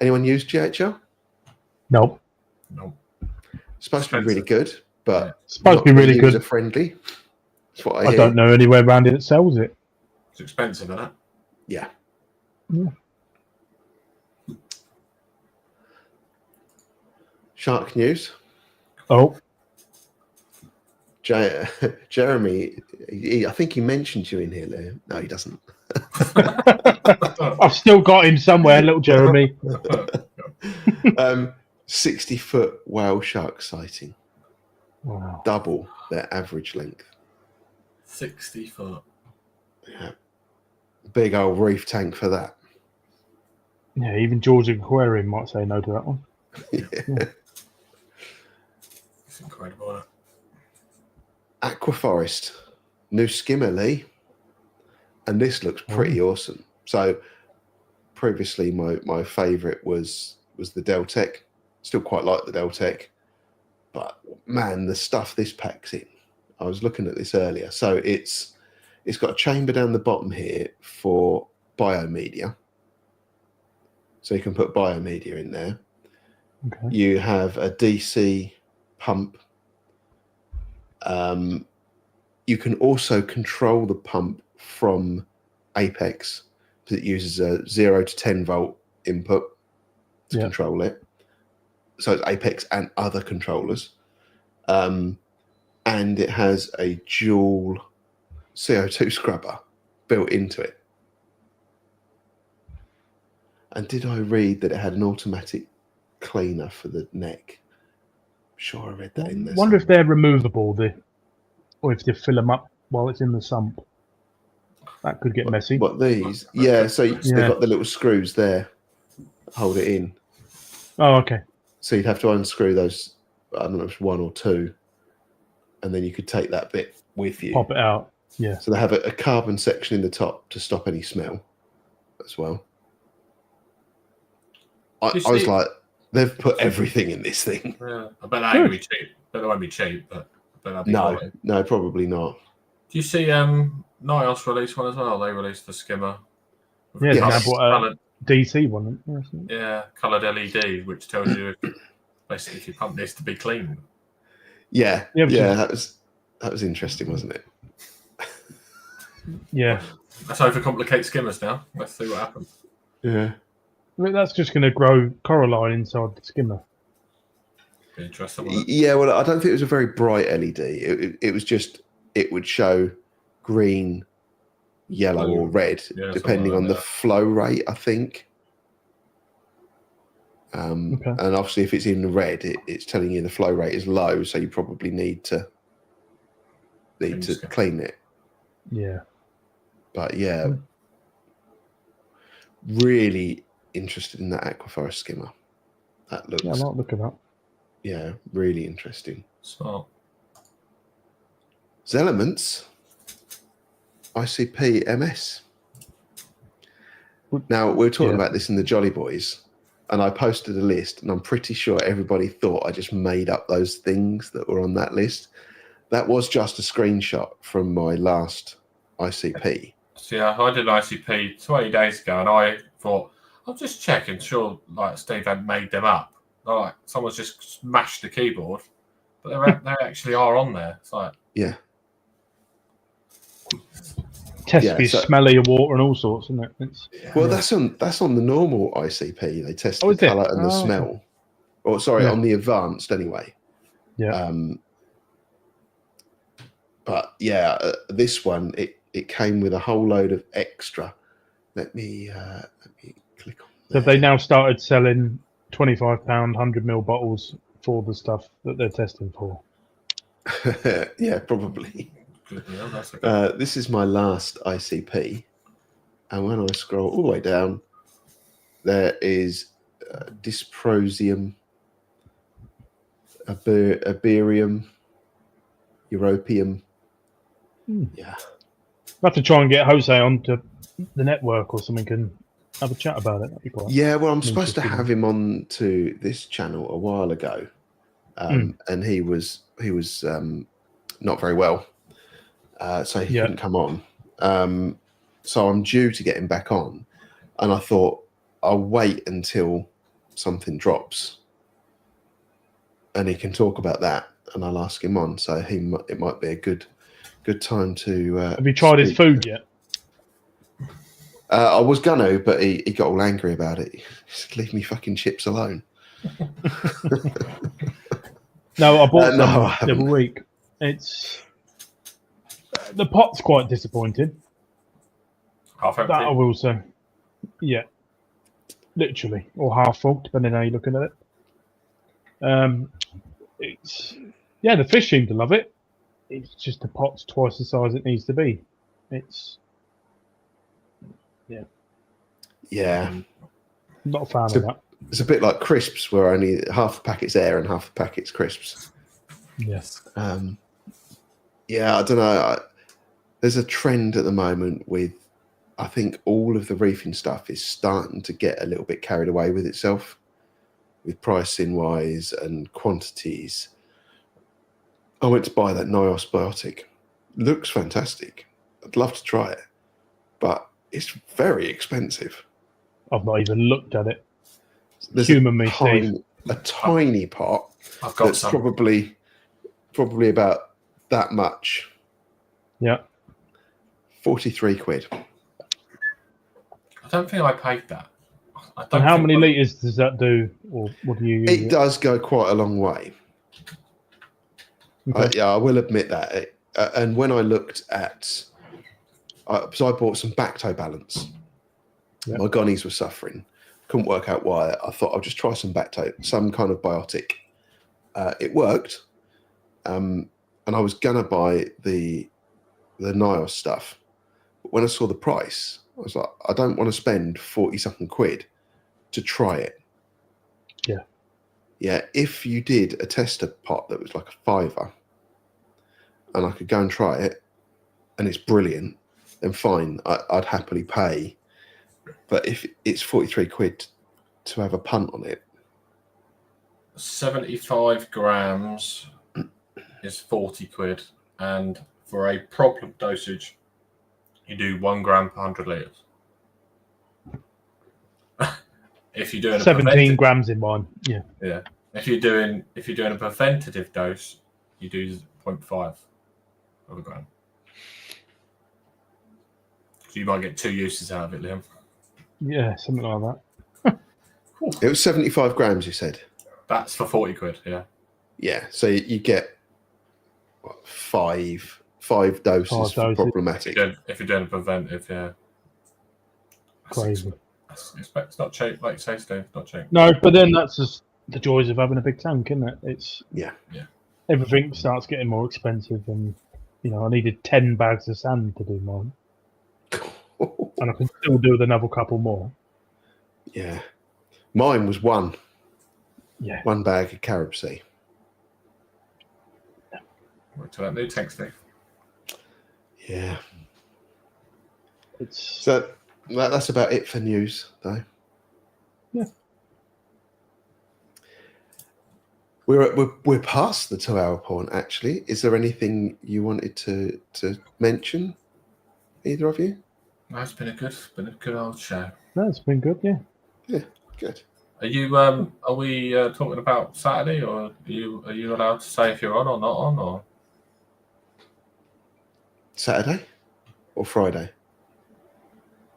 Anyone use GHL? Nope. It's supposed to be really good, but it's supposed to be really good. User-friendly. That's what I hear. don't know anywhere around it that sells it. It's expensive, isn't it? Yeah. Shark news. Oh. Jeremy, I think he mentioned you in here, Lou. No, he doesn't. I've still got him somewhere, little Jeremy. 60-foot whale shark sighting. Wow. Double their average length. 60 foot. Yeah. Big old reef tank for that. Yeah, even George Aquarium might say no to that one. Yeah. It's incredible, isn't it? Aquaforest, new skimmer, Lee, and this looks pretty awesome. So previously my favourite was the Deltec. Still quite like the Deltec, but man, the stuff this packs in. I was looking at this earlier. So it's got a chamber down the bottom here for biomedia. So you can put biomedia in there. Okay. You have a DC pump. You can also control the pump from Apex because it uses a 0 to 10 volt input to control it. So it's Apex and other controllers. And it has a dual CO2 scrubber built into it. And did I read that it had an automatic cleaner for the neck? Sure, I read that in there. I wonder if they're removable, or if they fill them up while it's in the sump. That could get messy. What these? Yeah, so they've got the little screws there, hold it in. Oh, okay. So you'd have to unscrew those. I don't know if it's one or two, and then you could take that bit with you. Pop it out. Yeah. So they have a carbon section in the top to stop any smell as well. I was like, they've put everything in this thing. Yeah, I bet that ain't gonna be cheap. But they won't be cheap, but that'd be quality. No, probably not. Do you see Nios released one as well? They released the skimmer. Yeah, Yes. they bought a DC one. Yeah, coloured LED, which tells you basically if you pump this to be clean. Yeah, that was interesting, wasn't it? Yeah. Let's overcomplicate skimmers now. Let's see what happens. Yeah. I mean, that's just going to grow coralline inside the skimmer. Be interesting. Wouldn't it? Yeah, well, I don't think it was a very bright LED. It was just, it would show green, yellow, or red, depending on the flow rate, I think. Okay. And obviously, if it's in red, it's telling you the flow rate is low, so you probably need to clean it. Yeah. But yeah, really interested in that aquaforest skimmer. That looks. Yeah, I like the look of that. Yeah, really interesting. Smart. Zelements, ICP MS. Now, we were talking about this in the Jolly Boys, and I posted a list, and I'm pretty sure everybody thought I just made up those things that were on that list. That was just a screenshot from my last ICP. So yeah, I did an ICP 20 days ago, and I thought, I'll just check, sure, like Steve hadn't made them up. Like someone's just smashed the keyboard, but they actually are on there. It's like test for smelly your water and all sorts, isn't it? Well, that's on the normal ICP. They test the colour and the smell. Okay. Or sorry, on the advanced anyway. Yeah. But yeah, this one it came with a whole load of extra. Let me click on. So they now started selling £25 100ml bottles for the stuff that they're testing for. Yeah, probably. This is my last ICP, and when I scroll all the way down, there is dysprosium, Iberium, Europium. Yeah. I'll have to try and get Jose onto the network or something and have a chat about it. That'd be quite I'm supposed to have him on to this channel a while ago, and he was not very well, so he couldn't come on. So I'm due to get him back on, and I thought I'll wait until something drops, and he can talk about that, and I'll ask him on. So it might be a good time to. Have you tried his food yet? I was gonna, but he got all angry about it. He said, "Leave me fucking chips alone." No, I bought some the other week. It's the pot's quite disappointing. Half empty. That I will say. Yeah, literally, or half full, depending on how you're looking at it. It's the fish seem to love it. It's just the pot's twice the size it needs to be. It's not a fan of that. It's a bit like crisps, where only half the packet's air and half the packet's crisps. Yes. I don't know. There's a trend at the moment with, I think all of the reefing stuff is starting to get a little bit carried away with itself, with pricing wise and quantities. I went to buy that Nios biotic. Looks fantastic. I'd love to try it, but it's very expensive. I've not even looked at it. There's a tiny pot. I've got that's some. probably about that much. Yeah. 43 quid. I don't think I paid that. And how many litres does that do, or what do you use? It does go quite a long way. Okay. I will admit that. And when I looked at, so I bought some back toe balance. Yeah. My gonnies were suffering. Couldn't work out why. I thought I'll just try some back toe, some kind of biotic. It worked. And I was gonna buy the Nios stuff, when I saw the price, I was like, I don't want to spend 40 something quid to try it. Yeah. Yeah. If you did a tester pot that was like a £5 and I could go and try it and it's brilliant, then fine, I'd happily pay. But if it's 43 quid to have a punt on it, 75 grams is 40 quid, and for a problem dosage, you do 1 gram per 100 litres. If you're doing 17 grams in mine. Yeah. Yeah. If you're doing a preventative dose, you do 0.5 of a gram. So you might get 2 uses out of it, Liam. Yeah, something like that. it was 75 grams, you said? That's for 40 quid, yeah. Yeah. So you get what, five doses for problematic. If you're doing a preventive, yeah. Crazy. It's not cheap, like you say, Steve. Not cheap. No, but then that's just the joys of having a big tank, isn't it? It's Yeah. Everything starts getting more expensive, and I needed 10 bags of sand to do mine, and I can still do with another couple more. Yeah. Mine was one. Yeah. 1 bag of carob sea. Wait till that new tank, Steve. Yeah. It's So that's about it for news, though. Yeah. We're past the 2-hour point. Actually, is there anything you wanted to mention? Either of you? No, it's been a good old show. No, it's been good. Yeah. Yeah. Good. Are you? Are we talking about Saturday, or are you allowed to say if you're on or not on, or Saturday or Friday?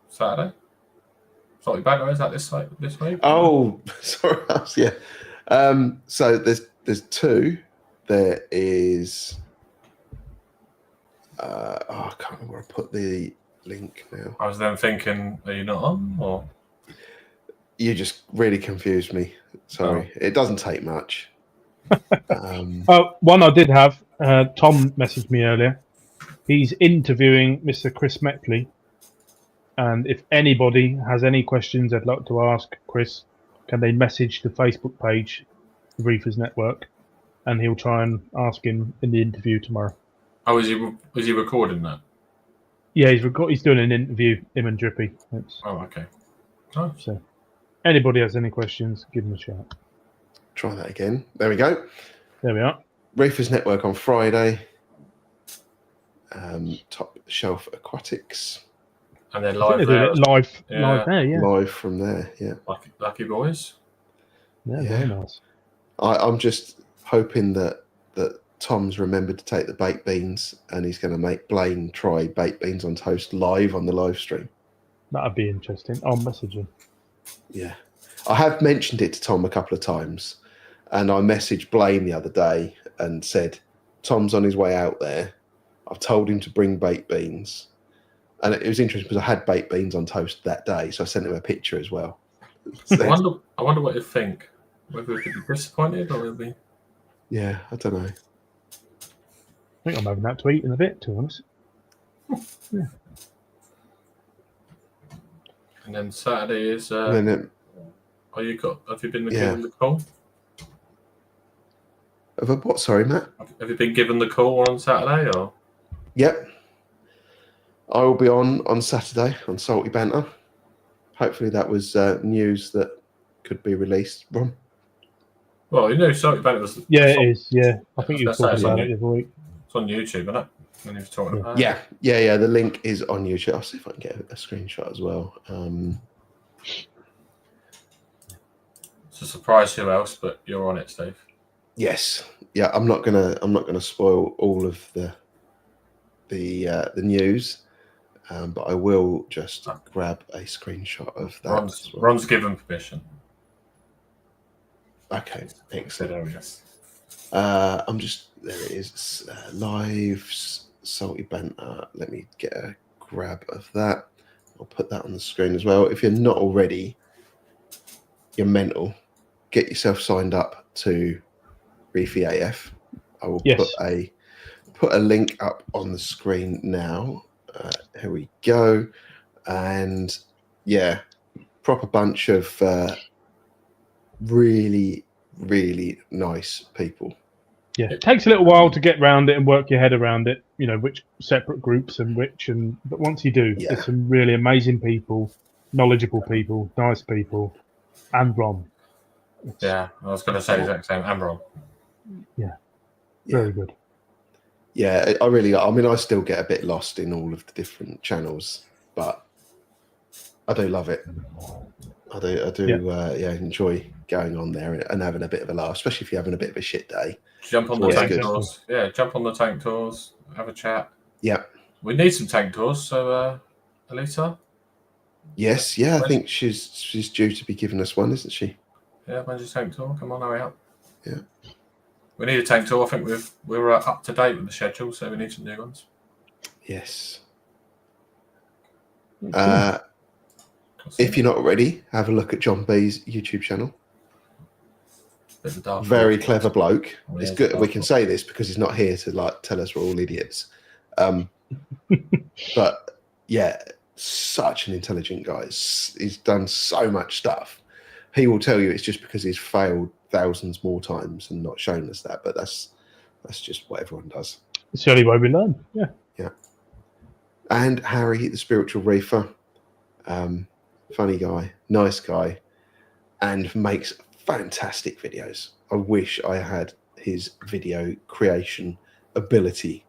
Saturday? Sorry, Banner, is that this week? Oh, sorry. Yeah. So there's 2. There is. I can't remember where I put the link now. I was then thinking, are you not on, or? You just really confused me. Sorry. It doesn't take much. One I did have. Tom messaged me earlier. He's interviewing Mr. Chris Meckley, and if anybody has any questions they'd like to ask Chris, can they message the Facebook page, the Reefers Network, and he'll try and ask him in the interview tomorrow. Oh, is he recording that? Yeah, he's doing an interview, him and Drippy. Oh, okay. Oh. So, anybody has any questions, give him a shout. Try that again. There we go. There we are. Reefers Network on Friday. Top Shelf Aquatics. And then live there. Live there, yeah. Live from there, yeah. Lucky boys. Yeah, very nice. I'm just hoping that Tom's remembered to take the baked beans and he's going to make Blaine try baked beans on toast live on the live stream. That'd be interesting. I'll message him. Yeah. I have mentioned it to Tom a couple of times, and I messaged Blaine the other day and said, Tom's on his way out there. I've told him to bring baked beans. And it was interesting because I had baked beans on toast that day, so I sent him a picture as well. I wonder what he'd think. Whether he'd be disappointed or he'd be... Yeah, I don't know. I think I'm having that to eat in a bit, to be honest. Yeah. And then Saturday is... have you been given the call? Of a what? Sorry, Matt? Have you been given the call on Saturday, or? Yep. I will be on Saturday on Salty Banter. Hopefully that was news that could be released, Ron. Well, Salty Banter was... Yeah, it is, yeah. I think you were talking about it the other week. It's on YouTube, isn't it? When he was talking about it. Yeah. The link is on YouTube. I'll see if I can get a screenshot as well. It's a surprise who else, but you're on it, Steve. Yes. Yeah, I'm not gonna spoil all of the news, but I will just grab a screenshot of that. Ron's given permission. Okay, excellent. I'm just there. It is live Salty Banter. Let me get a grab of that. I'll put that on the screen as well. If you're not already, you're mental. Get yourself signed up to Reefy AF. I will put a link up on the screen now. Here we go. And yeah, proper bunch of really, really nice people. Yeah, it takes a little while to get around it and work your head around it. You know, which separate groups and but once you do, Yeah. there's some really amazing people, knowledgeable people, nice people, and Ron. Yeah, I was going to say the exact same. And Ron. Very good. Yeah, I mean, I still get a bit lost in all of the different channels, but I do love it. I do enjoy going on there and having a bit of a laugh, especially if you're having a bit of a shit day. Jump on the always tank good. tours. Yeah, jump on the tank tours. Have a chat. Yeah. We need some tank tours. So, Alita. Yes. Yeah. I think she's due to be giving us one, isn't she? Yeah, when's your tank tour? Come on, hurry up. Yeah. We need a tank tour. I think we're up to date with the schedule, so we need some new ones. Yes. If you're not already, have a look at John B's YouTube channel. Very clever bloke. Oh, it's yeah, good. We can say this because he's not here to like tell us we're all idiots. But yeah, such an intelligent guy. He's done so much stuff. He will tell you it's just because he's failed thousands more times and not shown us that. But that's just what everyone does. It's the only way we learn. Yeah. Yeah. And Harry, the spiritual reefer, funny guy, nice guy, and makes fantastic videos. I wish I had his video creation ability.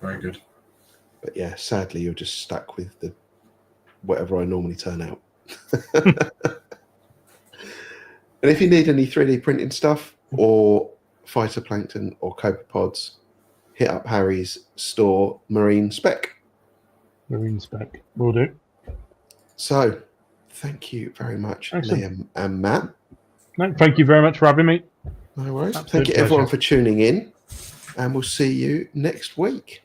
Very good. But yeah, sadly, you're just stuck with the whatever I normally turn out. And if you need any 3D printing stuff or phytoplankton or copepods, hit up Harry's store, Marine Spec. Marine Spec. Will do. So, thank you very much, Excellent. Liam and Matt. No, thank you very much for having me. No worries. Absolute Thank you, everyone, pleasure. for tuning in. And we'll see you next week.